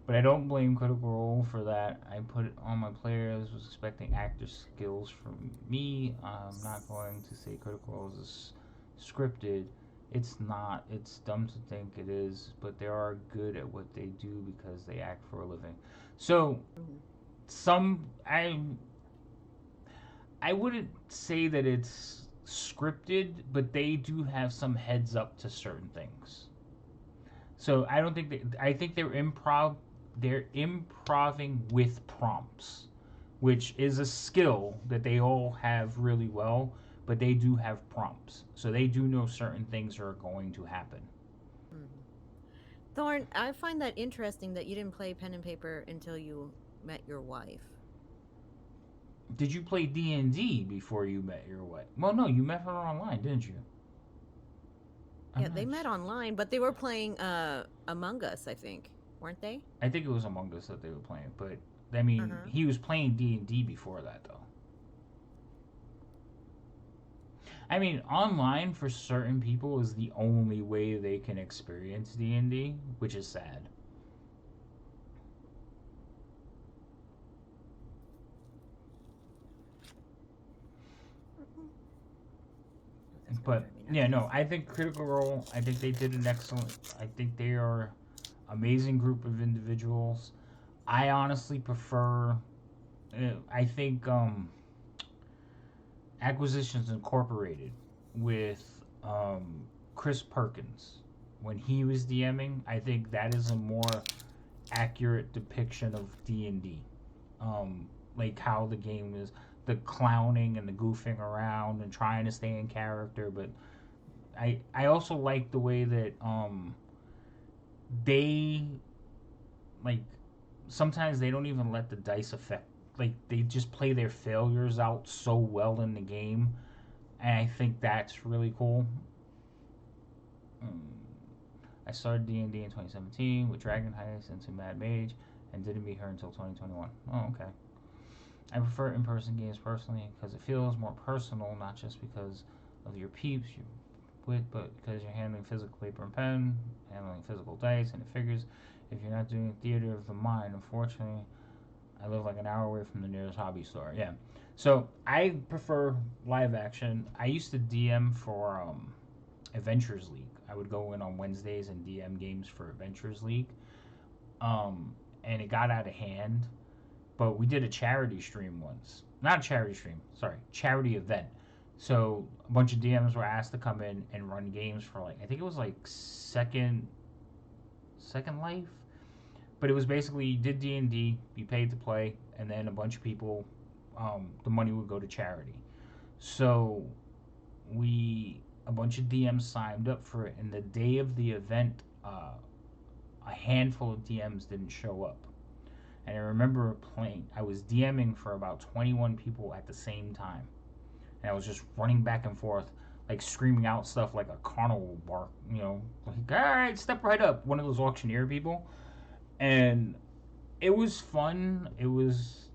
But I don't blame Critical Role for that. I put it on my players, was expecting actor skills from me. I'm not going to say Critical Role is scripted. It's not. It's dumb to think it is, but they are good at what they do because they act for a living. So, I wouldn't say that it's scripted, but they do have some heads up to certain things. So I don't think I think they're improving with prompts, which is a skill that they all have really well, but they do have prompts. So they do know certain things are going to happen. Thorn, I find that interesting that you didn't play pen and paper until you met your wife. Did you play D&D before you met your wife? Well, no, you met her online, didn't you? Yeah, they met online, but they were playing Among Us, I think, weren't they? I think it was Among Us that they were playing, but I mean, he was playing D&D before that, though. I mean, online for certain people is the only way they can experience D&D, which is sad. But yeah, no, I think Critical Role, I think they did an excellent. I think they are amazing group of individuals. I honestly prefer. I think Acquisitions Incorporated with Chris Perkins when he was DMing. I think that is a more accurate depiction of D&D. Like how the game is. The clowning and the goofing around and trying to stay in character, but I also like the way that they like sometimes they don't even let the dice affect, like they just play their failures out so well in the game, and I think that's really cool. I started D&D in 2017 with Dragon Heist into Mad Mage and didn't meet her until 2021. Oh, okay. I prefer in-person games personally because it feels more personal, not just because of your peeps. You quit, but because you're handling physical paper and pen, handling physical dice, and it figures if you're not doing theater of the mind, unfortunately, I live like an hour away from the nearest hobby store. Yeah. So I prefer live action. I used to DM for Adventures League. I would go in on Wednesdays and DM games for Adventures League. And it got out of hand. But we did a charity stream once. Not a charity stream, sorry, charity event. So a bunch of DMs were asked to come in and run games for like, I think it was like Second Life. But it was basically you did D&D, you paid to play, and then a bunch of people, the money would go to charity. So a bunch of DMs signed up for it, and the day of the event, a handful of DMs didn't show up. And I remember I was DMing for about 21 people at the same time. And I was just running back and forth, like screaming out stuff like a carnival bark, like, all right, step right up, one of those auctioneer people. And it was fun. I was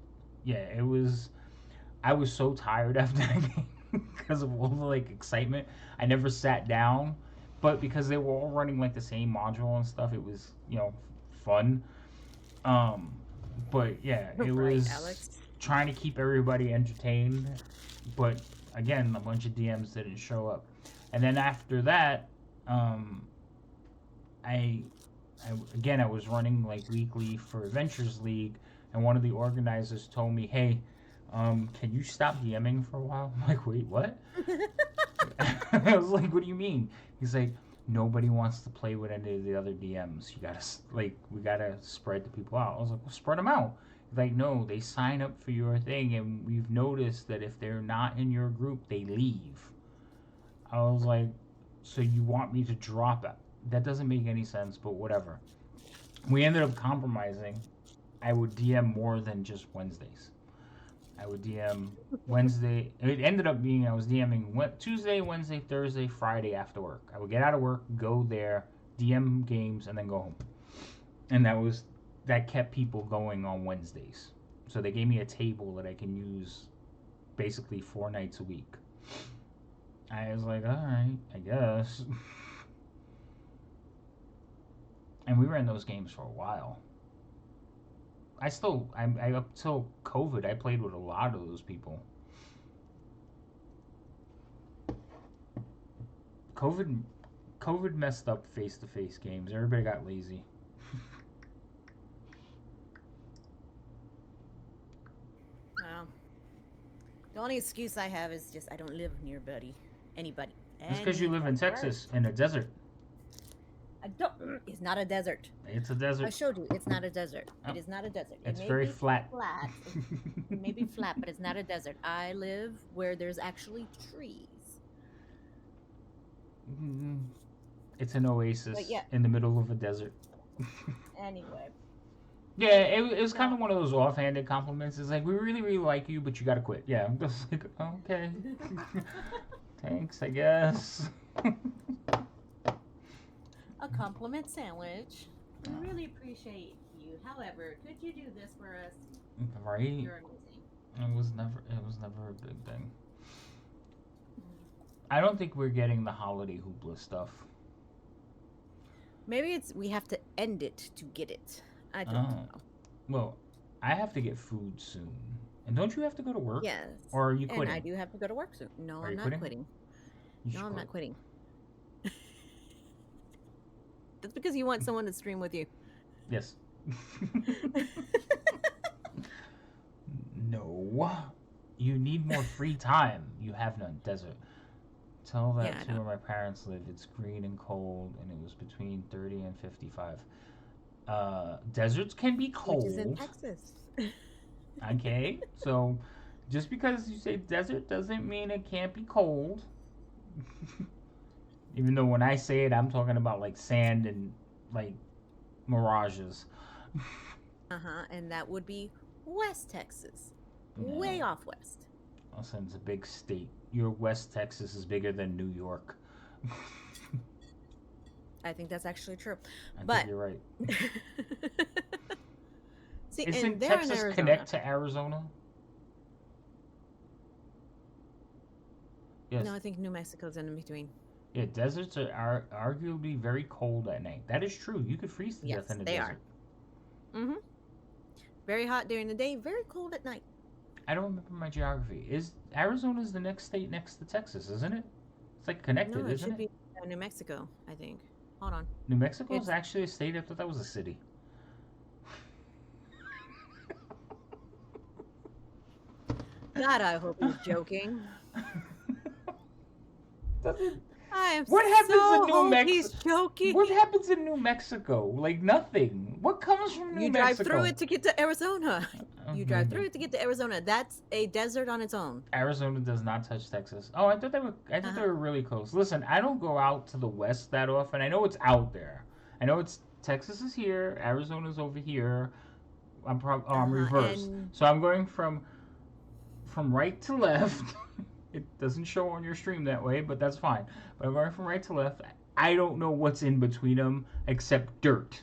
so tired after that game because of all the like excitement. I never sat down, but because they were all running like the same module and stuff, it was fun. But yeah, it was Alex. trying to keep everybody entertained. But again, a bunch of DMs didn't show up, and then after that, I was running like weekly for Adventures League, and one of the organizers told me, "Hey, can you stop DMing for a while?" I'm like, "Wait, what?" I was like, "What do you mean?" He's like, "Nobody wants to play with any of the other DMs. We gotta spread the people out." I was like, "Well, spread them out." He's like, "No, they sign up for your thing, and we've noticed that if they're not in your group, they leave." I was like, "So you want me to drop it?" That doesn't make any sense, but whatever. We ended up compromising. I would DM more than just Wednesdays. I would DM Wednesday. It ended up being I was DMing Tuesday, Wednesday, Thursday, Friday after work. I would get out of work, go there, DM games, and then go home. And that kept people going on Wednesdays. So they gave me a table that I can use basically 4 nights a week. I was like, all right, I guess. And we ran those games for a while. I up till COVID, I played with a lot of those people. COVID messed up face-to-face games. Everybody got lazy. Well, the only excuse I have is just I don't live near anybody. It's because you live in Texas, in a desert. I don't. It's not a desert. It's a I desert. showed you. It's not a desert. Oh. It is not a desert. It's it may very be flat. It may be flat, but it's not a desert. I live where there's actually trees. It's an oasis in the middle of a desert. Anyway. Yeah, it was kind of one of those offhanded compliments. It's like, we really, really like you, but you gotta quit. Yeah, I'm just like, okay. Thanks, I guess. A compliment sandwich. We really appreciate you. However, could you do this for us? Right? You're amazing. It was never a big thing. I don't think we're getting the holiday hoopla stuff. Maybe we have to end it to get it. I don't know. Well, I have to get food soon. And don't you have to go to work? Yes. Or are you quitting? And I do have to go to work soon. No, Are I'm you not quitting? quitting. You should No, I'm quit. not quitting. That's because you want someone to stream with you. Yes. No. You need more free time. You have none. Desert. Tell that Yeah, I to know. where my parents live. It's green and cold, and it was between 30 and 55. Deserts can be cold. Which is in Texas. Okay, so just because you say desert doesn't mean it can't be cold. Even though when I say it, I'm talking about like sand and like mirages. And that would be West Texas. No. Way off west. Listen, it's a big state. Your West Texas is bigger than New York. I think that's actually true. I But think you're right. see, Isn't and they're Texas in Arizona. connect to Arizona? Yes. No, I think New Mexico's in between. Yeah, deserts are arguably very cold at night. That is true. You could freeze to Yes, death in a they desert. are. Mm-hmm. Very hot during the day, very cold at night. I don't remember my geography. Is Arizona's the next state next to Texas, isn't it? It's like connected, No, it isn't should it? be New Mexico, I think. Hold on. New Mexico is It's- actually a state. I thought that was a city. God, I hope he's joking. Doesn't- I am What happens so in New hope he's Mexico? joking. What happens in New Mexico? Like nothing. What comes from New You drive Mexico? through it to get to Arizona. You drive maybe. through it to get to Arizona. That's a desert on its own. Arizona does not touch Texas. Oh, I thought they were. I thought they were really close. Listen, I don't go out to the west that often. I know it's out there. I know it's Texas is here. Arizona's over here. I'm reversed. and- So I'm going from right to left. It doesn't show on your stream that way, but that's fine. But I'm going from right to left. I don't know what's in between them except dirt.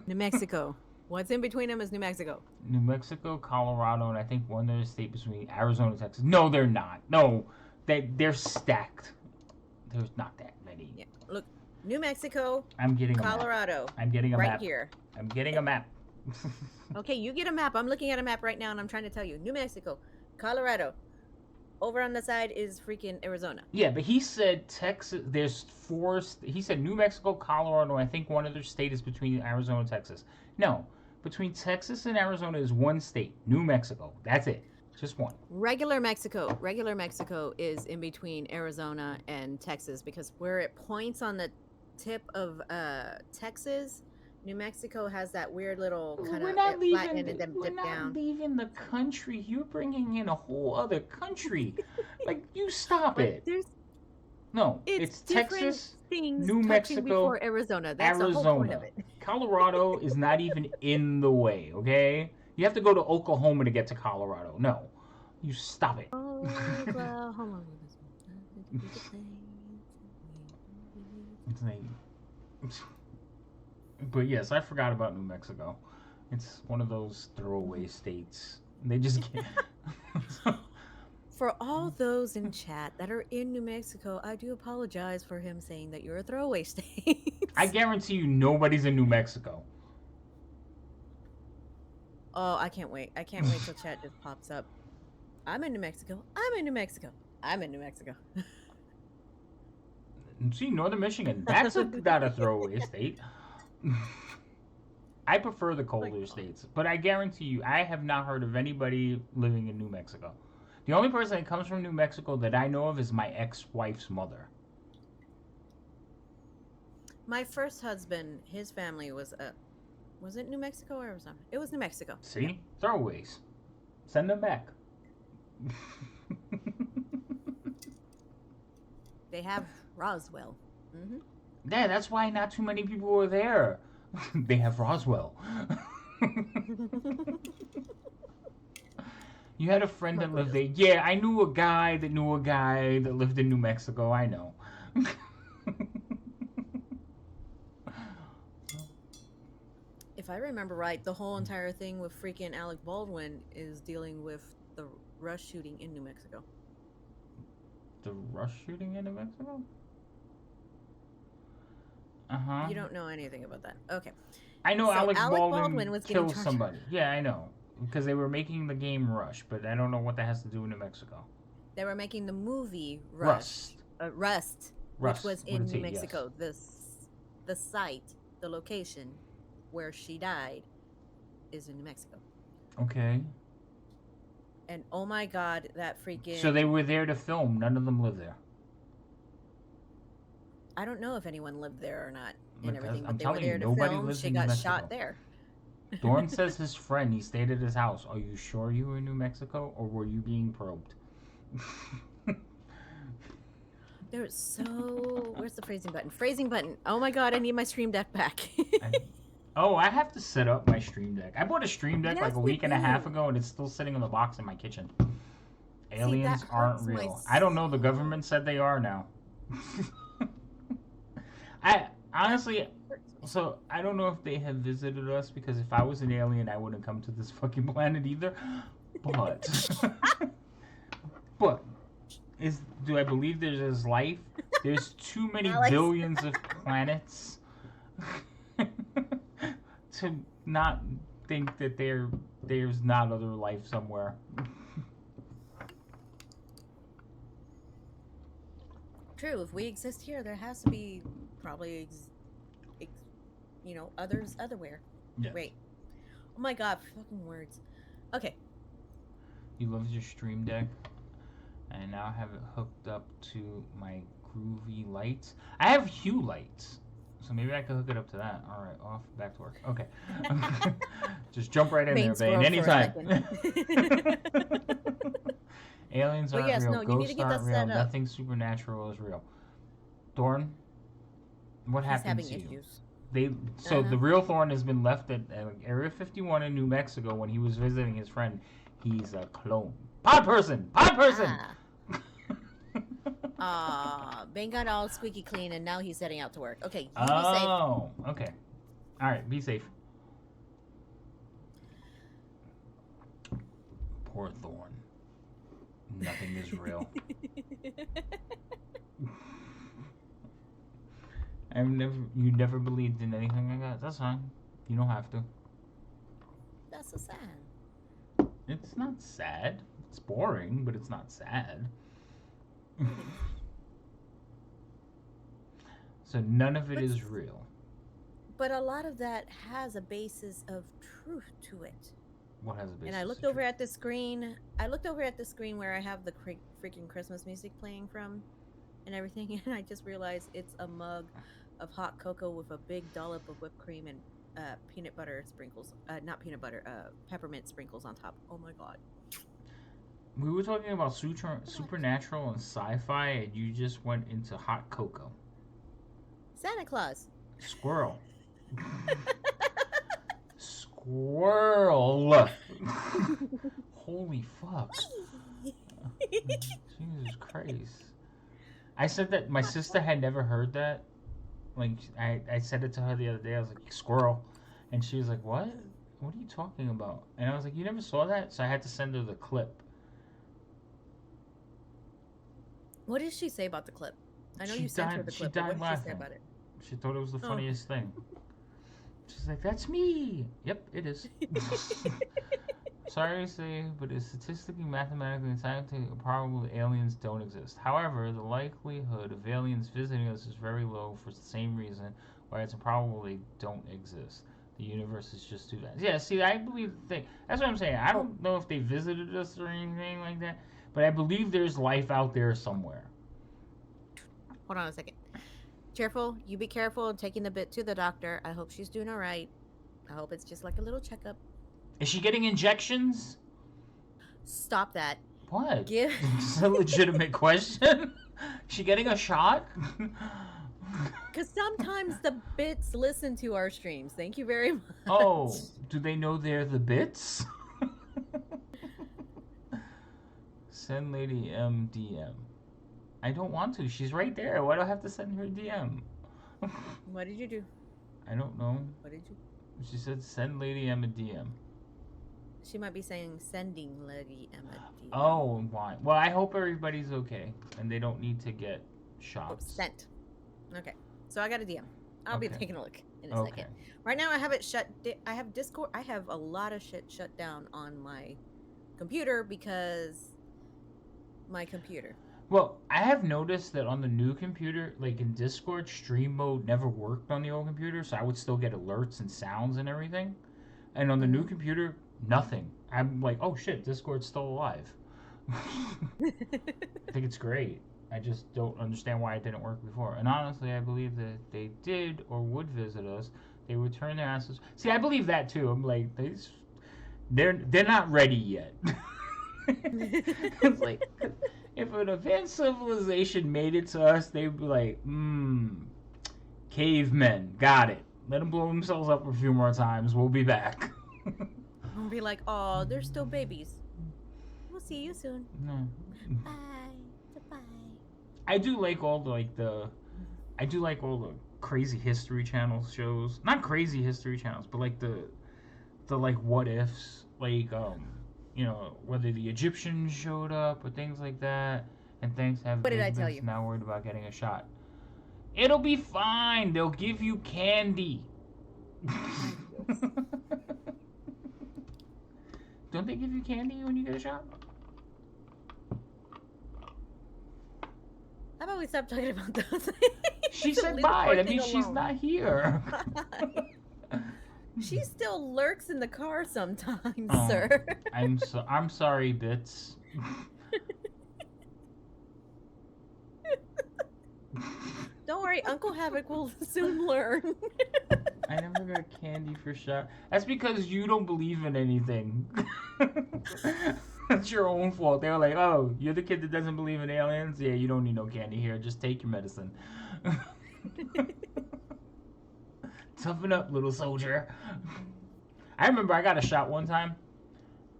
New Mexico. What's in between them is New Mexico. New Mexico, Colorado, and I think one other state between Arizona and Texas. No, they're not. No, they're stacked. There's not that many. Yeah. Look, New Mexico, I'm getting a map. Colorado, I'm getting a right map. here. I'm getting a map. Okay, you get a map. I'm looking at a map right now, and I'm trying to tell you. New Mexico, Colorado. Over on the side is freaking Arizona. Yeah, but he said Texas. There's four. He said New Mexico, Colorado. I think one other state is between Arizona and Texas. No, between Texas and Arizona is one state. New Mexico. That's it. Just one. Regular Mexico is in between Arizona and Texas because where it points on the tip of Texas, New Mexico has that weird little kind We're of not leaving. flat end and then We're dip not down. leaving the country. You're bringing in a whole other country. Like you stop But it. there's No, it's it's different Texas, things New touching Mexico, before Arizona. That's the whole point of Arizona. it. Colorado is not even in the way. Okay, you have to go to Oklahoma to get to Colorado. No, you stop it. Oklahoma. It's like, but yes, I forgot about New Mexico. It's one of those throwaway states. They just can't. For all those in chat that are in New Mexico, I do apologize for him saying that you're a throwaway state. I guarantee you, nobody's in New Mexico. Oh, I can't wait. I can't wait till chat just pops up. I'm in New Mexico. I'm in New Mexico. I'm in New Mexico. See, Northern Michigan. That's not a throwaway state. I prefer the colder states, but I guarantee you, I have not heard of anybody living in New Mexico. The only person that comes from New Mexico that I know of is my ex-wife's mother. My first husband, his family was it New Mexico or Arizona? It was New Mexico. See? Throwaways. Send them back. They have Roswell. Hmm Yeah, that's why not too many people were there. They have Roswell. You had a friend that lived there. Yeah, I knew a guy that knew a guy that lived in New Mexico. I know. If I remember right, the whole entire thing with freaking Alec Baldwin is dealing with the Rush shooting in New Mexico. The Rush shooting in New Mexico? Uh-huh. You don't know anything about that. Okay. I know So Alec Alec Baldwin, Baldwin was getting killed charged. somebody. Yeah, I know. Because they were making the game Rush, but I don't know what that has to do with New Mexico. They were making the movie Rush. Rust. Rust, Rust, which was with in a New T, yes. Mexico. The site, the location where she died is in New Mexico. Okay. And oh my god, that freaking So they were there to film. None of them live there. I don't know if anyone lived there or not But and everything, I'm but they were telling you, there to nobody film. lives She in New got Mexico. shot there. Dorn says his friend, he stayed at his house. Are you sure you were in New Mexico, or were you being probed? There's so where's the phrasing button? Phrasing button. Oh my god, I need my stream deck back. I have to set up my stream deck. I bought a stream deck like Yes, a you week and a half do. ago, and it's still sitting in the box in my kitchen. Aliens that aren't hurts my real. I don't know. The government said they are now. I honestly, so I don't know if they have visited us, because if I was an alien, I wouldn't come to this fucking planet either. But, but do I believe there's life There's too many Alex. billions of planets to not think that there's not other life somewhere. True. If we exist here, there has to be probably, others otherwhere. Yes. Wait. Oh my god, fucking words. Okay. You love your stream deck. I now have it hooked up to my groovy lights. I have Hue lights, so maybe I could hook it up to that. All right, off, back to work. Okay. Just jump right in Main there, Bane, squirrel for a anytime. Aliens But aren't yes, real. no, you need Ghosts to get aren't that real. set up. Nothing supernatural is real. Thorn, what He's happened having to you? issues. So Uh-huh. the real Thorn has been left at Area 51 in New Mexico when he was visiting his friend. He's a clone. Pod person! Pod person! Bane got all squeaky clean and now he's heading out to work. Okay, you be safe. Oh, okay. All right, be safe. Poor Thorn. Nothing is real. You never believed in anything like that. That's fine. You don't have to. That's so sad. It's not sad. It's boring, but it's not sad. So none of it is real. But a lot of that has a basis of truth to it. What has a basis? And I looked of over truth? at the screen. I looked over at the screen where I have the freaking Christmas music playing from and everything. And I just realized it's a mug of hot cocoa with a big dollop of whipped cream and peanut butter sprinkles. Not peanut butter, peppermint sprinkles on top. Oh my god. We were talking about supernatural and sci-fi, and you just went into hot cocoa. Santa Claus. Squirrel. Squirrel. Holy fuck. Jesus Christ. I said that my sister had never heard that. Like, I said it to her the other day. I was like, squirrel. And she was like, what? What are you talking about? And I was like, you never saw that? So I had to send her the clip. What did she say about the clip? I know She you sent her died- the she clip, but died what did she say laughing. about it? She thought it was the Oh. funniest thing. She's like, that's me. Yep, it is. Sorry to say, but it's statistically, mathematically, and scientifically probable that aliens don't exist. However, the likelihood of aliens visiting us is very low for the same reason why it's improbable they don't exist. The universe is just too vast. Yeah, see, I believe the thing. That's what I'm saying. I don't know if they visited us or anything like that, but I believe there's life out there somewhere. Hold on a second. Careful. You be careful taking the bit to the doctor. I hope she's doing all right. I hope it's just like a little checkup. Is she getting injections? Stop that. What? Give. It's a legitimate question. She getting a shot? Because sometimes the bits listen to our streams. Thank you very much. Oh, do they know they're the bits? Send Lady M DM. I don't want to. She's right there. Why do I have to send her a DM? What did you do? I don't know. What did you? She said send Lady M a DM. She might be saying sending Lady Emma. DM. Oh, why? Well, I hope everybody's okay and they don't need to get Oh, shots. sent. Okay. So I got a DM. I'll be Okay. taking a look in a Okay. second. Right now I have it shut. I have Discord. I have a lot of shit shut down on my computer because my computer. Well, I have noticed that on the new computer, like in Discord, stream mode never worked on the old computer, so I would still get alerts and sounds and everything. And on the new computer, nothing. I'm like, oh shit, Discord's still alive. I think it's great. I just don't understand why it didn't work before. And honestly, I believe that if they did or would visit us, they would turn their asses. See, I believe that too. I'm like, they're not ready yet. It's like, if an advanced civilization made it to us, they'd be like, cavemen, got it. Let them blow themselves up a few more times. We'll be back. I'll be like, oh, they're still babies. We'll see you soon. No. Bye. Goodbye. I do like all the crazy history channel shows. Not crazy history channels, but like the like what ifs, like you know, whether the Egyptians showed up or things like that. And thanks, have What did I tell Elizabeth's you? now worried about getting a shot. It'll be fine. They'll give you candy. Don't they give you candy when you get a shot? How about we stop talking about those? She So said leave the bye. poor That thing means she's alone. not here. She still lurks in the car sometimes, Oh. sir. I'm sorry, Bits. Don't worry, Uncle Havoc will soon learn. I never got candy for shot. That's because you don't believe in anything. That's your own fault. They were like, "Oh, you're the kid that doesn't believe in aliens? Yeah, you don't need no candy here. Just take your medicine." Toughen up, little soldier. I remember I got a shot one time,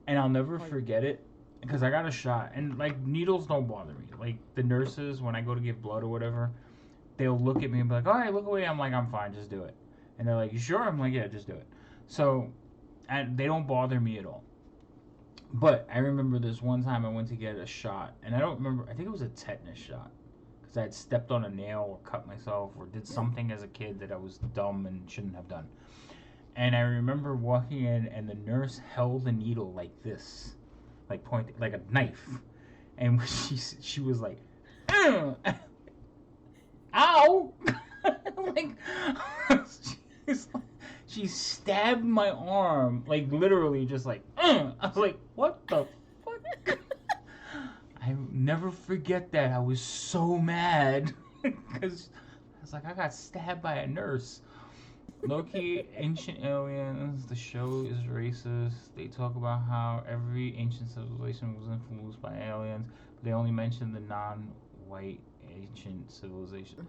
and I'll never forget it because I got a shot, and like needles don't bother me. Like the nurses, when I go to give blood or whatever, they'll look at me and be like, "All right, look away." I'm like, "I'm fine, just do it." And they're like, "You sure?" I'm like, "Yeah, just do it." So, and they don't bother me at all. But I remember this one time I went to get a shot, and I don't remember. I think it was a tetanus shot because I had stepped on a nail or cut myself or did something as a kid that I was dumb and shouldn't have done. And I remember walking in, and the nurse held the needle like this, like pointing, like a knife, and she was like, "Ugh. Ow!" Like, she stabbed my arm, like literally, just like, "Ugh." I was like, "What the fuck?" I never forget that. I was so mad because I was like, I got stabbed by a nurse. Loki, Ancient Aliens, the show is racist. They talk about how every ancient civilization was influenced by aliens, but they only mention the non-white ancient civilization.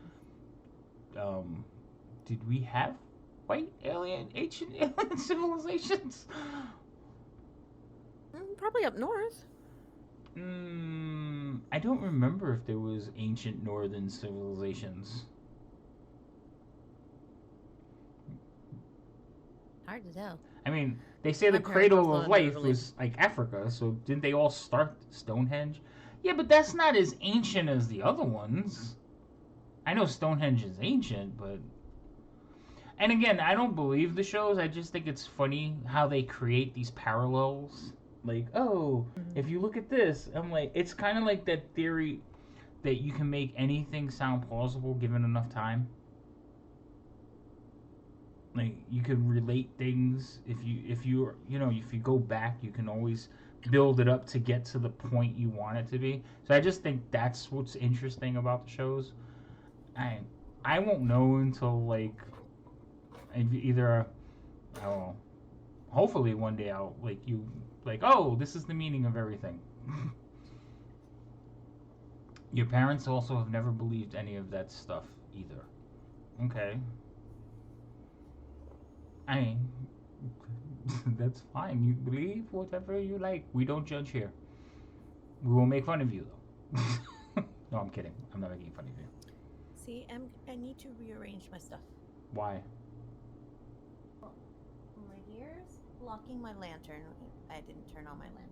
Did we have white ancient alien civilizations? Probably up north. I don't remember if there was ancient northern civilizations. Hard to tell. I mean, they say My the parents cradle also of never life believed. was like Africa, so didn't they all start Stonehenge? Yeah, but that's not as ancient as the other ones. I know Stonehenge is ancient, but... And again, I don't believe the shows, I just think it's funny how they create these parallels. Like, oh, if you look at this, I'm like, it's kind of like that theory that you can make anything sound plausible given enough time. Like you can relate things if you go back, you can always build it up to get to the point you want it to be. So I just think that's what's interesting about the shows. I won't know until like either I don't know. Hopefully one day I'll oh, this is the meaning of everything. Your parents also have never believed any of that stuff either. Okay. I mean, that's fine. You believe whatever you like. We don't judge here. We will make fun of you, though. No, I'm kidding. I'm not making fun of you. See, I need to rearrange my stuff. Why? My ears blocking my lantern. I didn't turn on my lantern.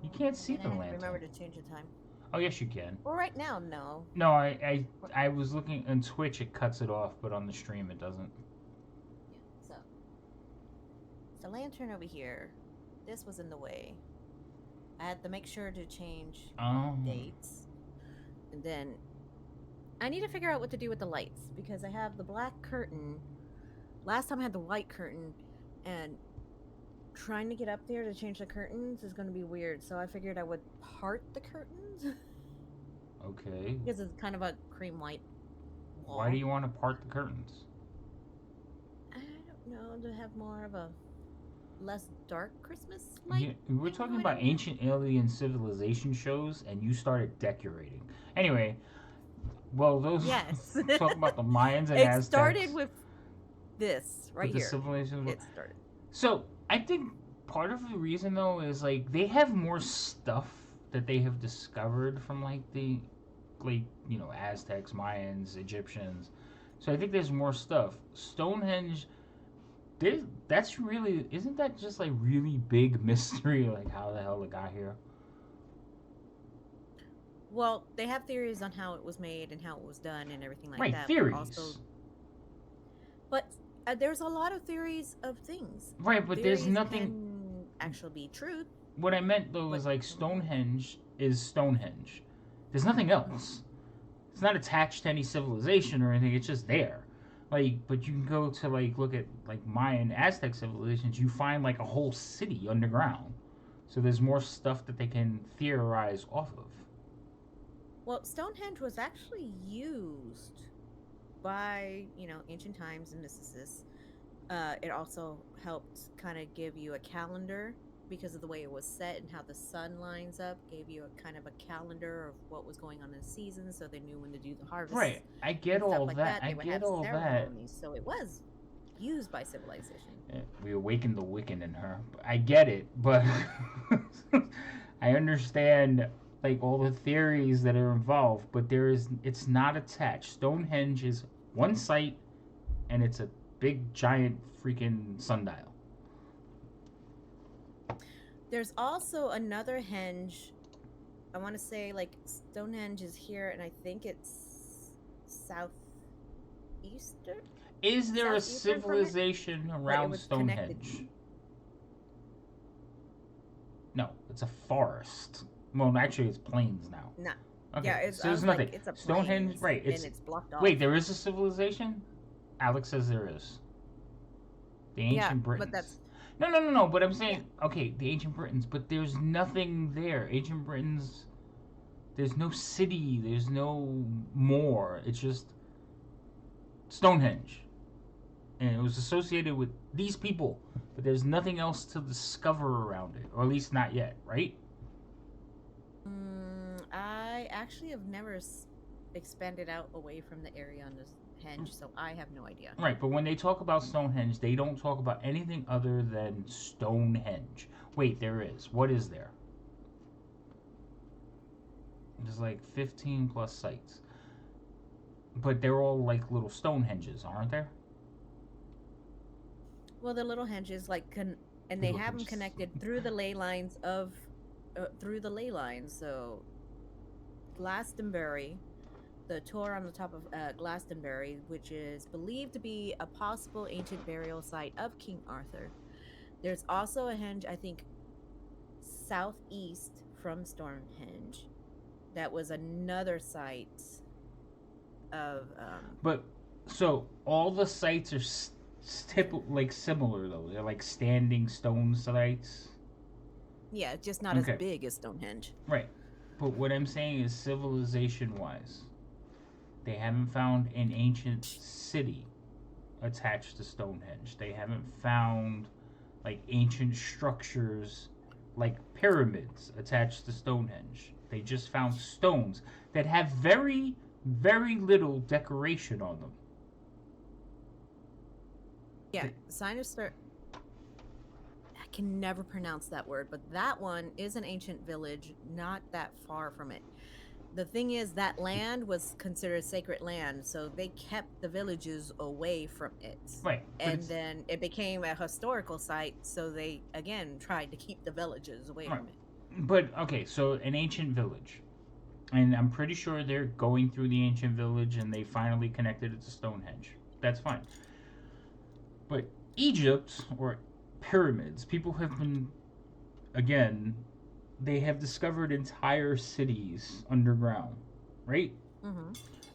You can't see And the I lantern. remember to change the time. Oh, yes, you can. Well, right now, no. No, I was looking on Twitch. It cuts it off, but on the stream, it doesn't. Yeah, so. The lantern over here. This was in the way. I had to make sure to change dates. And then I need to figure out what to do with the lights because I have the black curtain. Last time I had the white curtain, and trying to get up there to change the curtains is going to be weird. So I figured I would part the curtains Okay. because it's kind of a cream white wall. Why do you want to part the curtains? I don't know, to have more of a less dark Christmas light. Yeah, we're talking about ancient alien civilization shows, and you started decorating. Anyway, well, those Yes. talk about the Mayans and It Aztecs. started with this right with the here. civilizations. It started. So I think part of the reason though is like they have more stuff that they have discovered from like the Aztecs, Mayans, Egyptians. So I think there's more stuff. Stonehenge, that's really, isn't that just like really big mystery, like how the hell it got here? Well, they have theories on how it was made and how it was done and everything like Right, that. theories. But there's a lot of theories of things. Right, but there's Theories nothing. can actually be truth. What I meant though But- was like Stonehenge is Stonehenge. There's nothing else. It's not attached to any civilization or anything. It's just there. Like, but you can go to like look at like Mayan, Aztec civilizations. You find like a whole city underground. So there's more stuff that they can theorize off of. Well, Stonehenge was actually used by, ancient times and mysticists. It also helped kind of give you a calendar because of the way it was set and how the sun lines up, gave you a kind of a calendar of what was going on in the season, so they knew when to do the harvest. Right, I get and stuff all like that. They I would get have all that. ceremonies, so it was used by civilization. We awakened the Wiccan in her. I get it, but I understand like all the theories that are involved, but it's not attached. Stonehenge is one site, and it's a big giant freaking sundial. There's also another henge. I want to say like Stonehenge is here, and I think it's southeastern. Is there a Southeastern from it? civilization it around was connected. Stonehenge? No, it's a forest. Well, actually, it's plains now. No. Okay, Yeah, it's, so I there's was like, nothing. it's a Stonehenge, plains, right? and it's blocked off. Wait, there is a civilization? Alex says there is. The ancient Yeah, Britons. but that's No. But I'm saying, okay, the ancient Britons, but there's nothing there. Ancient Britons, there's no city, there's no more. It's just Stonehenge. And it was associated with these people, but there's nothing else to discover around it, or at least not yet, right? I actually have never expanded out away from the area on this henge, so I have no idea. Right, but when they talk about Stonehenge, they don't talk about anything other than Stonehenge. Wait, there is. What is there? There's like 15 plus sites. But they're all like little Stonehenges, aren't there? Well, the little henges and they Little have them henges. connected through the ley lines So Glastonbury, the tour on the top of Glastonbury, which is believed to be a possible ancient burial site of King Arthur. There's also a henge, I think, southeast from Stonehenge. That was another site of. But so all the sites are like similar though. They're like standing stone sites. Yeah, just not Okay. as big as Stonehenge. Right. But what I'm saying is civilization wise, they haven't found an ancient city attached to Stonehenge. They haven't found like ancient structures like pyramids attached to Stonehenge. They just found stones that have very, very little decoration on them. Yeah, Sinistar. I can never pronounce that word, but that one is an ancient village not that far from it. The thing is, that land was considered sacred land, so they kept the villages away from it. Right. But And it's- then it became a historical site, so they, again, tried to keep the villages away Right. from it. But okay, so an ancient village, and I'm pretty sure they're going through the ancient village, and they finally connected it to Stonehenge. That's fine. But Egypt or pyramids, people have been, again, they have discovered entire cities underground, right? Mm-hmm.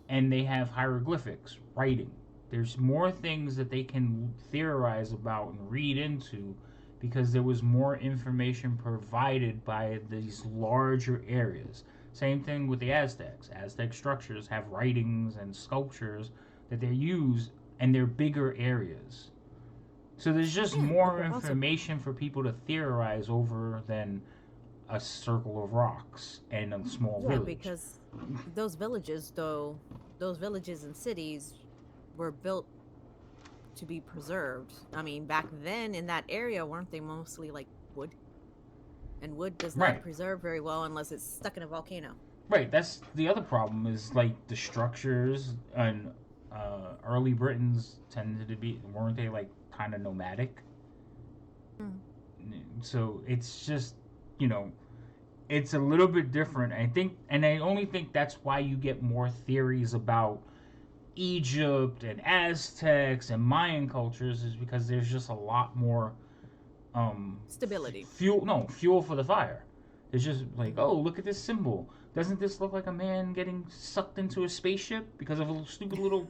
And they have hieroglyphics, writing. There's more things that they can theorize about and read into because there was more information provided by these larger areas. Same thing with the Aztecs. Aztec structures have writings and sculptures that they use, and they're bigger areas. So there's just Yeah, but more they're also- information for people to theorize over than a circle of rocks and a small Yeah, village. because those villages and cities were built to be preserved. I mean, back then in that area, weren't they mostly like wood? And wood does not Right. preserve very well unless it's stuck in a volcano. Right, that's the other problem is like the structures and early Britons tended to be, weren't they like kind of nomadic? Mm. So it's just, you know, it's a little bit different. I only think that's why you get more theories about Egypt and Aztecs and Mayan cultures, is because there's just a lot more Stability. fuel for the fire. It's just like, oh, look at this symbol. Doesn't this look like a man getting sucked into a spaceship because of a stupid little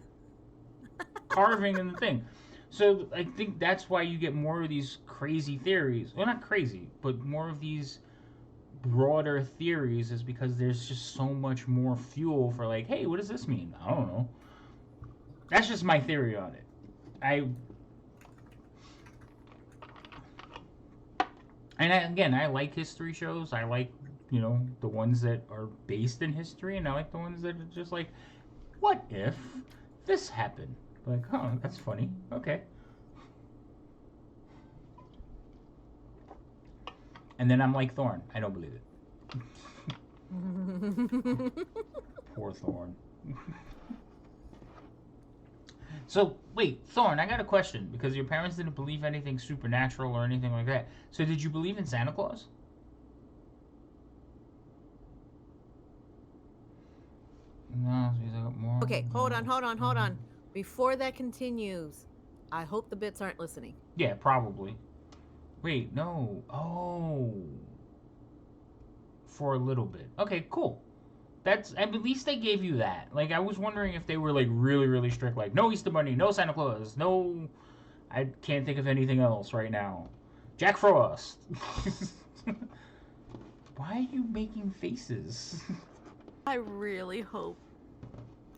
carving in the thing? So I think that's why you get more of these crazy theories. Well, not crazy, but more of these broader theories, is because there's just so much more fuel for, like, hey, what does this mean? I don't know. That's just my theory on it. I like history shows. I like, the ones that are based in history, and I like the ones that are just like, what if this happened? Like, oh, that's funny. Okay. And then I'm like Thorn. I don't believe it. Poor Thorn. So, wait, Thorn, I got a question, because your parents didn't believe anything supernatural or anything like that. So did you believe in Santa Claus? No, she's like more. Okay, hold on. Before that continues, I hope the bits aren't listening. Yeah, probably. Wait, no. Oh. For a little bit. Okay, cool. At least they gave you that. Like, I was wondering if they were, like, really, really strict. Like, no Easter Bunny, no Santa Claus, no... I can't think of anything else right now. Jack Frost. Why are you making faces? I really hope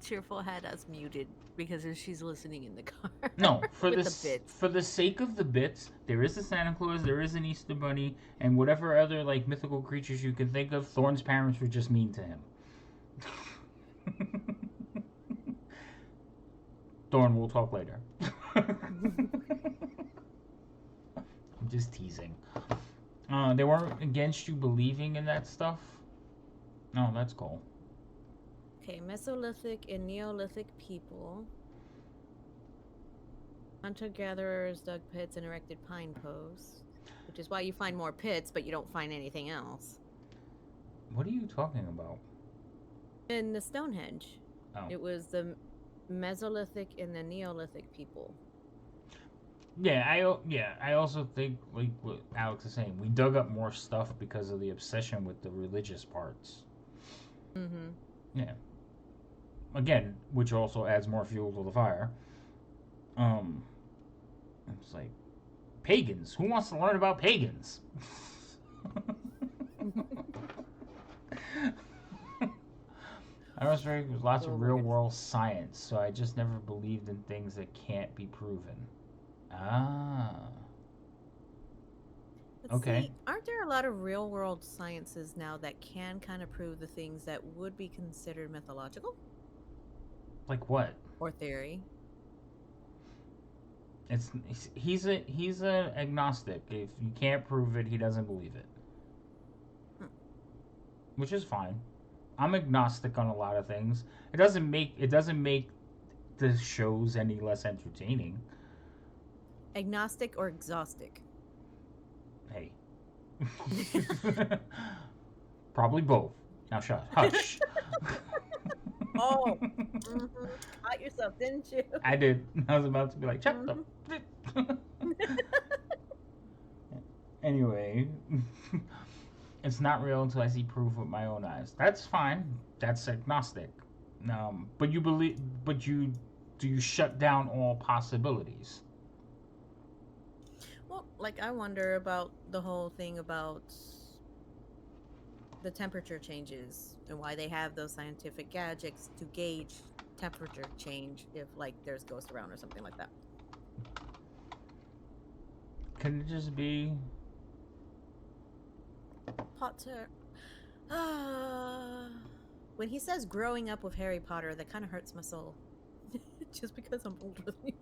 Cheerful had us muted, because if she's listening in the car. No, for with this, the bits. for the sake of the bits, there is a Santa Claus, there is an Easter Bunny, and whatever other, like, mythical creatures you can think of, Thorn's parents were just mean to him. Thorn, we'll talk later. I'm just teasing. They weren't against you believing in that stuff? Oh, that's cool. Okay, Mesolithic and Neolithic people. Hunter-gatherers dug pits and erected pine posts, which is why you find more pits, but you don't find anything else. What are you talking about? In the Stonehenge, Oh. it was the Mesolithic and the Neolithic people. Yeah, I also think, like what Alex is saying, we dug up more stuff because of the obsession with the religious parts. Mm-hmm. Yeah. Again, which also adds more fuel to the fire. It's like, pagans. Who wants to learn about pagans? I was very lots of real world science, so I just never believed in things that can't be proven. Ah. Okay. See, aren't there a lot of real world sciences now that can kind of prove the things that would be considered mythological Like what? or theory? He's a agnostic. If you can't prove it, he doesn't believe it. Which is fine. I'm agnostic on a lot of things. It doesn't make the shows any less entertaining. Agnostic or exhaustic? Hey. Probably both. Now hush. Oh, caught yourself, didn't you? I did. I was about to be like, shut the. Anyway, it's not real until I see proof with my own eyes. That's fine. That's agnostic. But do you shut down all possibilities? Well, like I wonder about the whole thing about the temperature changes and why they have those scientific gadgets to gauge temperature change if, like, there's ghosts around or something like that. Can it just be Potter. When he says growing up with Harry Potter, that kind of hurts my soul. Just because I'm older than you.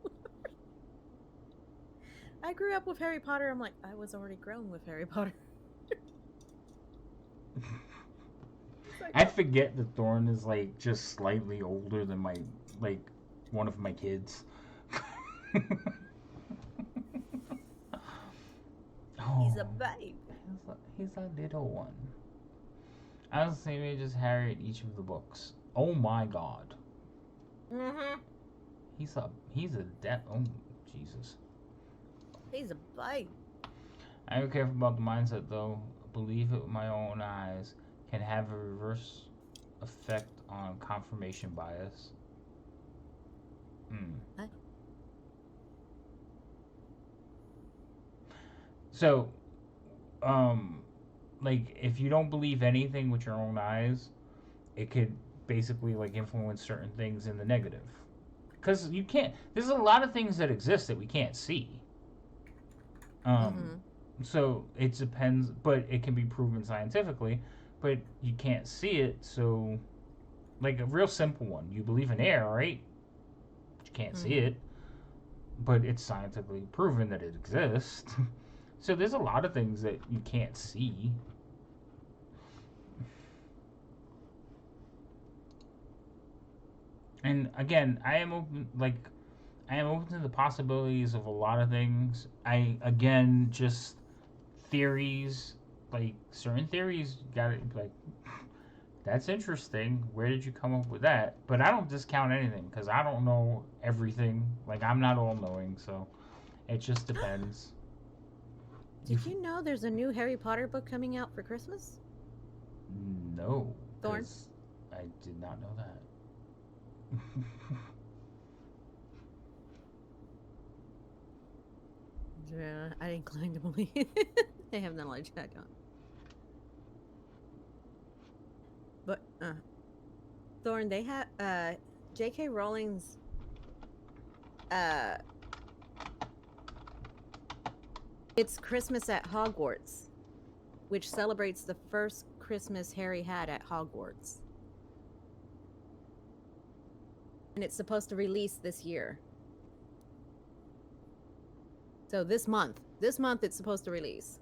I grew up with Harry Potter. I'm like, I was already grown with Harry Potter. I forget that Thorn is like just slightly older than one of my kids. He's a babe. He's a little one. I was the same age as Harry at each of the books. Oh my god. Mm-hmm. He's a oh Jesus. He's a bite. I am careful about the mindset though. Believe it with my own eyes can have a reverse effect on confirmation bias. What? So, like if you don't believe anything with your own eyes, it could basically like influence certain things in the negative. Because you can't. There's a lot of things that exist that we can't see. So it depends, but it can be proven scientifically, but you can't see it. So, like a real simple one, you believe in air, right? But you can't see it, but it's scientifically proven that it exists. So there's a lot of things that you can't see. And again, I am open to the possibilities of a lot of things. Just theories, like certain theories, got to like, that's interesting. Where did you come up with that? But I don't discount anything because I don't know everything. Like I'm not all knowing, so it just depends. Did you know there's a new Harry Potter book coming out for Christmas? No. Thorn? 'Cause I did not know that. Yeah, I incline to believe it. I have no knowledge. I don't. But Thorn, they have J.K. Rowling's it's Christmas at Hogwarts, which celebrates the first Christmas Harry had at Hogwarts. And it's supposed to release this year. So this month it's supposed to release.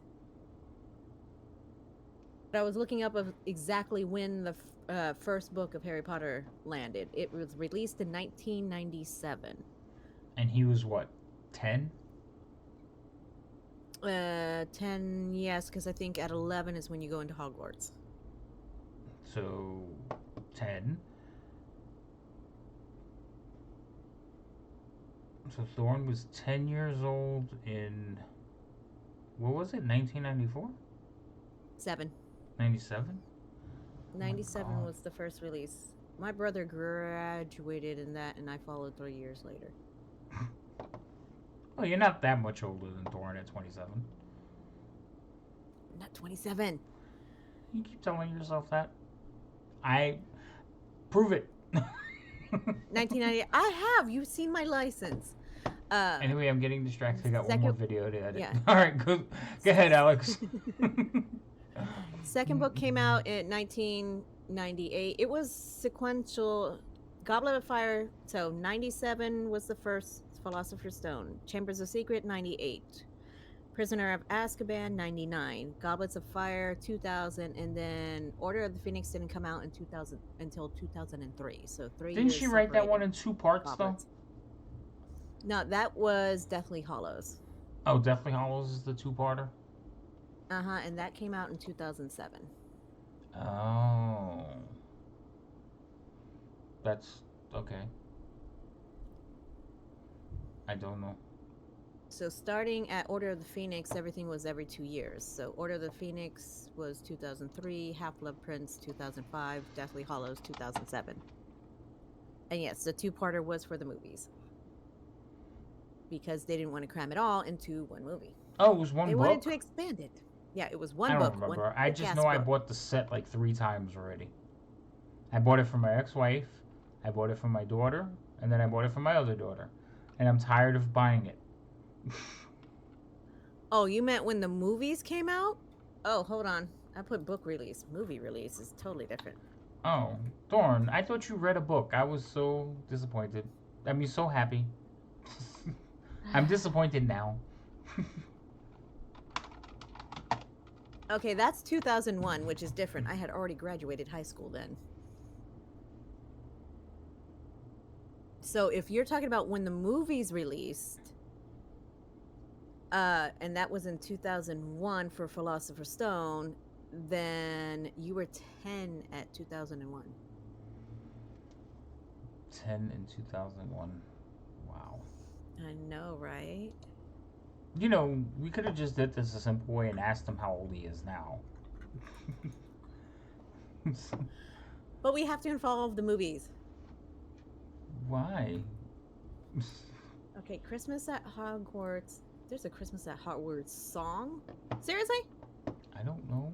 But I was looking up of exactly when the first book of Harry Potter landed. It was released in 1997. And he was what, 10? 10, yes, because I think at 11 is when you go into Hogwarts. So 10. So Thorn was 10 years old in, what was it, 1994? 7. 97? 97 God. was the first release. My brother graduated in that, and I followed 3 years later. Well, you're not that much older than Thorn at 27. Not 27. You keep telling yourself that. I prove it. 1990. I have. You've seen my license. Anyway, I'm getting distracted. I got one more video to edit. Yeah. All right, go ahead, Alex. Second book came out in 1998. It was sequential. Goblet of Fire. So 97 was the first Philosopher's Stone. Chambers of Secret 98. Prisoner of Azkaban 99. Goblets of Fire 2000, and then Order of the Phoenix didn't come out in 2000 until 2003. So 3 Didn't years. she write that separated. one in 2 parts Goblets. No, that was Deathly Hollows. though? Oh, Deathly Hollows is the 2-parter. And that came out in 2007. Oh, that's okay. I don't know. So starting at Order of the Phoenix, everything was every 2 years. So Order of the Phoenix was 2003, Half-Blood Prince 2005, Deathly Hollows 2007. And yes, the 2-parter was for the movies. Because they didn't want to cram it all into one movie. Oh, it was one They book? wanted to expand it. Yeah, it was one I don't book. remember. One I just know I bought the set like 3 times already. I bought it for my ex-wife, I bought it for my daughter, and then I bought it for my other daughter. And I'm tired of buying it. Oh, you meant when the movies came out? Oh, hold on. I put book release. Movie release is totally different. Oh, Thorn, I thought you read a book. I was so disappointed. I mean, so happy. I'm disappointed now. Okay, that's 2001, which is different. I had already graduated high school then. So if you're talking about when the movies released, and that was in 2001 for Philosopher's Stone, then you were 10 at 2001. 10 in 2001. Wow. I know, right? You know, we could have just did this a simple way and asked him how old he is now. But we have to involve the movies. Why? Okay, Christmas at Hogwarts. There's a Christmas at Hogwarts song? Seriously? I don't know.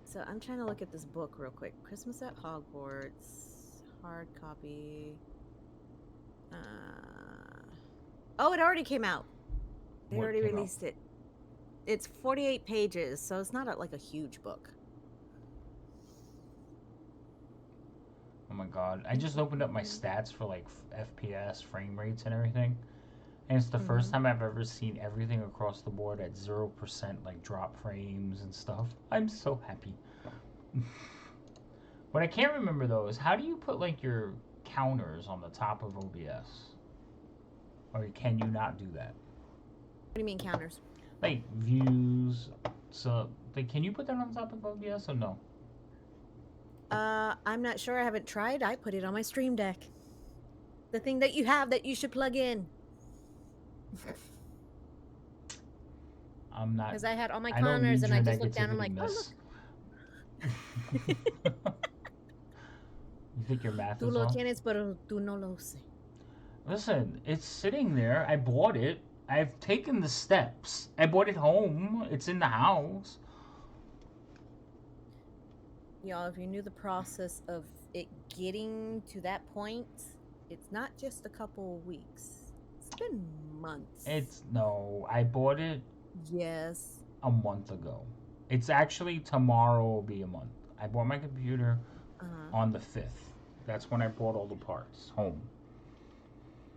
So I'm trying to look at this book real quick. Christmas at Hogwarts. Hard copy. Oh, it already came out. They What already came out? released it. It's 48 pages, so it's not like a huge book. Oh my god. I just opened up my stats for like FPS, frame rates, and everything. And it's the first time I've ever seen everything across the board at 0% like drop frames and stuff. I'm so happy. What I can't remember though is how do you put like your counters on the top of OBS? Or can you not do that? What do you mean counters? Like views, so like can you put that on top of OBS or no? I'm not sure. I haven't tried. I put it on my Stream Deck. The thing that you have that you should plug in. I'm not. Because I had all my I don't counters need and I your just looked down and I'm negativity, like, oh, miss. You think your math tú is lo off? tienes, pero tú no lo sé. Listen, it's sitting there. I bought it. I've taken the steps. I bought it home. It's in the house. Y'all, if you knew the process of it getting to that point, it's not just a couple weeks. It's been months. No, I bought it Yes. a month ago. It's actually tomorrow will be a month. I bought my computer on the 5th. That's when I brought all the parts home.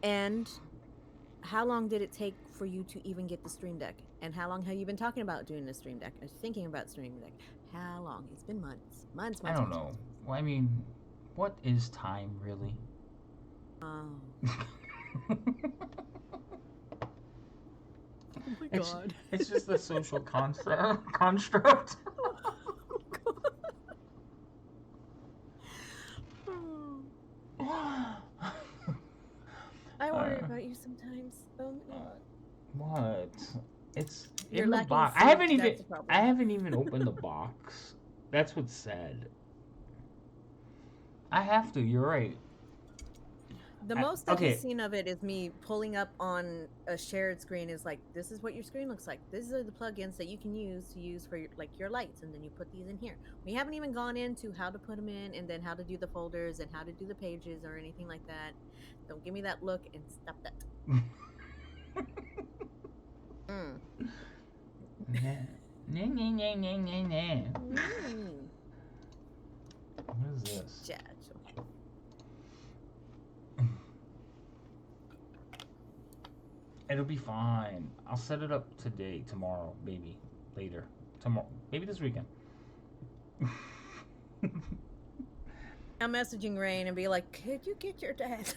And how long did it take for you to even get the Stream Deck? And how long have you been talking about doing the Stream Deck or thinking about Stream Deck? How long? It's been months. Months. I don't know. Well, I mean, what is time really? Oh. It's just a social construct. I worry about you sometimes. Oh my god. What? It's You're in the lacking box. sleep, I haven't that's even. the problem. I haven't even opened the box. That's what's sad. I have to. You're right. The most that okay. he's seen of it is me pulling up on a shared screen. Is like, this is what your screen looks like. These are the plugins that you can use for your lights, and then you put these in here. We haven't even gone into how to put them in, and then how to do the folders and how to do the pages or anything like that. Don't give me that look and stop that. What is this? Judge. It'll be fine. I'll set it up today, tomorrow, maybe later, tomorrow, maybe this weekend. I'm messaging Rain and be like, could you get your dad?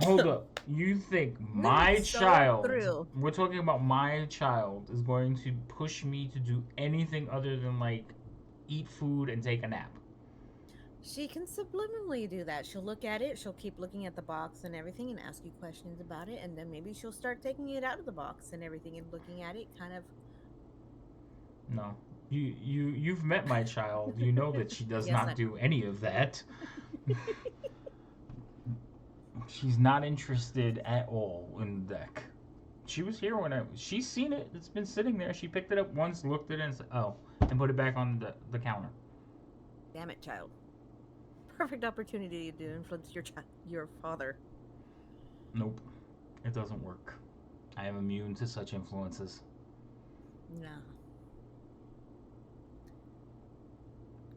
Hold up. You think my child, we're talking about my child, is going to push me to do anything other than like eat food and take a nap? She can subliminally do that. She'll look at it, she'll keep looking at the box and everything and ask you questions about it, and then maybe she'll start taking it out of the box and everything and looking at it kind of. No. You've met my child. You know that she does Yes, not do any of that. She's not interested at all in the deck. She was here when she's seen it. It's been sitting there. She picked it up once, looked at it, and said, "Oh," and put it back on the counter. Damn it, child. Perfect opportunity to influence your father. Nope. It doesn't work. I am immune to such influences. No.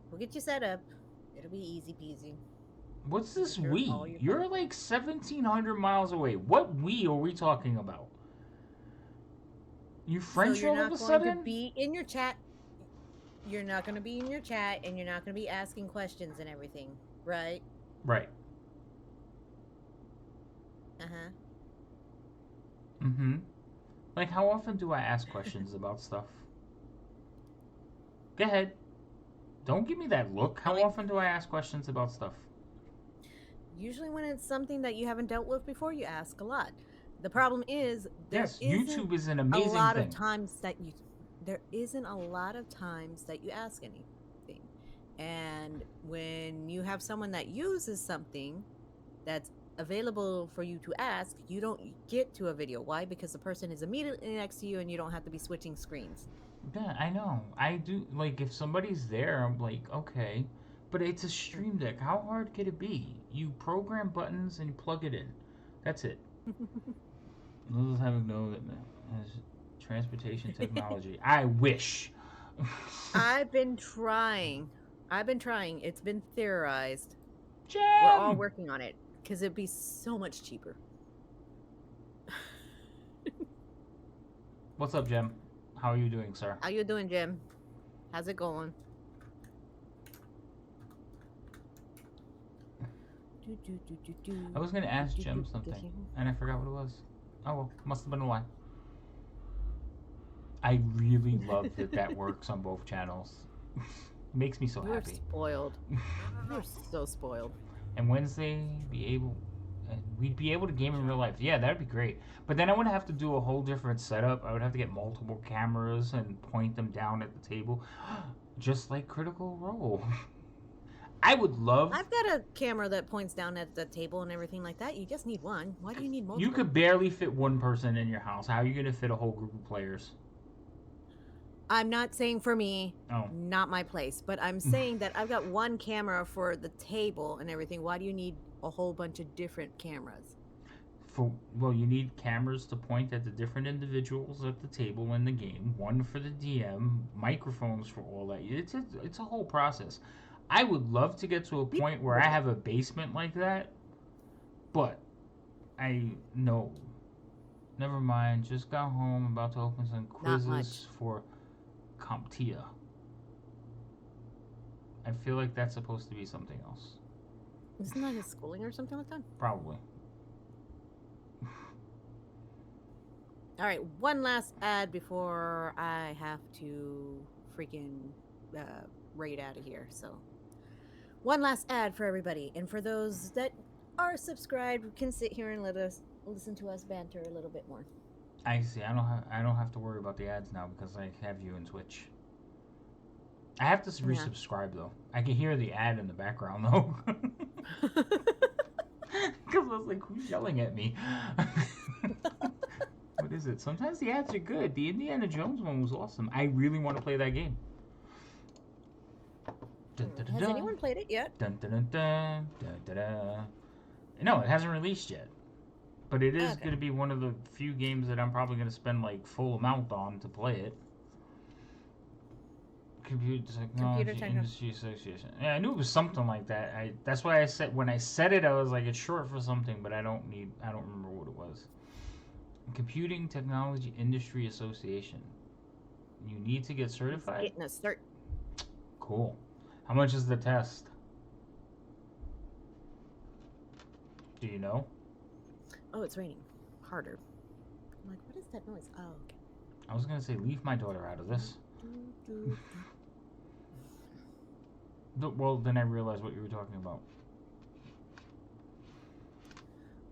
We'll get you set up. It'll be easy peasy. What's this You're all Wii? your You're like 1,700 miles away. What Wii are we talking about? You French so you're all of not a going sudden? to be in your chat. You're not going to be in your chat, and you're not going to be asking questions and everything, right? Right. Uh-huh. Mm-hmm. Like, how often do I ask questions about stuff? Go ahead. Don't give me that look. How Like- often do I ask questions about stuff? Usually, when it's something that you haven't dealt with before, you ask a lot. The problem is Yes, isn't YouTube is an a amazing lot thing. of times that you there isn't a lot of times that you ask anything, and when you have someone that uses something that's available for you to ask, you don't get to a video. Why? Because the person is immediately next to you and you don't have to be switching screens. Yeah, I know. I do. Like, if somebody's there, I'm like, okay. But it's a Stream Deck. How hard could it be? You program buttons and you plug it in. That's it. Those having no that has transportation technology. I wish. I've been trying. It's been theorized. Jam! We're all working on it because it'd be so much cheaper. What's up, Jem? How are you doing, sir? How you doing, Jim? How's it going? I was gonna ask Jem something, and I forgot what it was. Oh well, must have been a lie. I really love that that works on both channels. Makes me so You're happy. spoiled. You're so spoiled. And Wednesday, we'd be able to game in real life. Yeah, that'd be great. But then I would have to do a whole different setup. I would have to get multiple cameras and point them down at the table, just like Critical Role. I would love. I've got a camera that points down at the table and everything like that. You just need one. Why do you need multiple? You could barely fit one person in your house. How are you gonna fit a whole group of players? I'm not saying for me, Oh, not my place, but I'm saying that I've got one camera for the table and everything. Why do you need a whole bunch of different cameras? well, you need cameras to point at the different individuals at the table in the game. One for the DM, microphones for all that. It's a whole process. I would love to get to a point where I have a basement like that, but I no. Never mind. Just got home. About to open some Not quizzes much. for CompTIA. I feel like that's supposed to be something else. Isn't that his schooling or something like that? Probably. All right, one last ad before I have to freaking raid out of here. So, one last ad for everybody, and for those that are subscribed, can sit here and let us listen to us banter a little bit more. I see. I don't have to worry about the ads now because I have you in Twitch. I have to Yeah. resubscribe though. I can hear the ad in the background though. Because I was like, who's yelling at me? What is it? Sometimes the ads are good. The Indiana Jones one was awesome. I really want to play that game. Dun, dun, dun, Has dun. anyone played it yet? Dun, dun, dun, dun, dun, dun, dun. No, it hasn't released yet. But it is Okay. going to be one of the few games that I'm probably going to spend like full amount on to play it. Computer Technology Industry Association. Yeah, I knew it was something like that. That's why I said when I said it, I was like, it's short for something, but I don't remember what it was. Computing Technology Industry Association. You need to get certified? Getting a cert. Cool. How much is the test? Do you know? Oh, it's raining. Harder. I'm like, what is that noise? Oh, okay. I was gonna say leave my daughter out of this. Well, then I realized what you were talking about.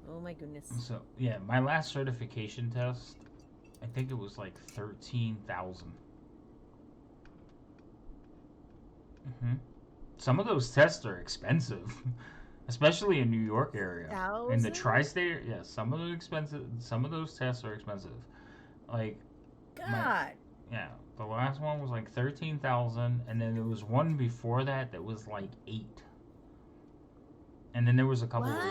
Oh my goodness. So yeah, my last certification test, I think it was like 13,000. Some of those tests are expensive, especially in New York area. In the 1,000? tri-state, yeah, some of those tests are expensive. Like, God. yeah, the last one was like 13,000, and then there was one before that was like 8. And then there was a couple Why?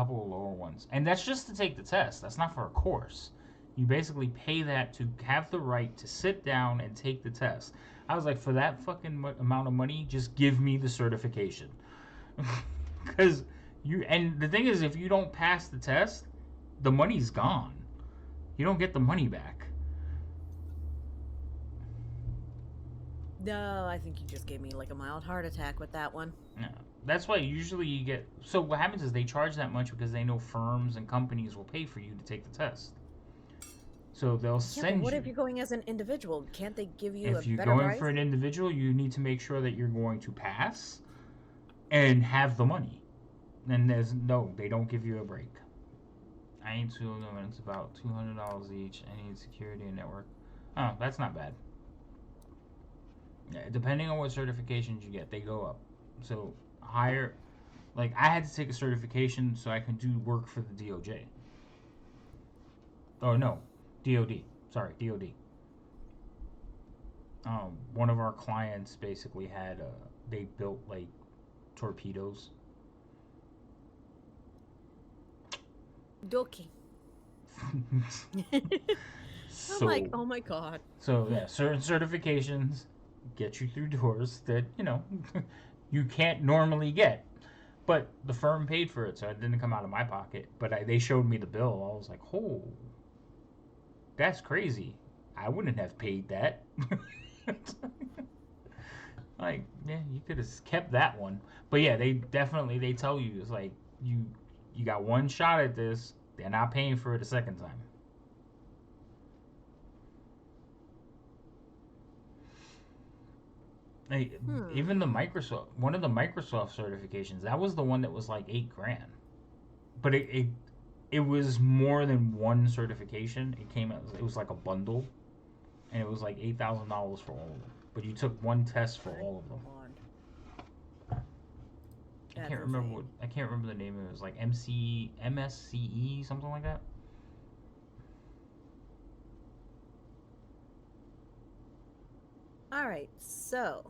of lower ones. And that's just to take the test. That's not for a course. You basically pay that to have the right to sit down and take the test. I was like, for that fucking amount of money, just give me the certification. Cuz and the thing is, if you don't pass the test, the money's gone. You don't get the money back. No, I think you just gave me like a mild heart attack with that one. Yeah. That's why usually you get... So what happens is they charge that much because they know firms and companies will pay for you to take the test. So they'll Yeah, but send what you. if you're going as an individual? Can't they give you If a you're better going price? for an individual, you need to make sure that you're going to pass and have the money. And they don't give you a break. I need to know it's about $200 each. I need security and network. Oh, that's not bad. Yeah, depending on what certifications you get, they go up. So higher, like I had to take a certification so I can do work for the DOJ. Oh no, DOD. Sorry, DOD. One of our clients basically had they built like torpedoes. Doki. So, I'm like, oh my god. so yeah, certain certifications get you through doors that you can't normally get. But the firm paid for it, so it didn't come out of my pocket. But they showed me the bill. I was like, oh, that's crazy. I wouldn't have paid that. Like, yeah, you could have kept that one. But yeah, they tell you it's like you got one shot at this. They're not paying for it a second time. Like, even the Microsoft, one of the Microsoft certifications, that was the one that was like $8,000. But it was more than one certification. It was like a bundle, and it was like $8,000 for all of them. But you took one test for all of them. I can't remember the name. It was like MSCE, something like that. All right, so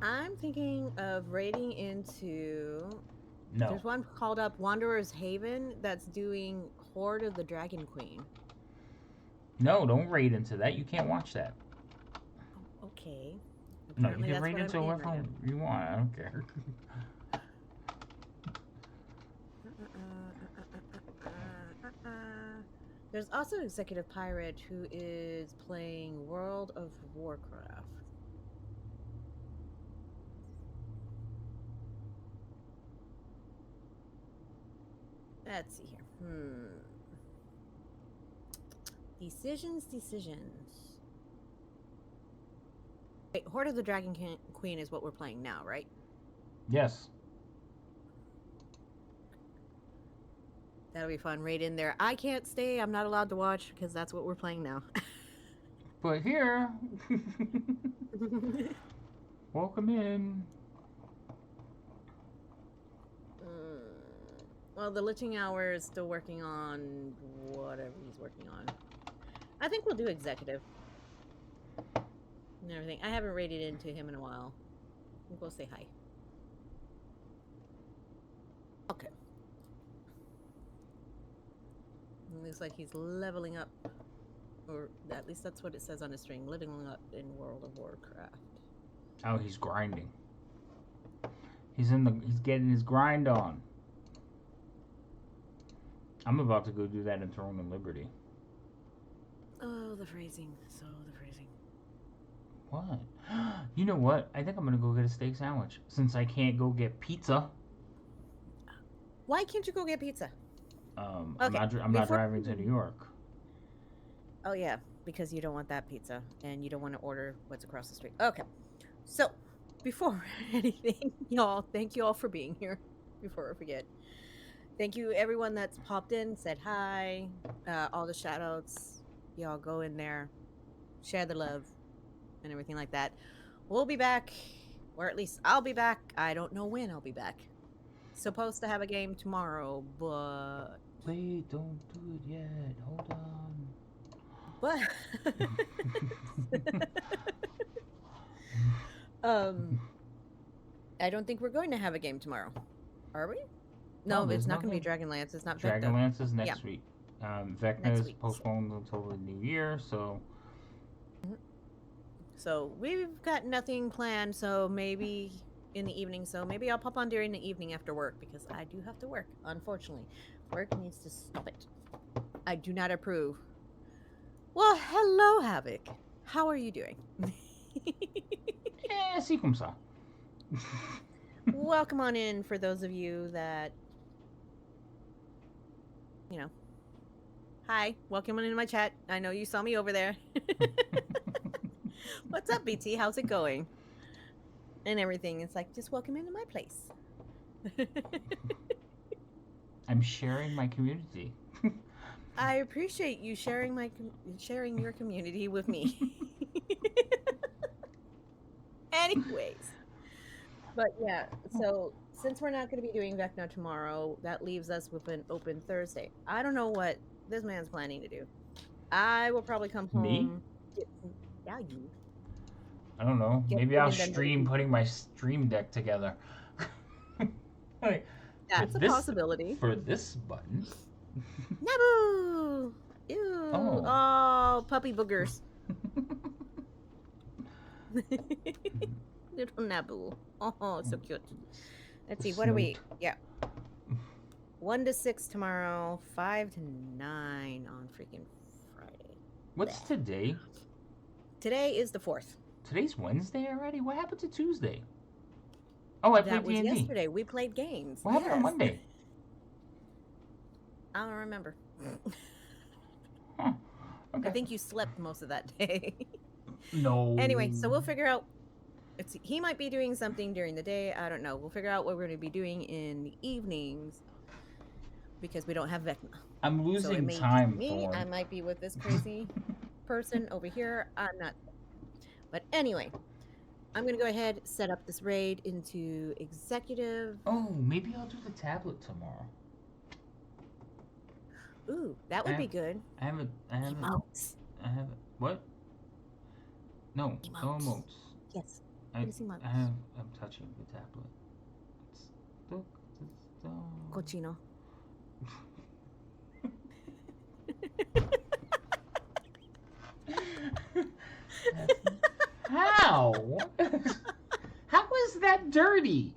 I'm thinking of raiding into. No, There's one called up Wanderer's Haven that's doing Horde of the Dragon Queen. no, don't raid into that. You can't watch that. Oh, okay. No, you Apparently can that's raid what into I'm whoever ignorant you want. I don't care. There's also Executive Pirate who is playing World of Warcraft. Let's see here. Decisions. Wait, Horde of the Dragon Queen is what we're playing now, right? Yes. That'll be fun. Right in there. I can't stay. I'm not allowed to watch because that's what we're playing now. But here, welcome in. Well, the Liching Hour is still working on whatever he's working on. I think we'll do executive and everything. I haven't raided into him in a while. We'll go say hi. Okay. It looks like he's leveling up, or at least that's what it says on his stream. Leveling up in World of Warcraft. Oh, he's grinding. He's getting his grind on. I'm about to go do that in Throne and Liberty. Oh, the phrasing. So the phrasing. What? You know what? I think I'm gonna go get a steak sandwich since I can't go get pizza. Why can't you go get pizza? I'm Okay, not driving to New York. Oh yeah, because you don't want that pizza and you don't want to order what's across the street. Okay. So, before anything, y'all, thank you all for being here. Before I forget. Thank you everyone that's popped in, said hi, all the shout outs. Y'all go in there, share the love and everything like that. We'll be back, or at least I'll be back. I don't know when I'll be back. Supposed to have a game tomorrow, but Wait, don't do it yet. Hold on. I don't think we're going to have a game tomorrow. Are we? No, there's it's not going to be nothing. Dragonlance. It's not Vecna. Dragonlance is next week. Vecna Next is week. postponed until the new year, so. So we've got nothing planned. So maybe in the evening. So maybe I'll pop on during the evening after work because I do have to work. Unfortunately, work needs to stop it. I do not approve. Well, hello, Havoc. How are you doing? Sí como ça. Welcome on in for those of you that you know, hi, welcome into my chat. I know you saw me over there. What's up, BT? How's it going? And everything. It's like, just welcome into my place. I'm sharing my community. I appreciate you sharing sharing your community with me. Anyways, but yeah, so since we're not going to be doing Vecna tomorrow, that leaves us with an open Thursday. I don't know what this man's planning to do. I will probably come Me? home. Yeah, you. I don't know. Get Maybe big I'll and then stream maybe- putting my stream deck together. Like, That's a this- possibility. For this button. Naboo! Ew! Oh. Oh, puppy boogers. Little Naboo. Oh, so cute. Let's see. What are we? Snoot. Yeah. 1 to 6 tomorrow. 5 to 9 on freaking Friday. What's today? Today is the 4th. Today's Wednesday already? What happened to Tuesday? Oh, I That played was D&D. yesterday. We played games. What happened on Yes. Monday? I don't remember. Huh. Okay. I think you slept most of that day. No. Anyway, so we'll figure out. He might be doing something during the day. I don't know. We'll figure out what we're going to be doing in the evenings because we don't have Vecna. I'm So it losing may time, be me. Thorn. I might be with this crazy person over here. I'm not. But anyway, I'm going to go ahead, set up this raid into executive. Oh, maybe I'll do the tablet tomorrow. Ooh, that would be good. I have Emotes. what? No, no Emotes. emotes. Yes. I, What is emotes? I'm touching the tablet. It's Cochino. How? How is that dirty?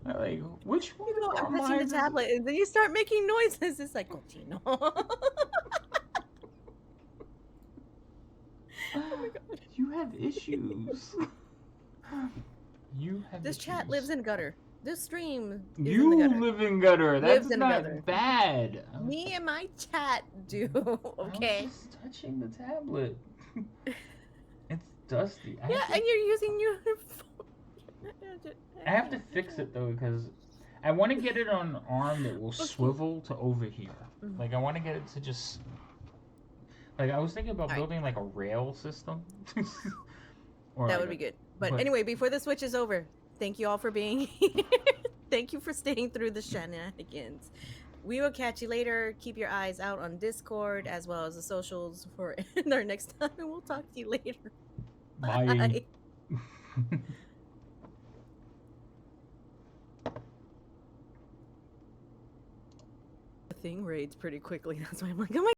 Like, which one? You know, I'm am touching I the tablet and then you start making noises. It's like cochino. Oh my God. You have issues. You have This chat issues. lives in gutter. This stream is in the You gutter. live in gutter. That's Lives in not gutter. bad. Me and my chat do. Okay. I was just touching the tablet. It's dusty. Yeah, and you're using your phone. I have to fix it though because I want to get it on an arm that will swivel to over here. Mhm. Like I want to get it to just. Like I was thinking about Alright. building like a rail system. Or That like would be a- good. But but- anyway, before the switch is over, thank you all for being here. Thank you for staying through the shenanigans. We will catch you later. Keep your eyes out on Discord as well as the socials for our next time, and we'll talk to you later. Bye. The thing raids pretty quickly. That's why I'm like, oh my